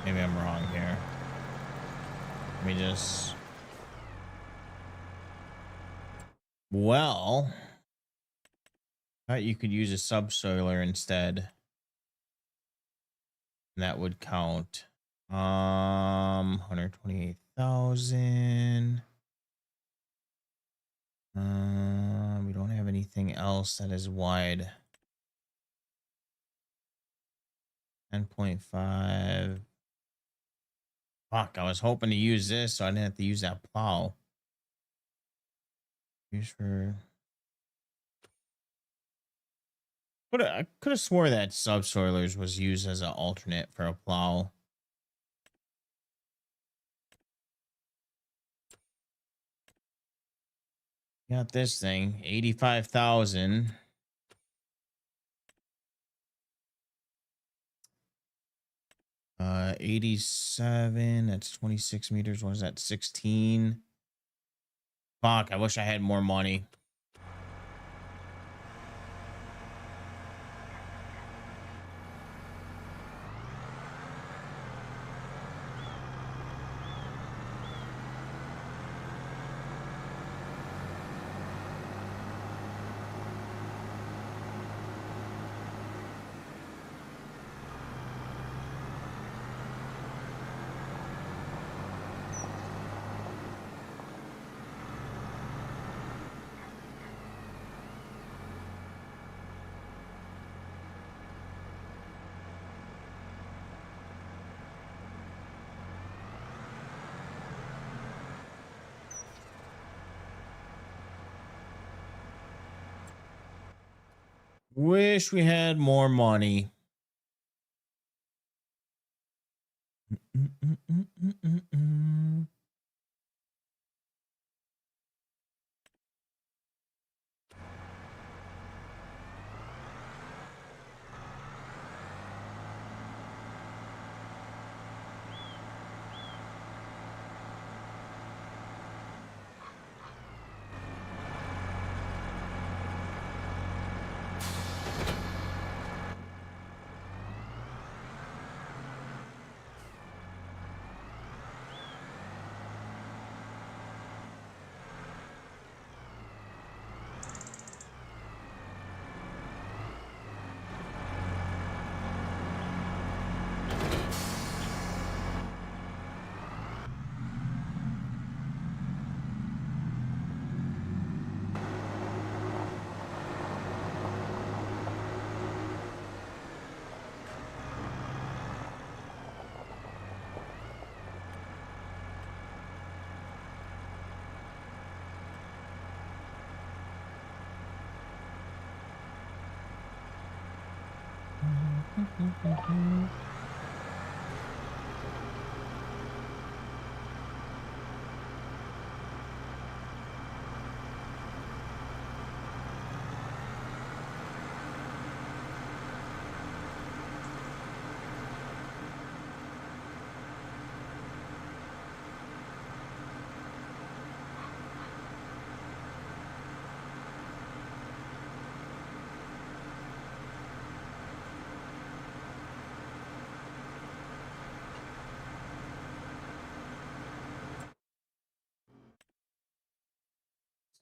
Maybe I'm wrong here. Let me just... Well, I thought you could use a subsoiler instead. And that would count. 128,000. We don't have anything else that is wide. 10.5. Fuck, I was hoping to use this so I didn't have to use that plow. Use for... I could have swore that subsoilers was used as an alternate for a plow. Got this thing, 85,000. Uh, 87, that's 26 meters. What is that? 16. Fuck, I wish I had more money. Wish we had more money.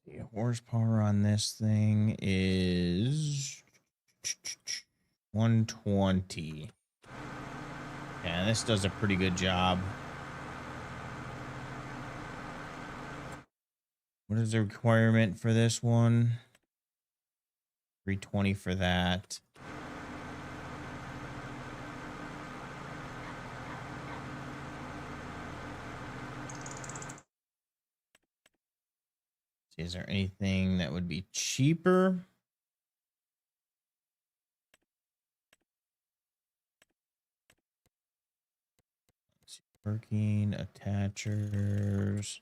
The horsepower on this thing is 120. Yeah, this does a pretty good job. What is the requirement for this one? 320 for that. Is there anything that would be cheaper? Let's see. Working attachers.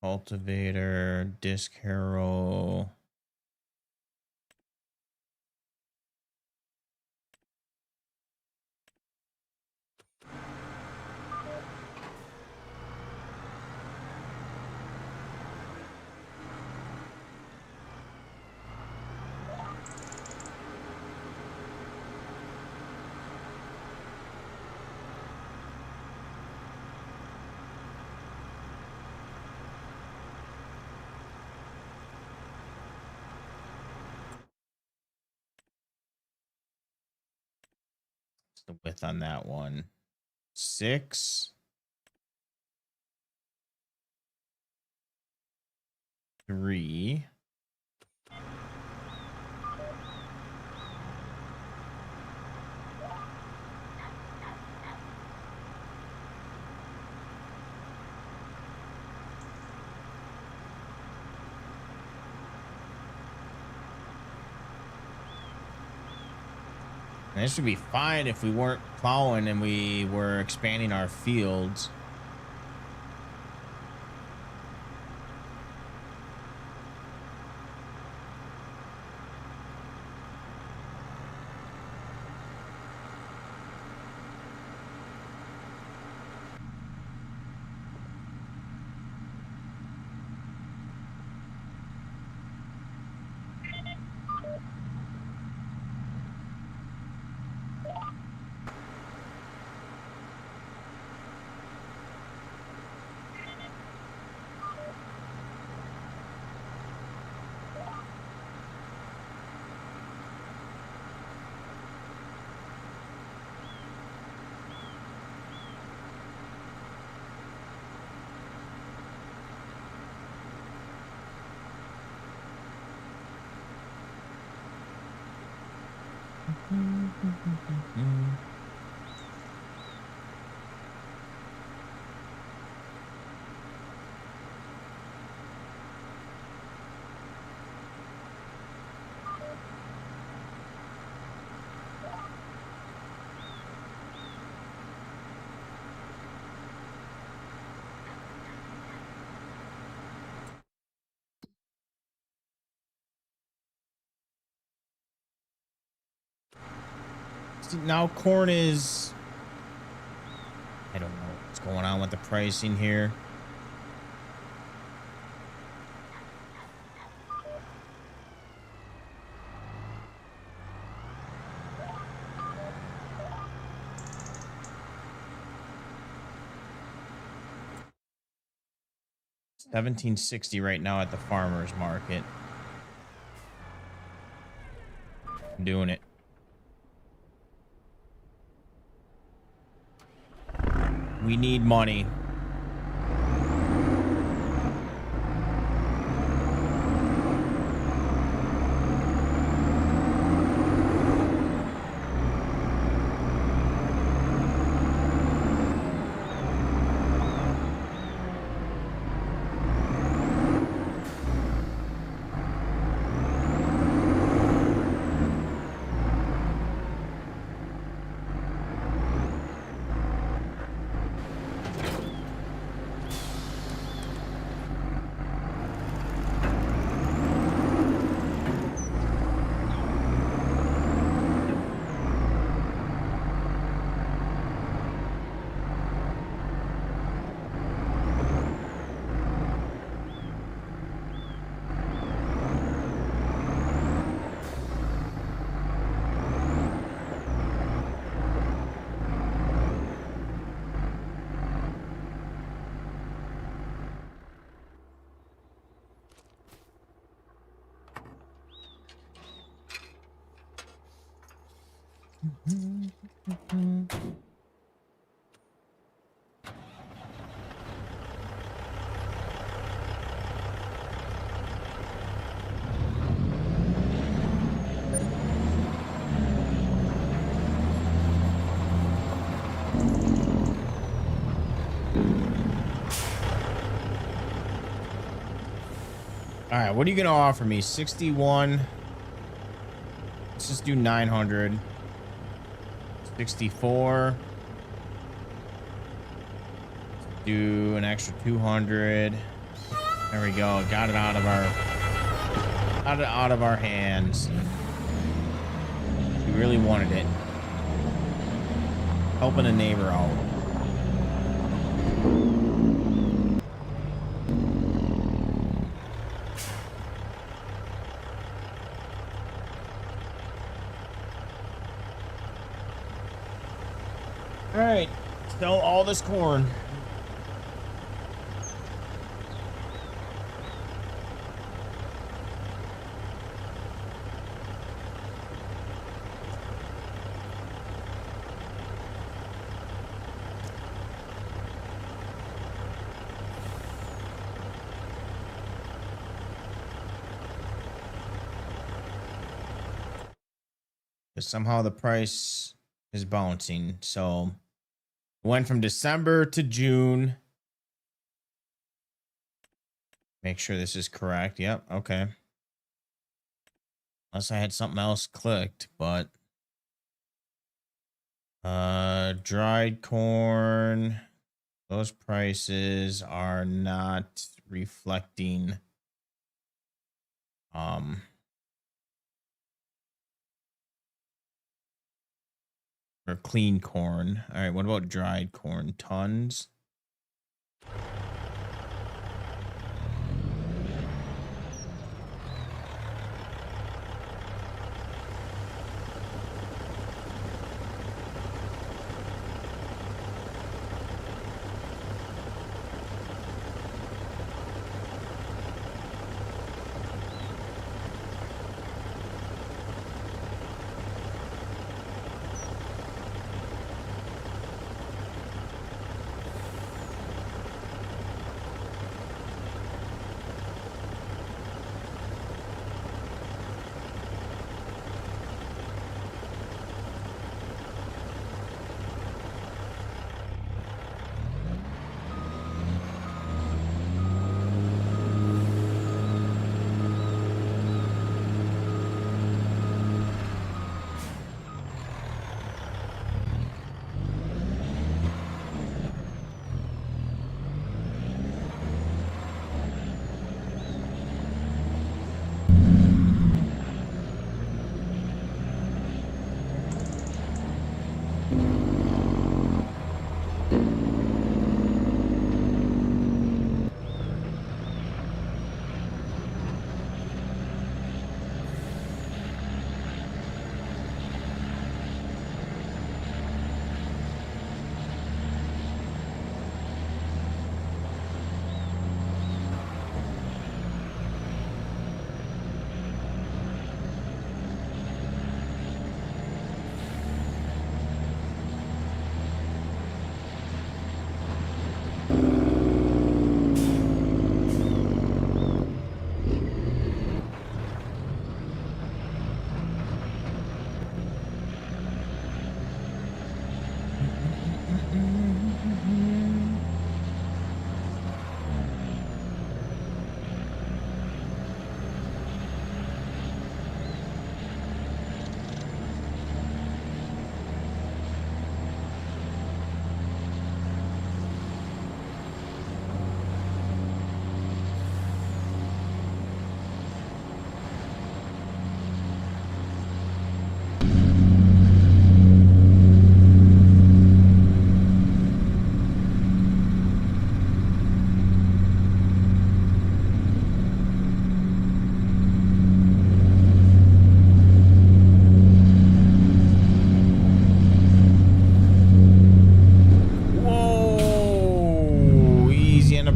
Cultivator, disc harrow. The width on that one 6 3 And this would be fine if we weren't plowing and we were expanding our fields. See, now corn is... I don't know what's going on with the pricing here. $17.60 right now at the farmer's market. I'm doing it. We need money. All right, what are you gonna offer me? 61. Let's just do 900. 64. Do an extra 200. There we go. Got it out of our hands. We really wanted it. Helping a neighbor out. All right, sell all this corn. Somehow the price is bouncing, so went from December to June. Make sure this is correct. Yep, okay. Unless I had something else clicked, but dried corn, those prices are not reflecting or clean corn. All right, what about dried corn? Tons.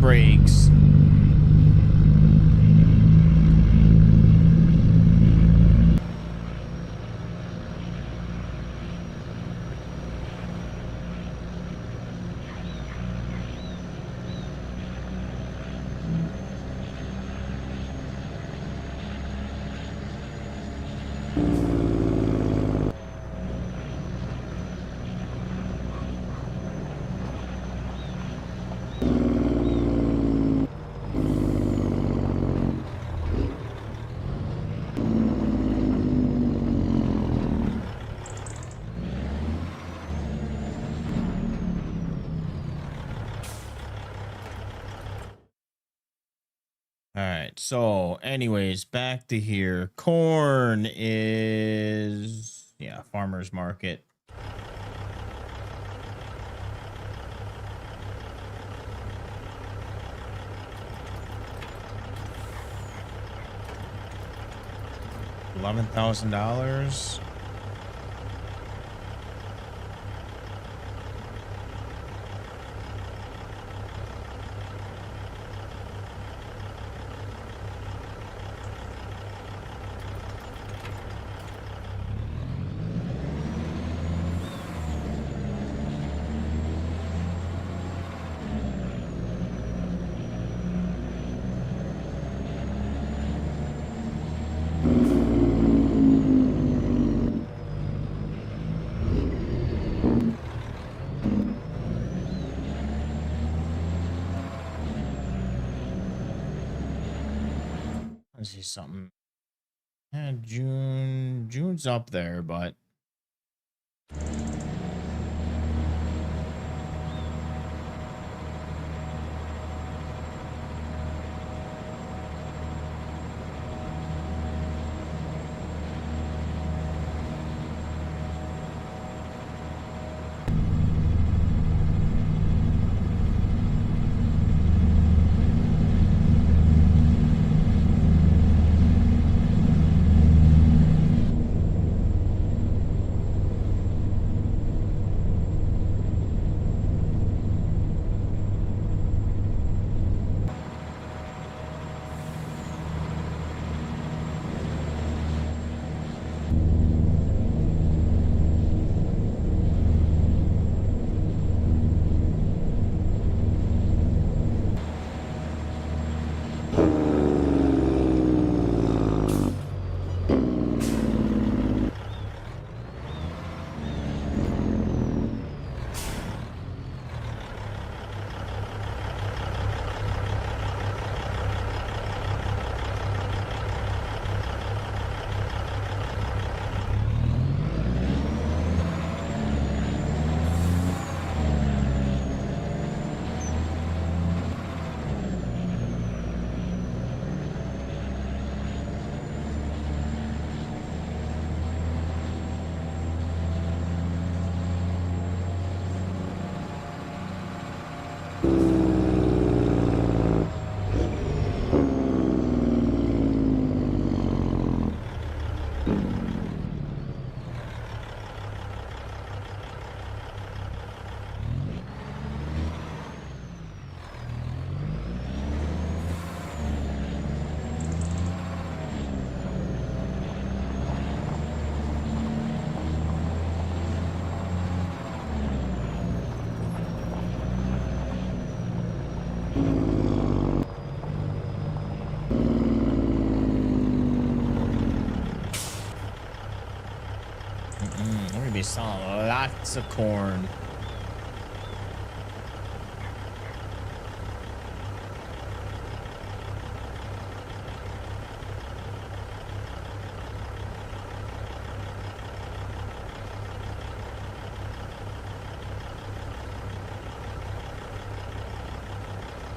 brakes. All right. So, anyways, back to here. Corn is, yeah, farmer's market. $11,000. Let's see something. June's up there, but we're gonna be selling lots of corn.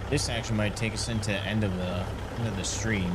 This actually might take us into end of the stream.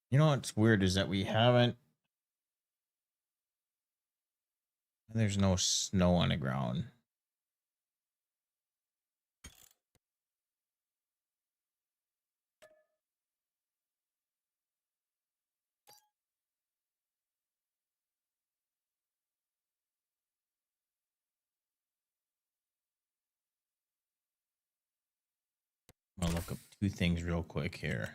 You know what's weird is that we haven't. There's no snow on the ground. I'll look up two things real quick here.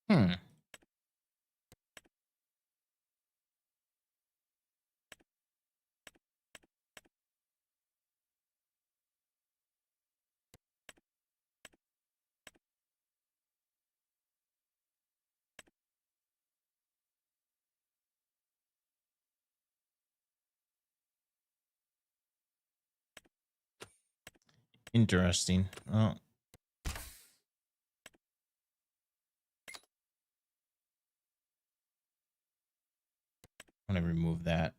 Hmm. Interesting. Oh. I'm gonna remove that.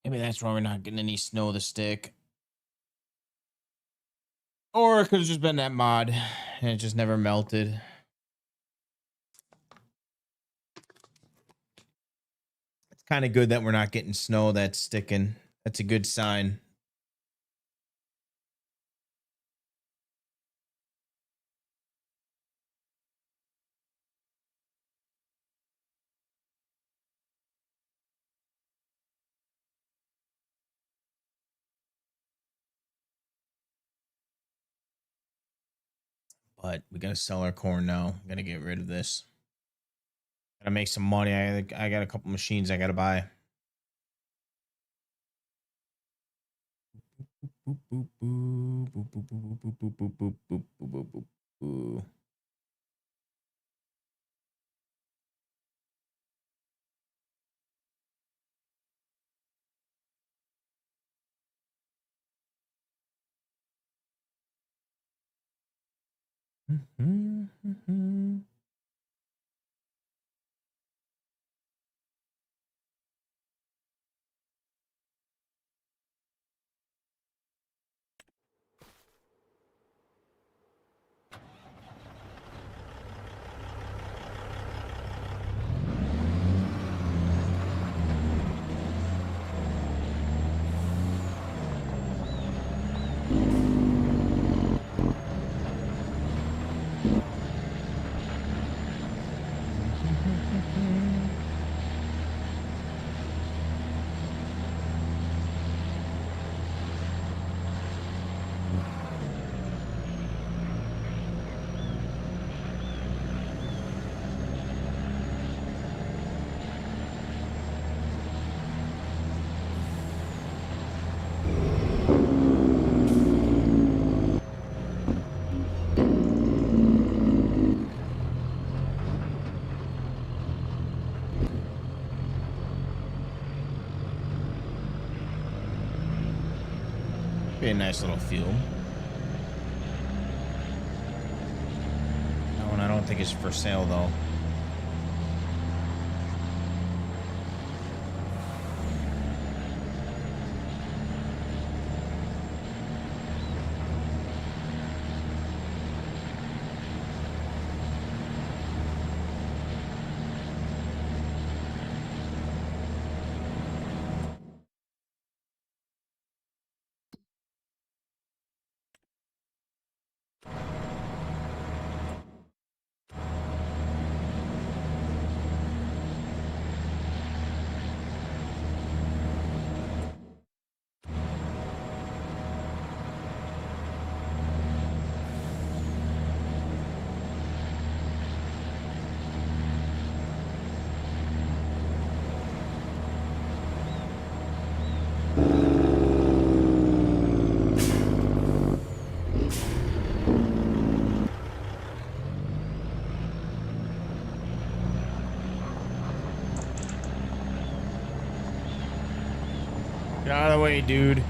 Maybe that's why we're not getting any snow to stick. Or it could have just been that mod and it just never melted. It's kind of good that we're not getting snow that's sticking. That's a good sign. But we gotta sell our corn now. Gotta get rid of this. Gotta make some money. I got a couple machines I gotta buy. Boop, boop, boop, boop, boop, boop, boop, boop, boop, boop, boop, boop, boop, boop. Be a nice little field. That one I don't think is for sale though. Get out of the way, dude.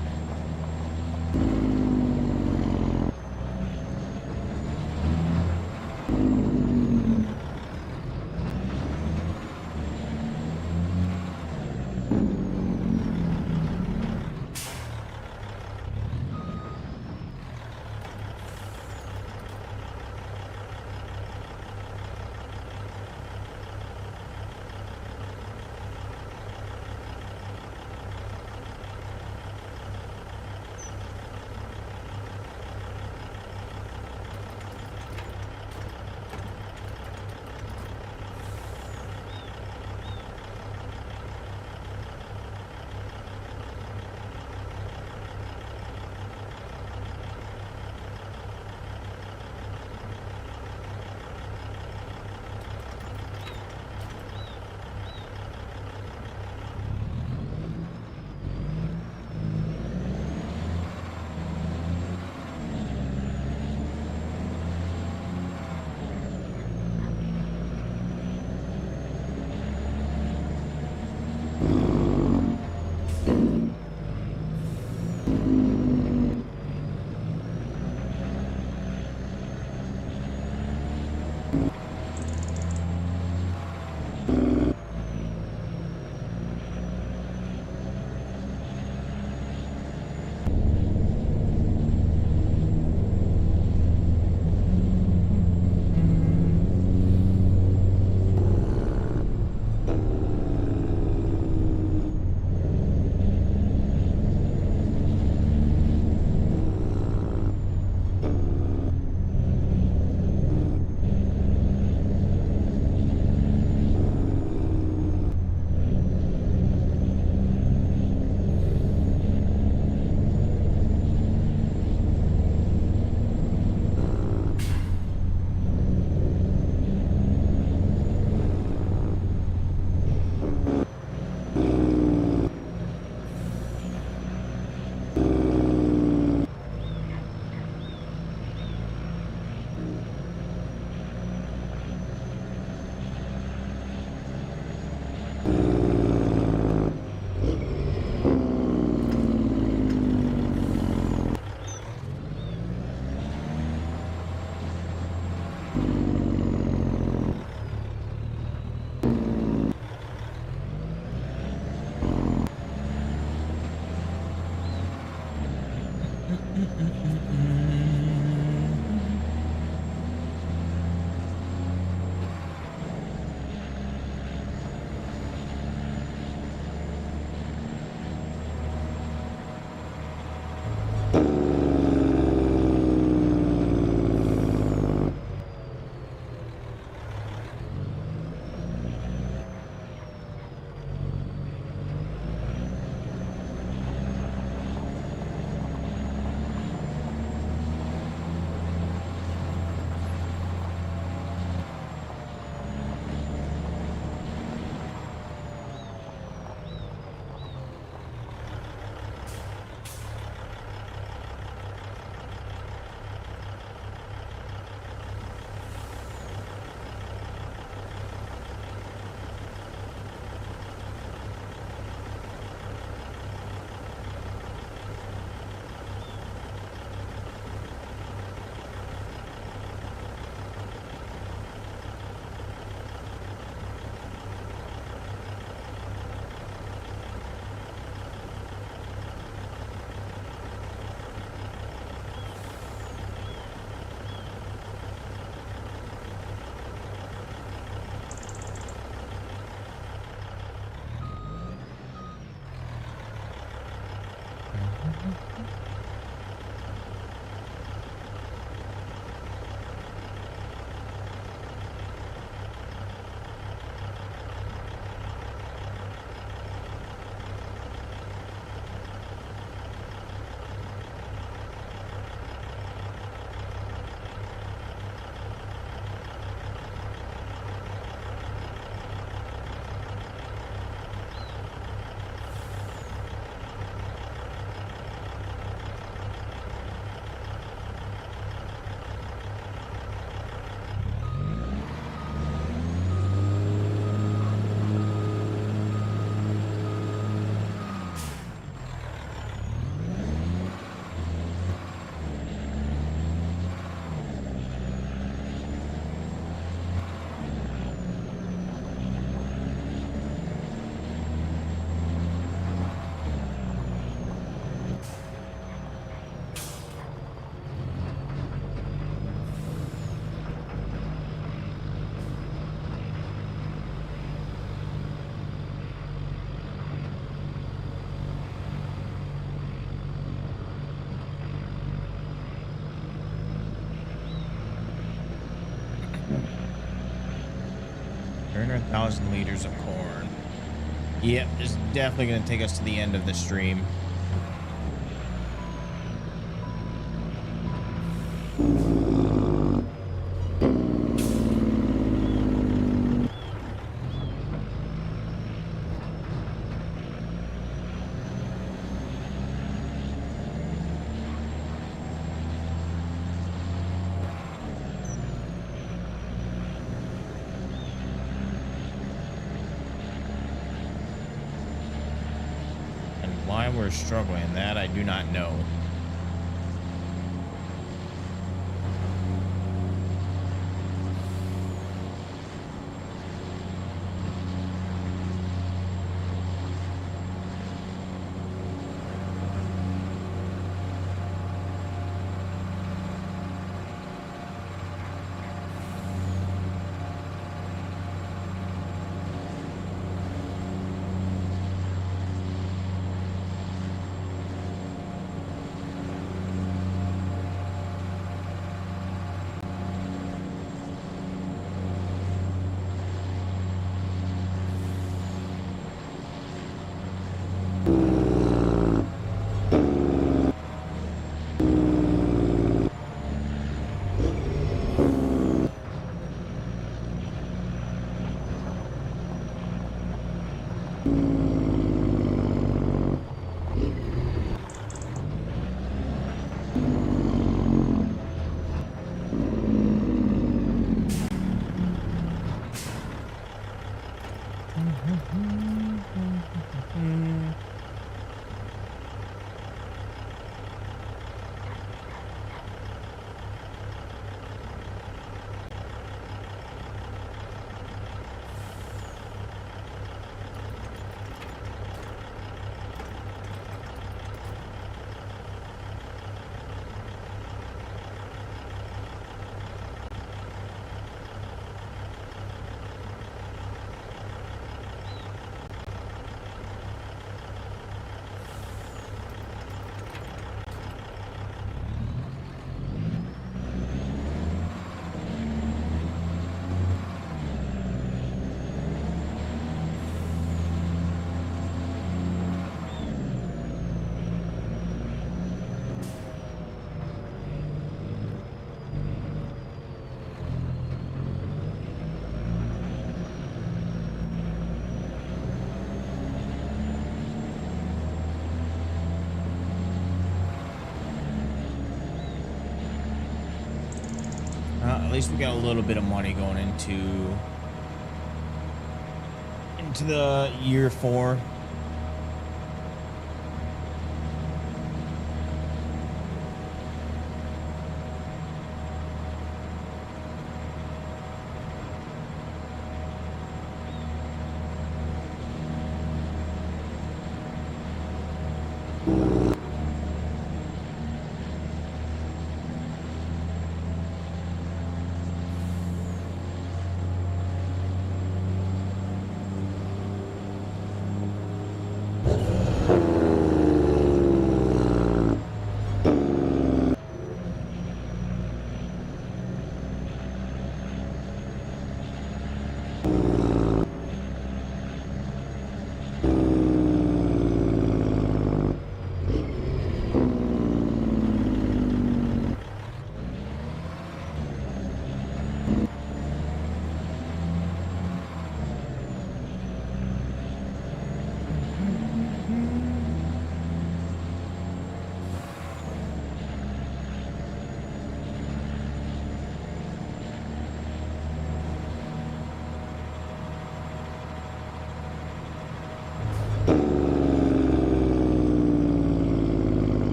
3,000 liters of corn. Yep, it's definitely going to take us to the end of the stream. Why we're struggling, that I do not know. At least we got a little bit of money going into the year 4.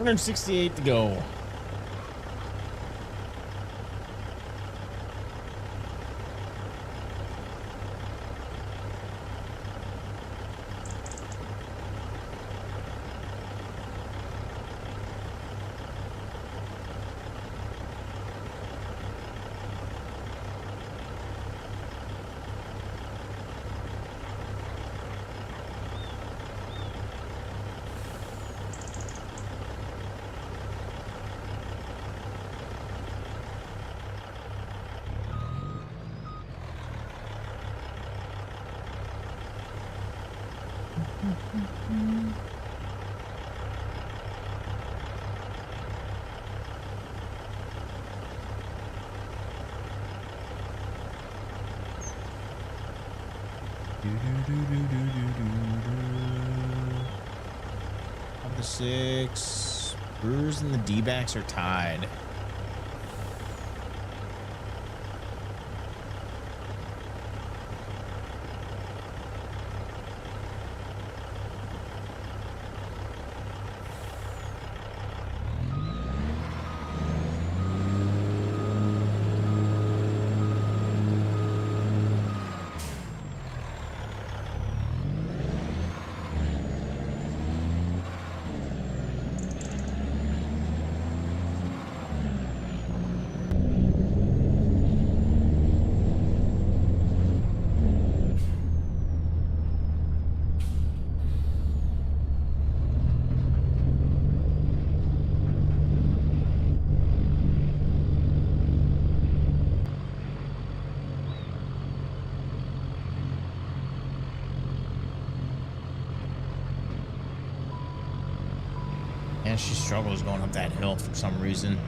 $168 to go. Of the six, Brewers and the D-backs are tied. And she struggles going up that hill for some reason.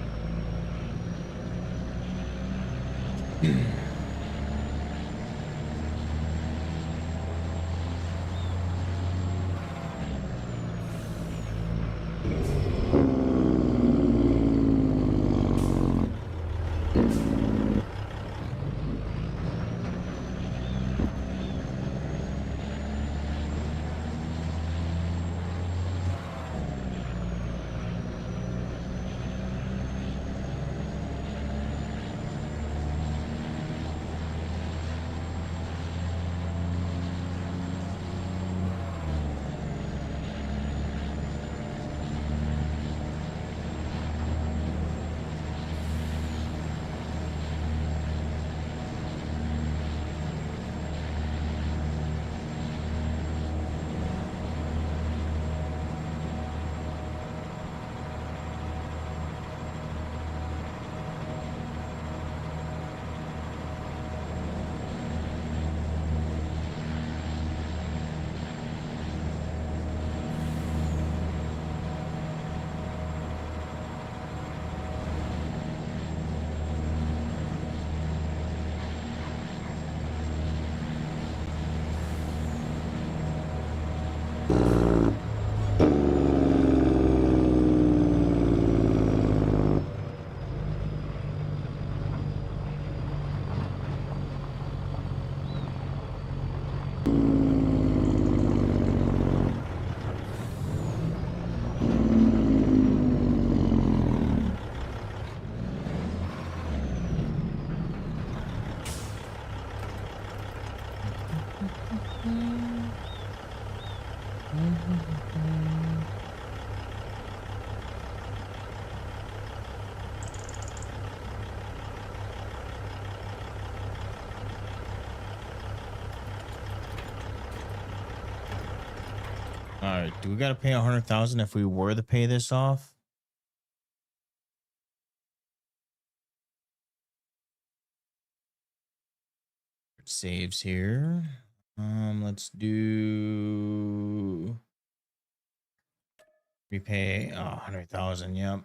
All right, do we got to pay 100,000 if we were to pay this off? Saves here. Let's do repay 100,000. Yep.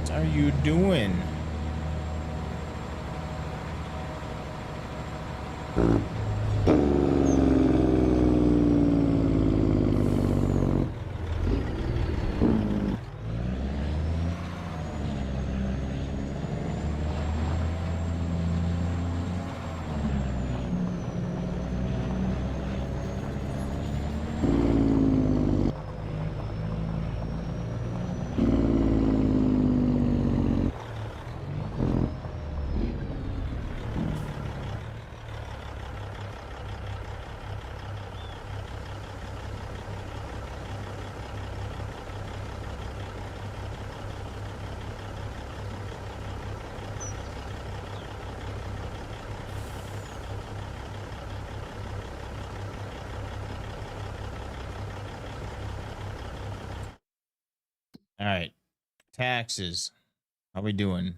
What are you doing? All right. Taxes. How we doing?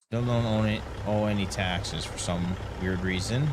Still don't owe any taxes for some weird reason.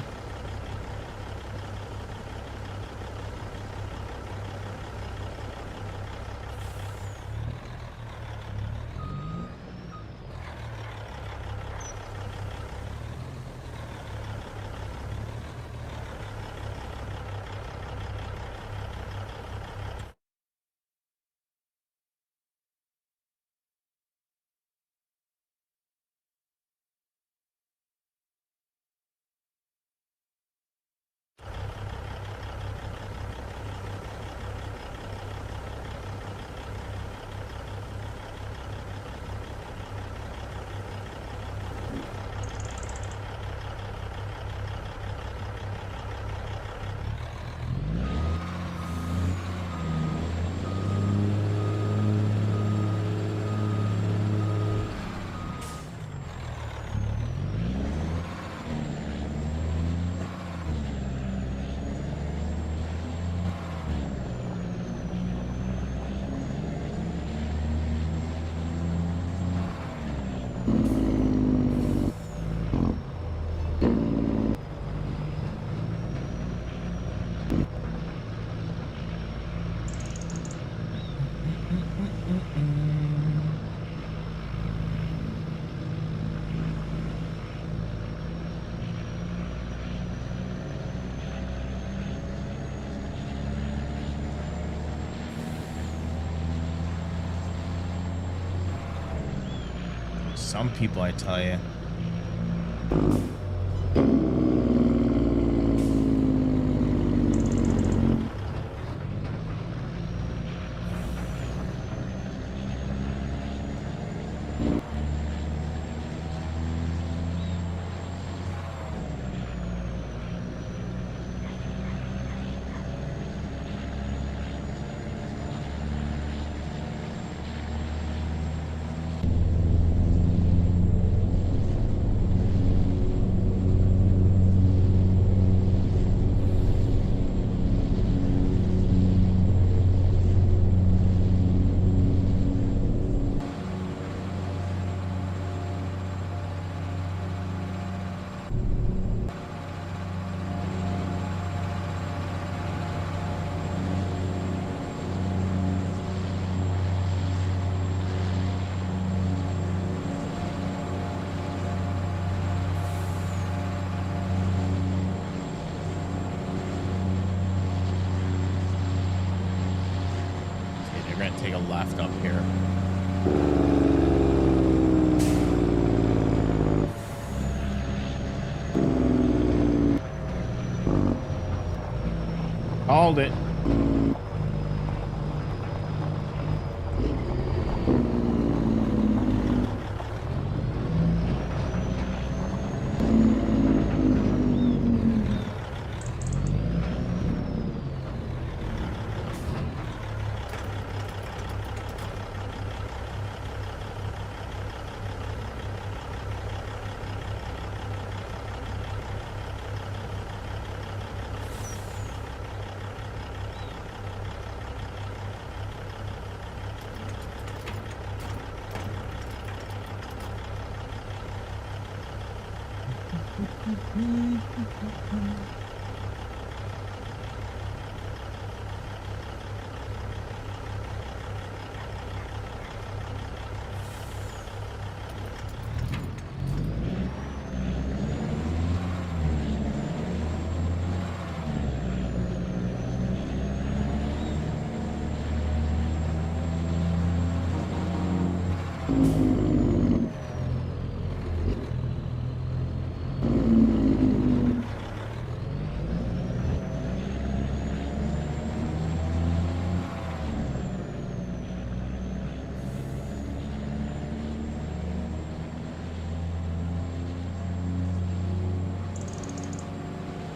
Some people, I tell you. Take a left up here. Called it.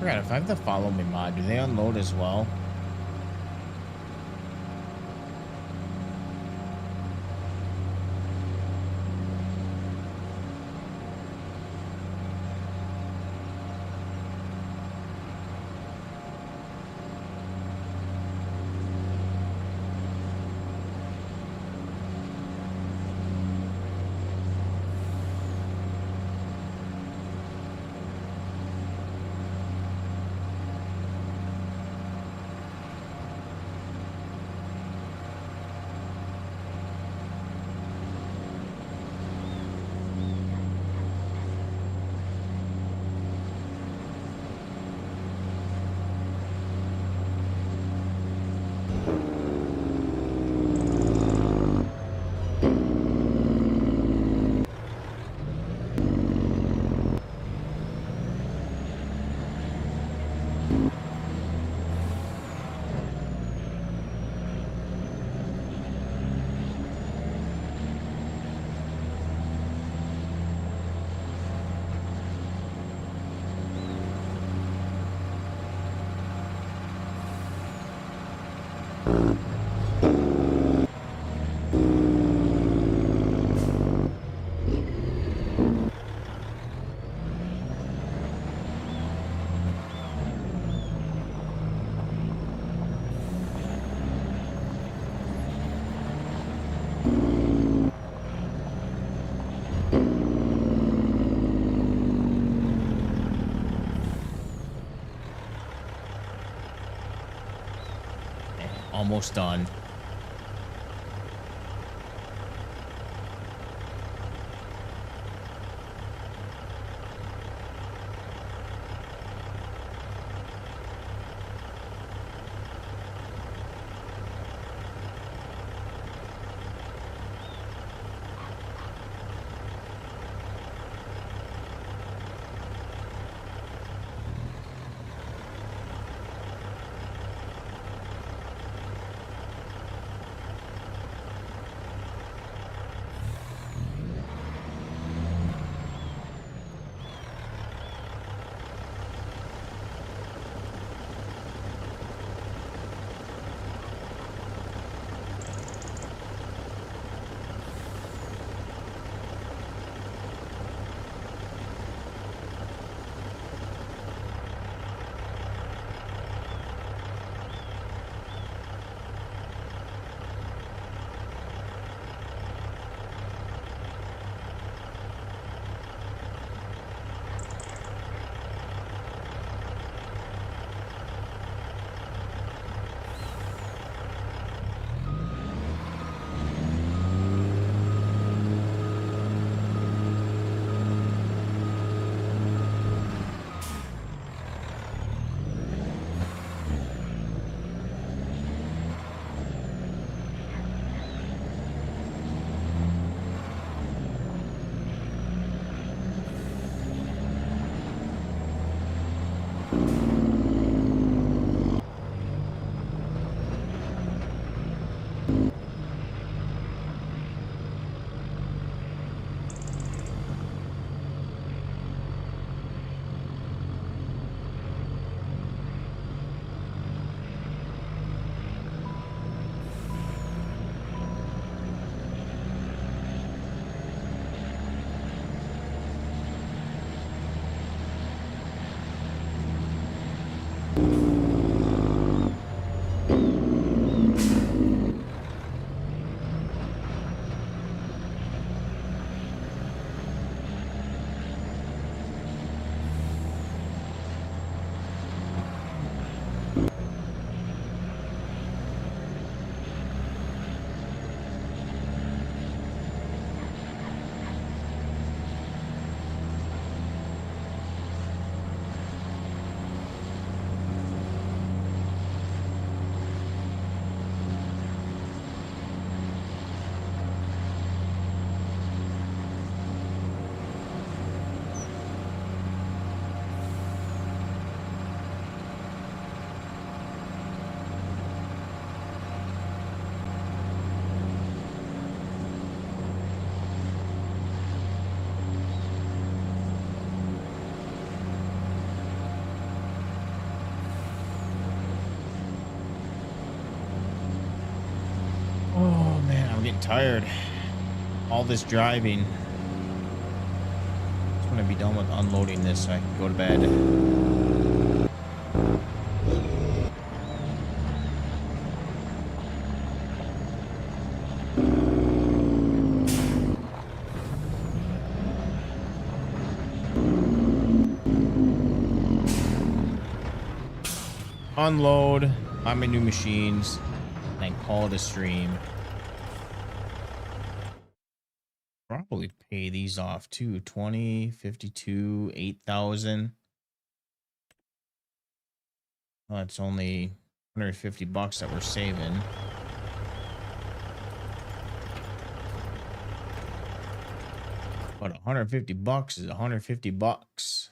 forgot if I have the follow me mod, do they unload as well? Almost done. getting tired. All this driving. Just want to be done with unloading this so I can go to bed. Unload on my new machines and call it a stream. Probably pay these off too. 20, 52, 8,000. Well, it's only 150 bucks that we're saving. But 150 bucks is 150 bucks.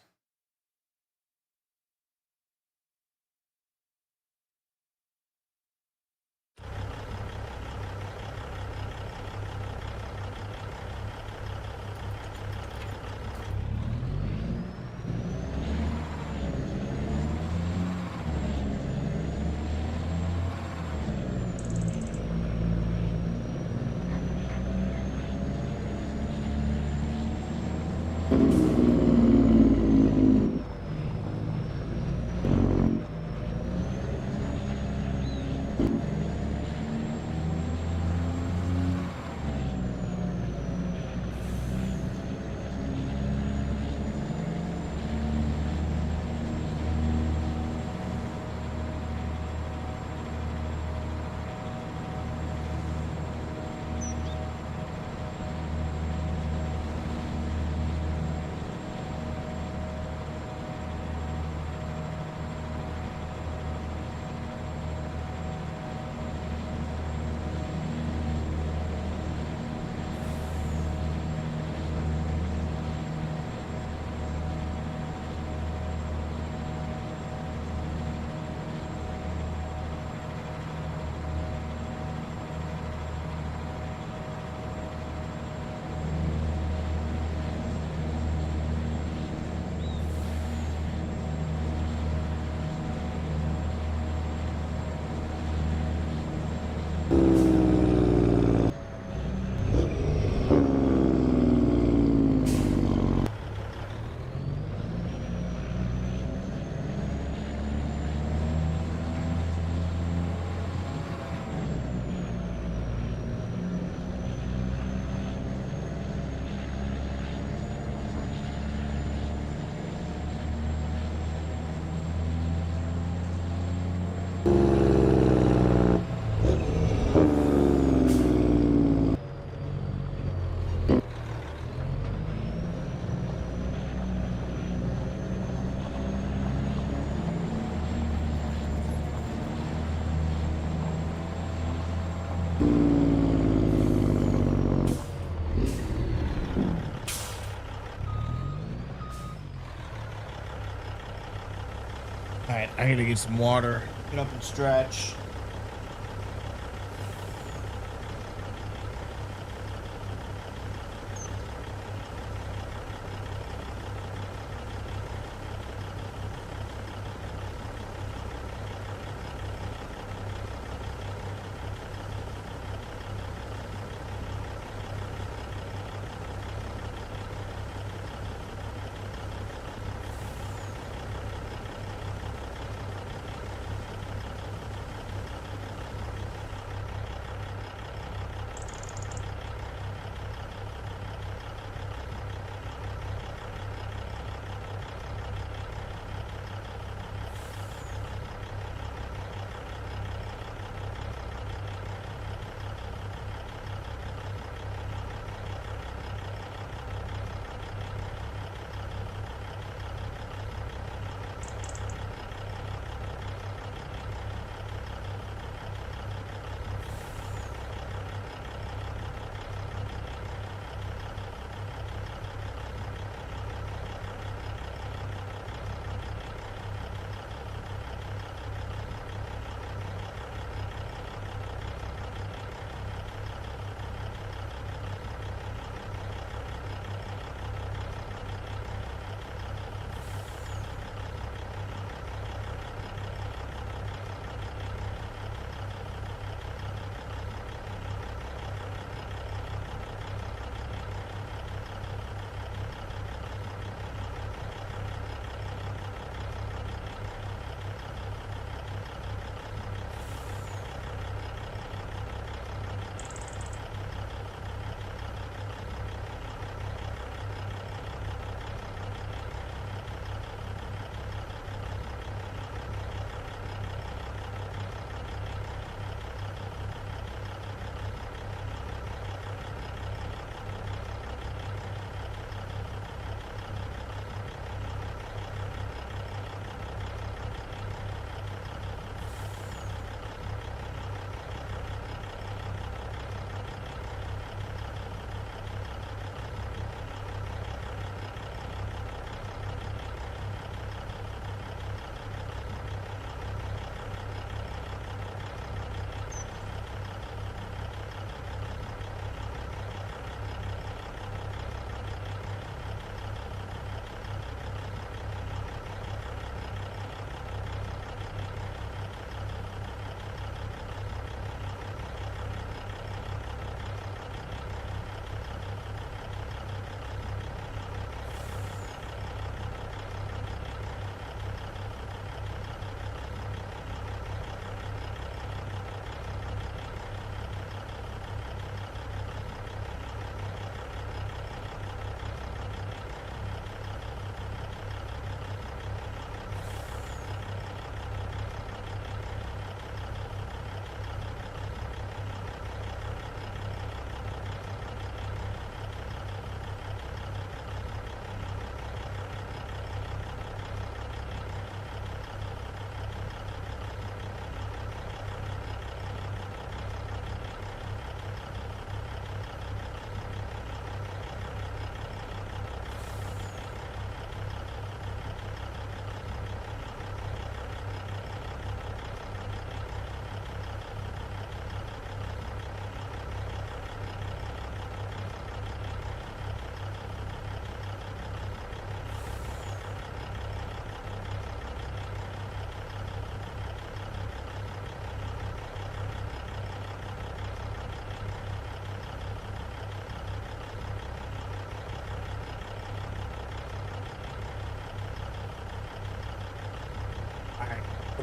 All right, I gotta get some water, get up and stretch.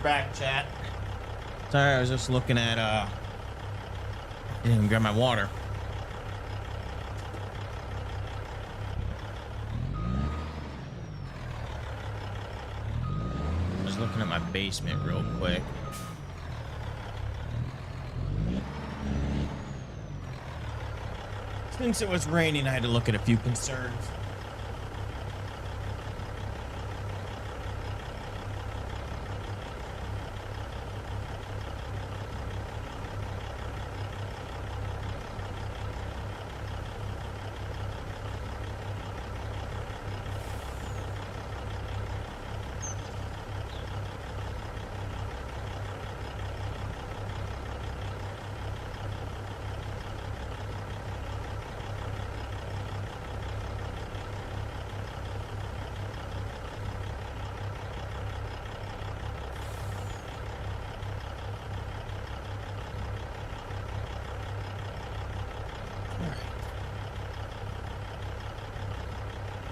We're back, chat. Sorry, I was just looking at didn't even grab my water. I was looking at my basement real quick. Since it was raining, I had to look at a few concerns.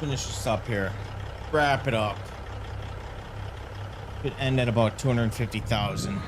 Finish this up here. Wrap it up. Could end at about 250,000.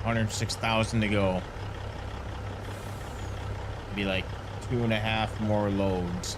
106,000 to go. Be like 2.5 more loads.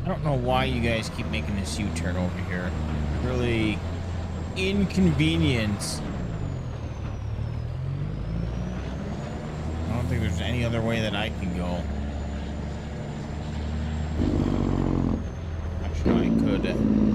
I don't know why you guys keep making this U-turn over here. Really inconvenience. I don't think there's any other way that I can go. Actually, I could.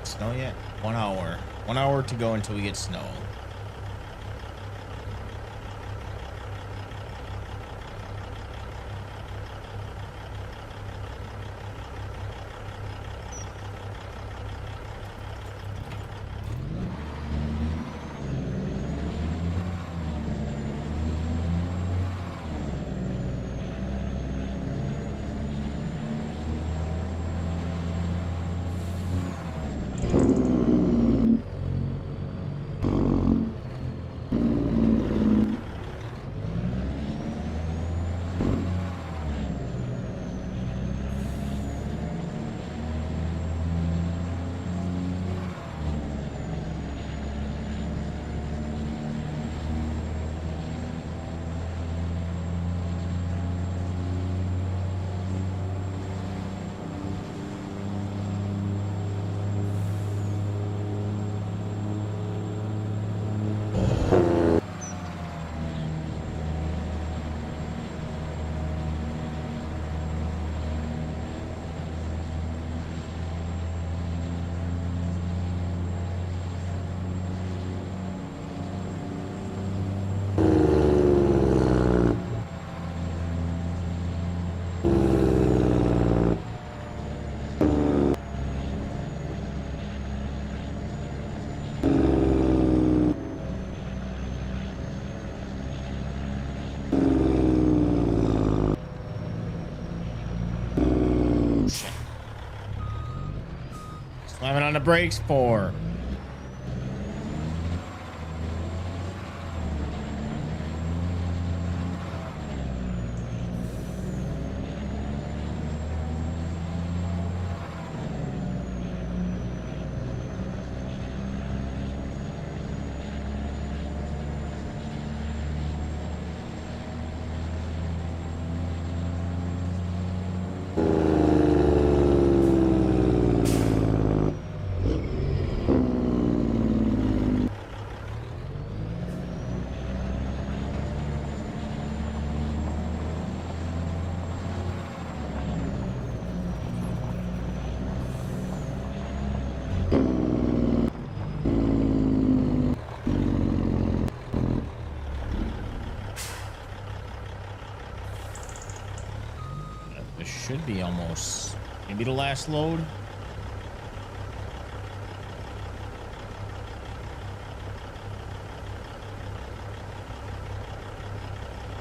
Snow yet? 1 hour. 1 hour to go until we get snow. Slamming on the brakes for. This should be almost maybe the last load.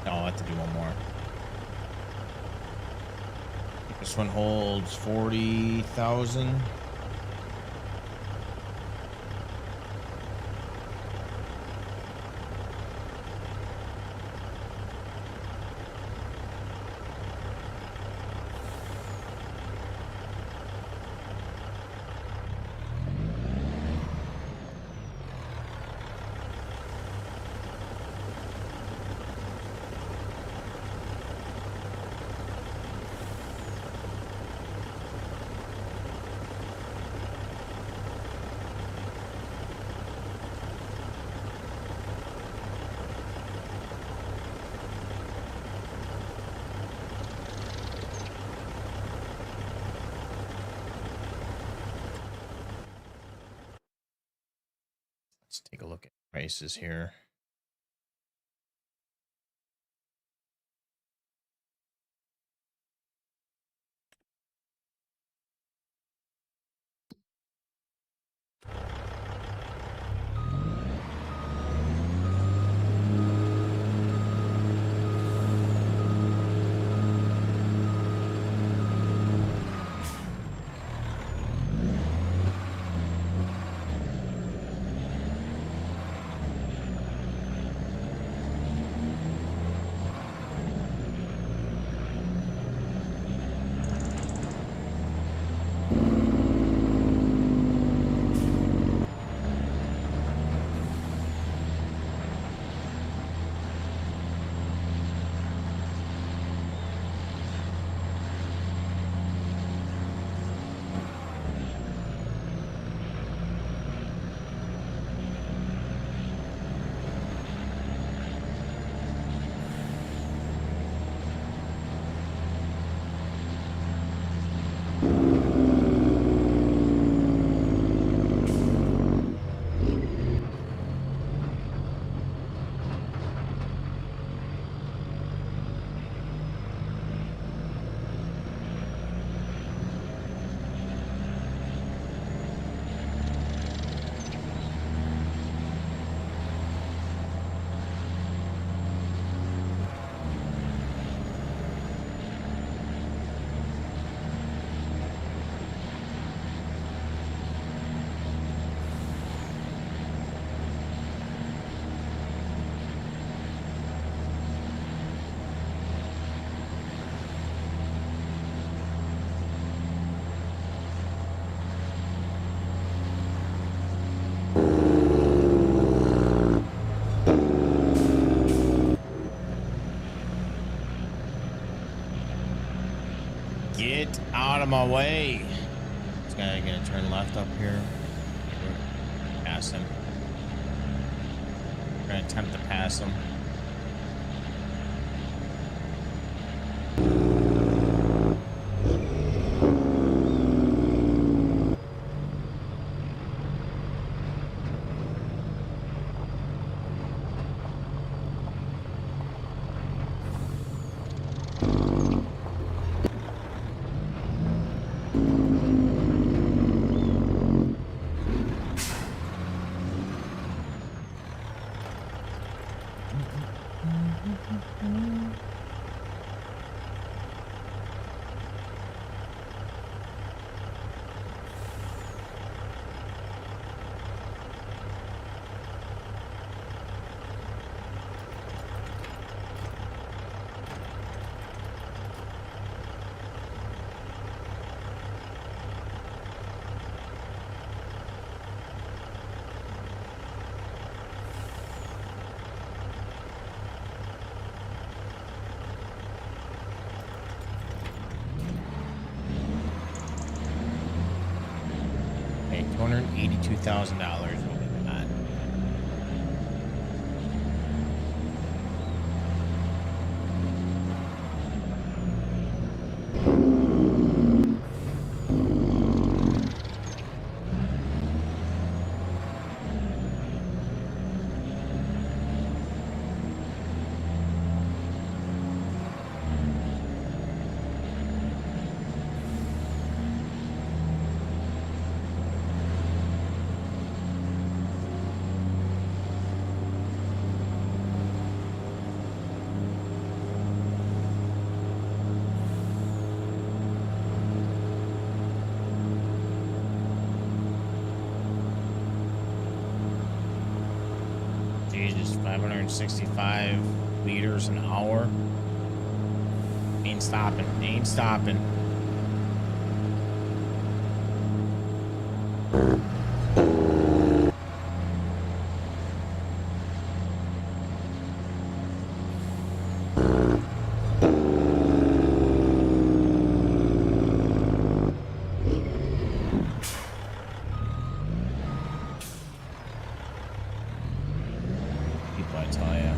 No, I'll have to do one more. This one holds 40,000. Let's take a look at prices here. Get out of my way. This guy gonna turn left up here. Pass him. We're gonna attempt to pass him. $282,000. What we got? Jesus, 565 liters an hour. Ain't stopping. Ain't stopping. People, I tell ya.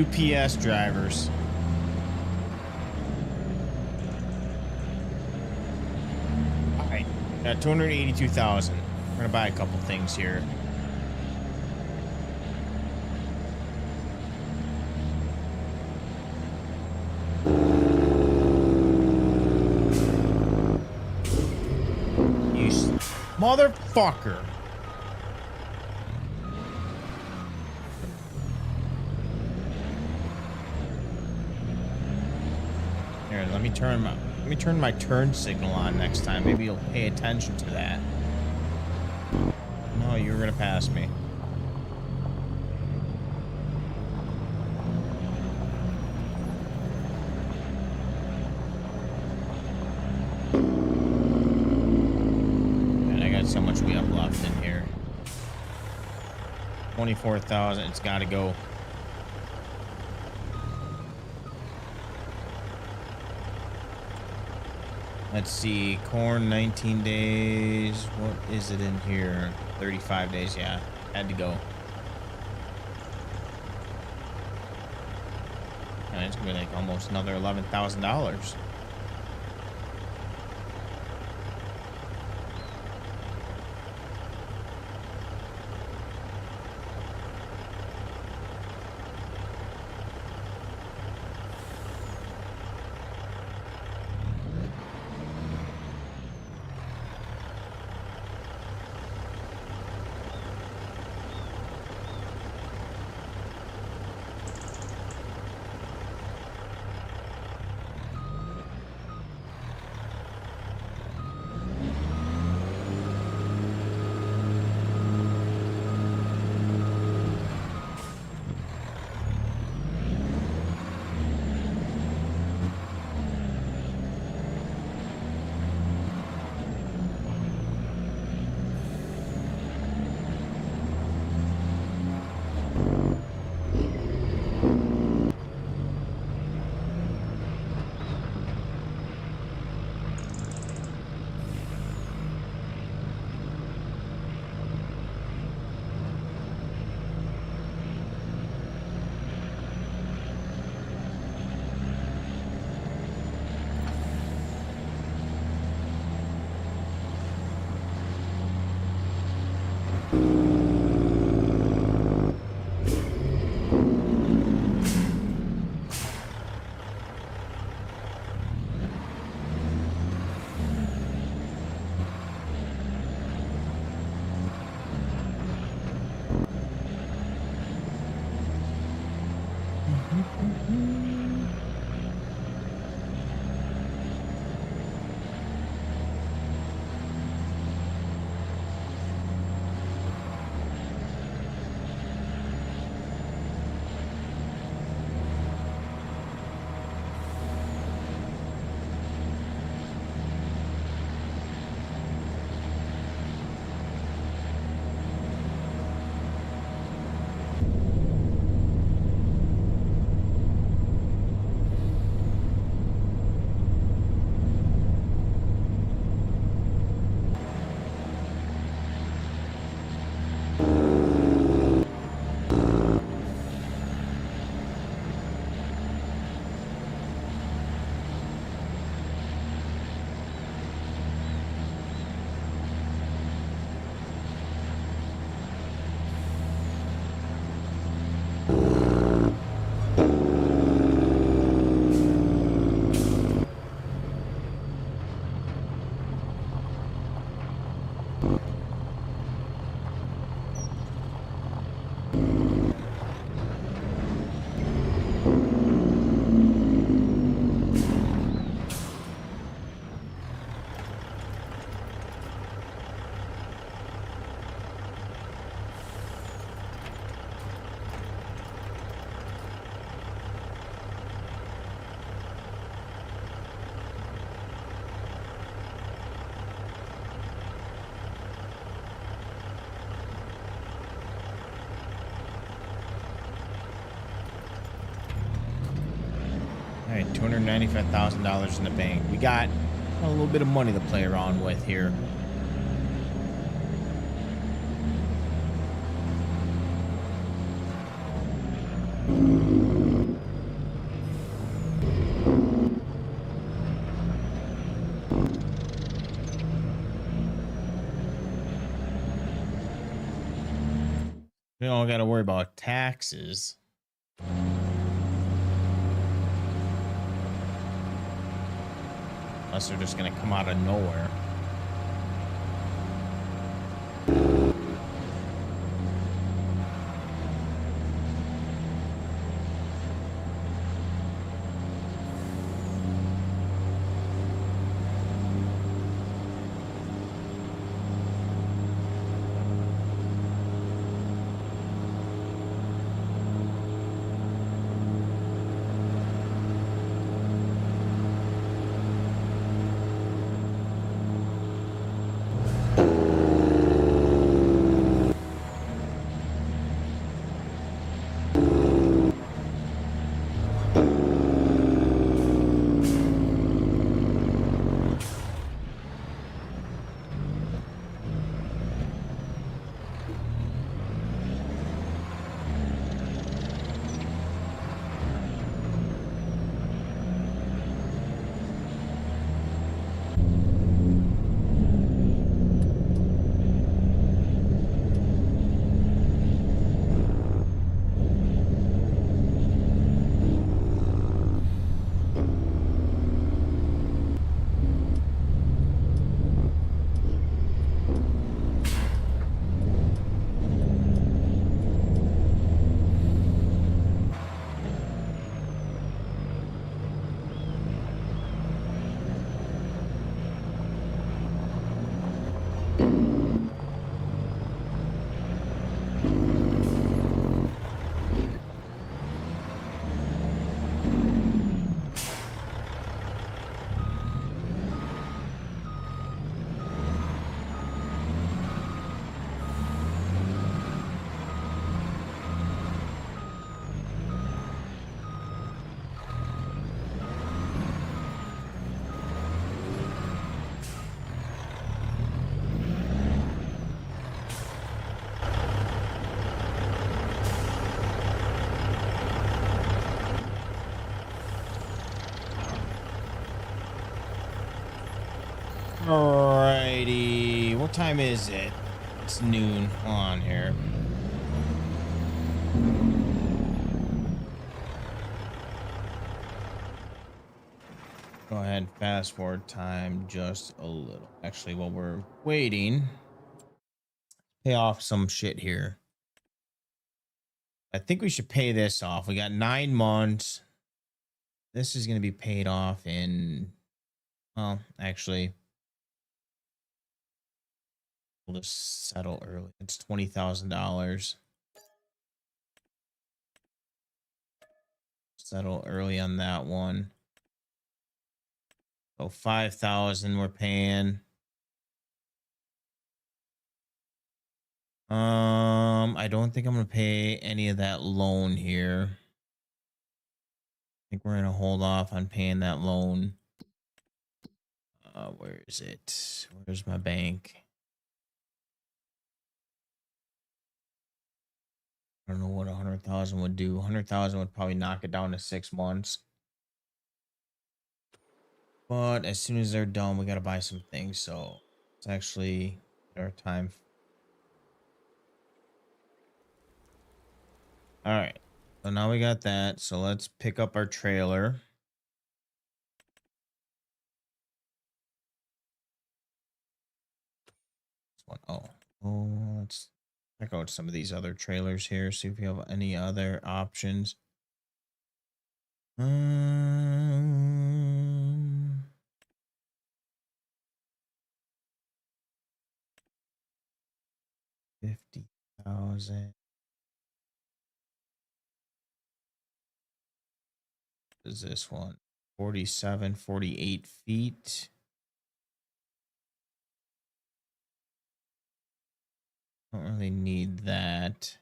UPS drivers. All right, got 282,000. We're gonna buy a couple things here. Motherfucker. Here, let me turn my turn signal on next time. Maybe you'll pay attention to that. No, you were gonna pass me. Man, I got so much we have left in here. 24,000. It's got to go. Let's see, corn 19 days. What is it in here? 35 days. Yeah, had to go. And it's gonna be like almost another $11,000. All right, $295,000 in the bank. We got a little bit of money to play around with here. We don't got to worry about taxes. Unless they're just going to come out of nowhere. Alrighty, what time is it? It's noon on here. Go ahead, fast forward time just a little. Actually, while we're waiting, pay off some shit here. I think we should pay this off. We got 9 months. This is going to be paid off in, well, actually, we'll just settle early. It's $20,000. Settle early on that one. So 5,000 we're paying. I don't think I'm gonna pay any of that loan here. I think we're gonna hold off on paying that loan. Where is it? Where's my bank? I don't know what 100,000 would do. 100,000 would probably knock it down to 6 months. But as soon as they're done, we gotta buy some things. So it's actually our time. All right. So now we got that. So let's pick up our trailer. one. Oh, let's check out some of these other trailers here. See if we have any other options. 50,000. What is this one? 47, 48 feet. Don't really need that.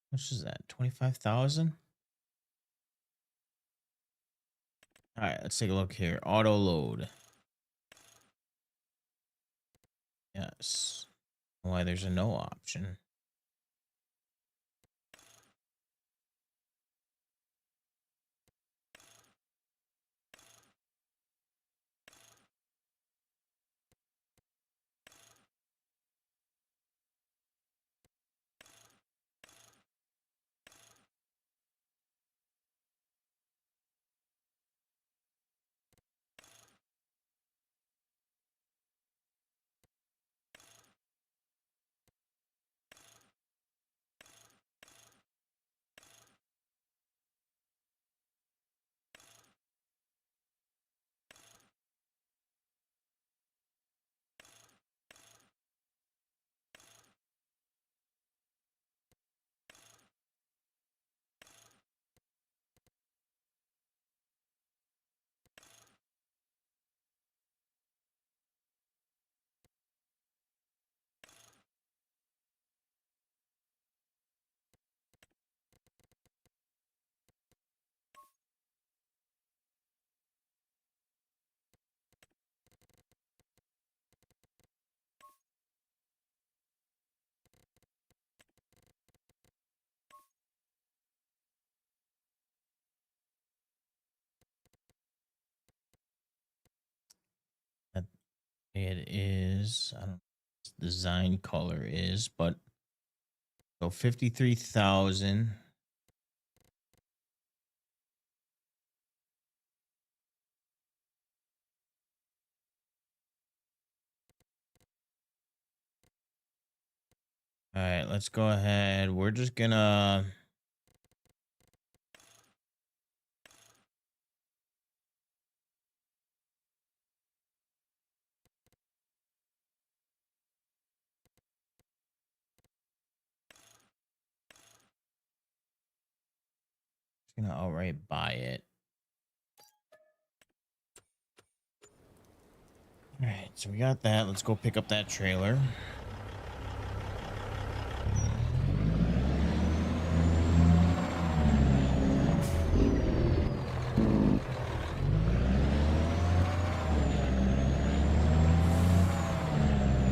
How much is that? 25,000? All right, let's take a look here. Auto load. Yes. Why there's a no option. That it is, I don't know what the design color is, but so 53,000. All right, let's go ahead. We're just gonna outright buy it. All right, so we got that. Let's go pick up that trailer.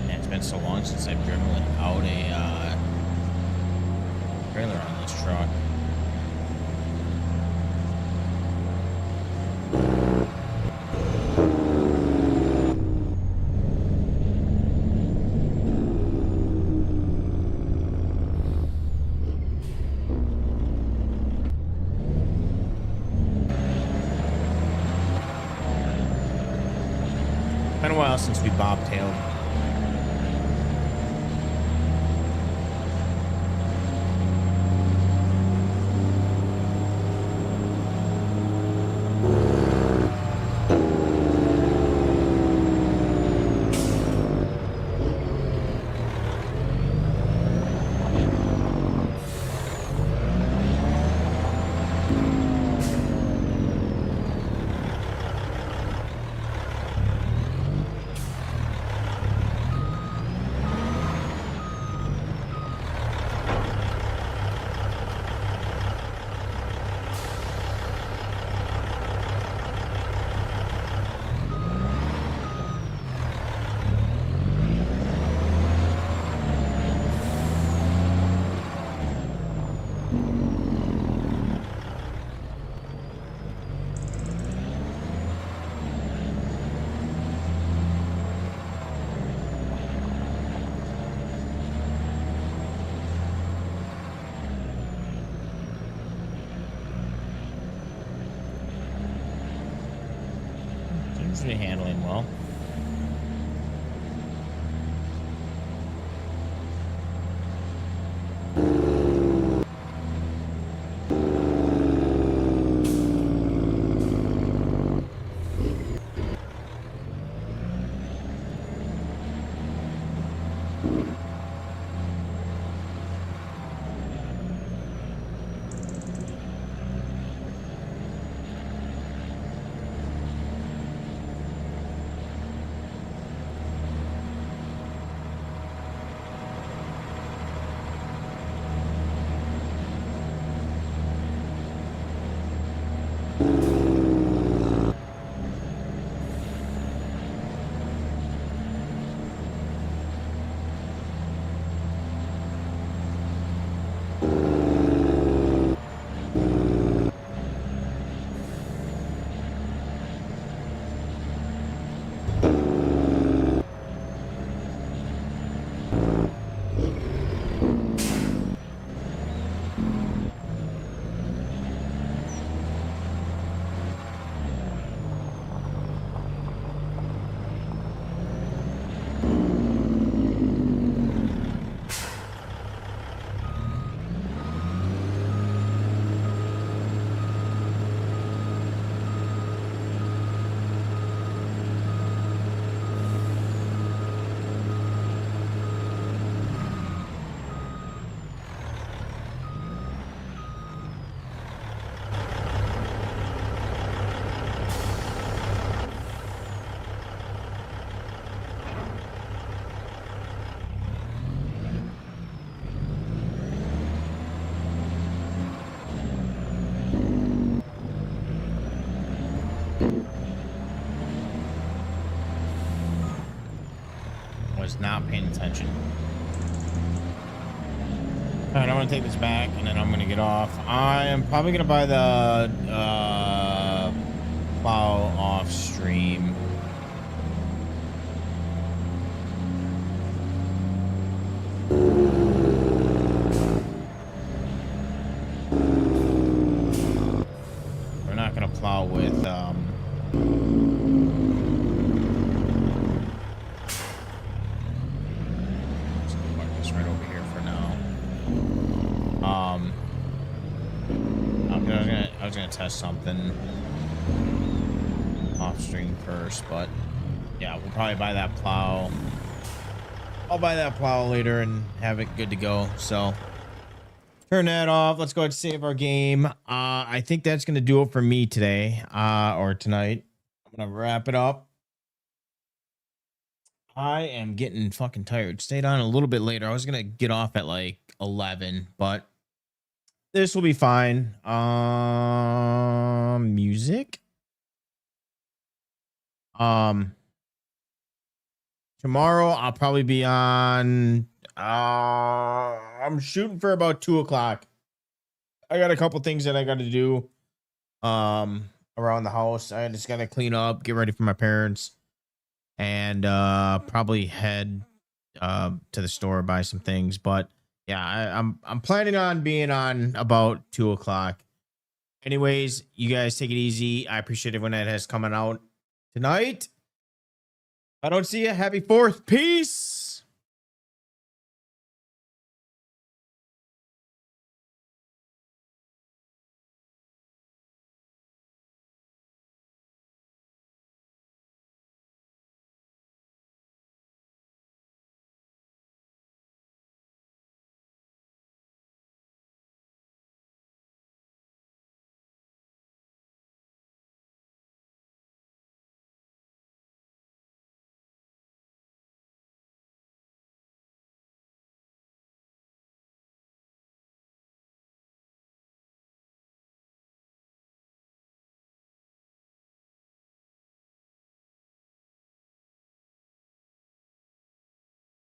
Yeah, it's been so long since I've driven without a trailer on this truck. Been a while since we bobtailed. usually handling well. Was not paying attention. All right, I'm gonna take this back and then I'm gonna get off. I am probably gonna buy the plow off stream. We're not gonna plow with right over here for now. I was gonna test something off stream first, but yeah, we'll probably buy that plow. I'll buy that plow later and have it good to go. So turn that off. Let's go ahead and save our game. I think that's gonna do it for me today, or tonight. I'm gonna wrap it up. I am getting fucking tired. Stayed on a little bit later. I was gonna get off at like 11, but this will be fine. Music. Tomorrow I'll probably be on. I'm shooting for about 2 o'clock. I got a couple things that I got to do. Around the house. I just gotta clean up, get ready for my parents, and probably head to the store, buy some things. But yeah, I'm planning on being on about 2 o'clock. Anyways, you guys take it easy. I appreciate everyone that has coming out tonight. I don't see you. Happy 4th. Peace.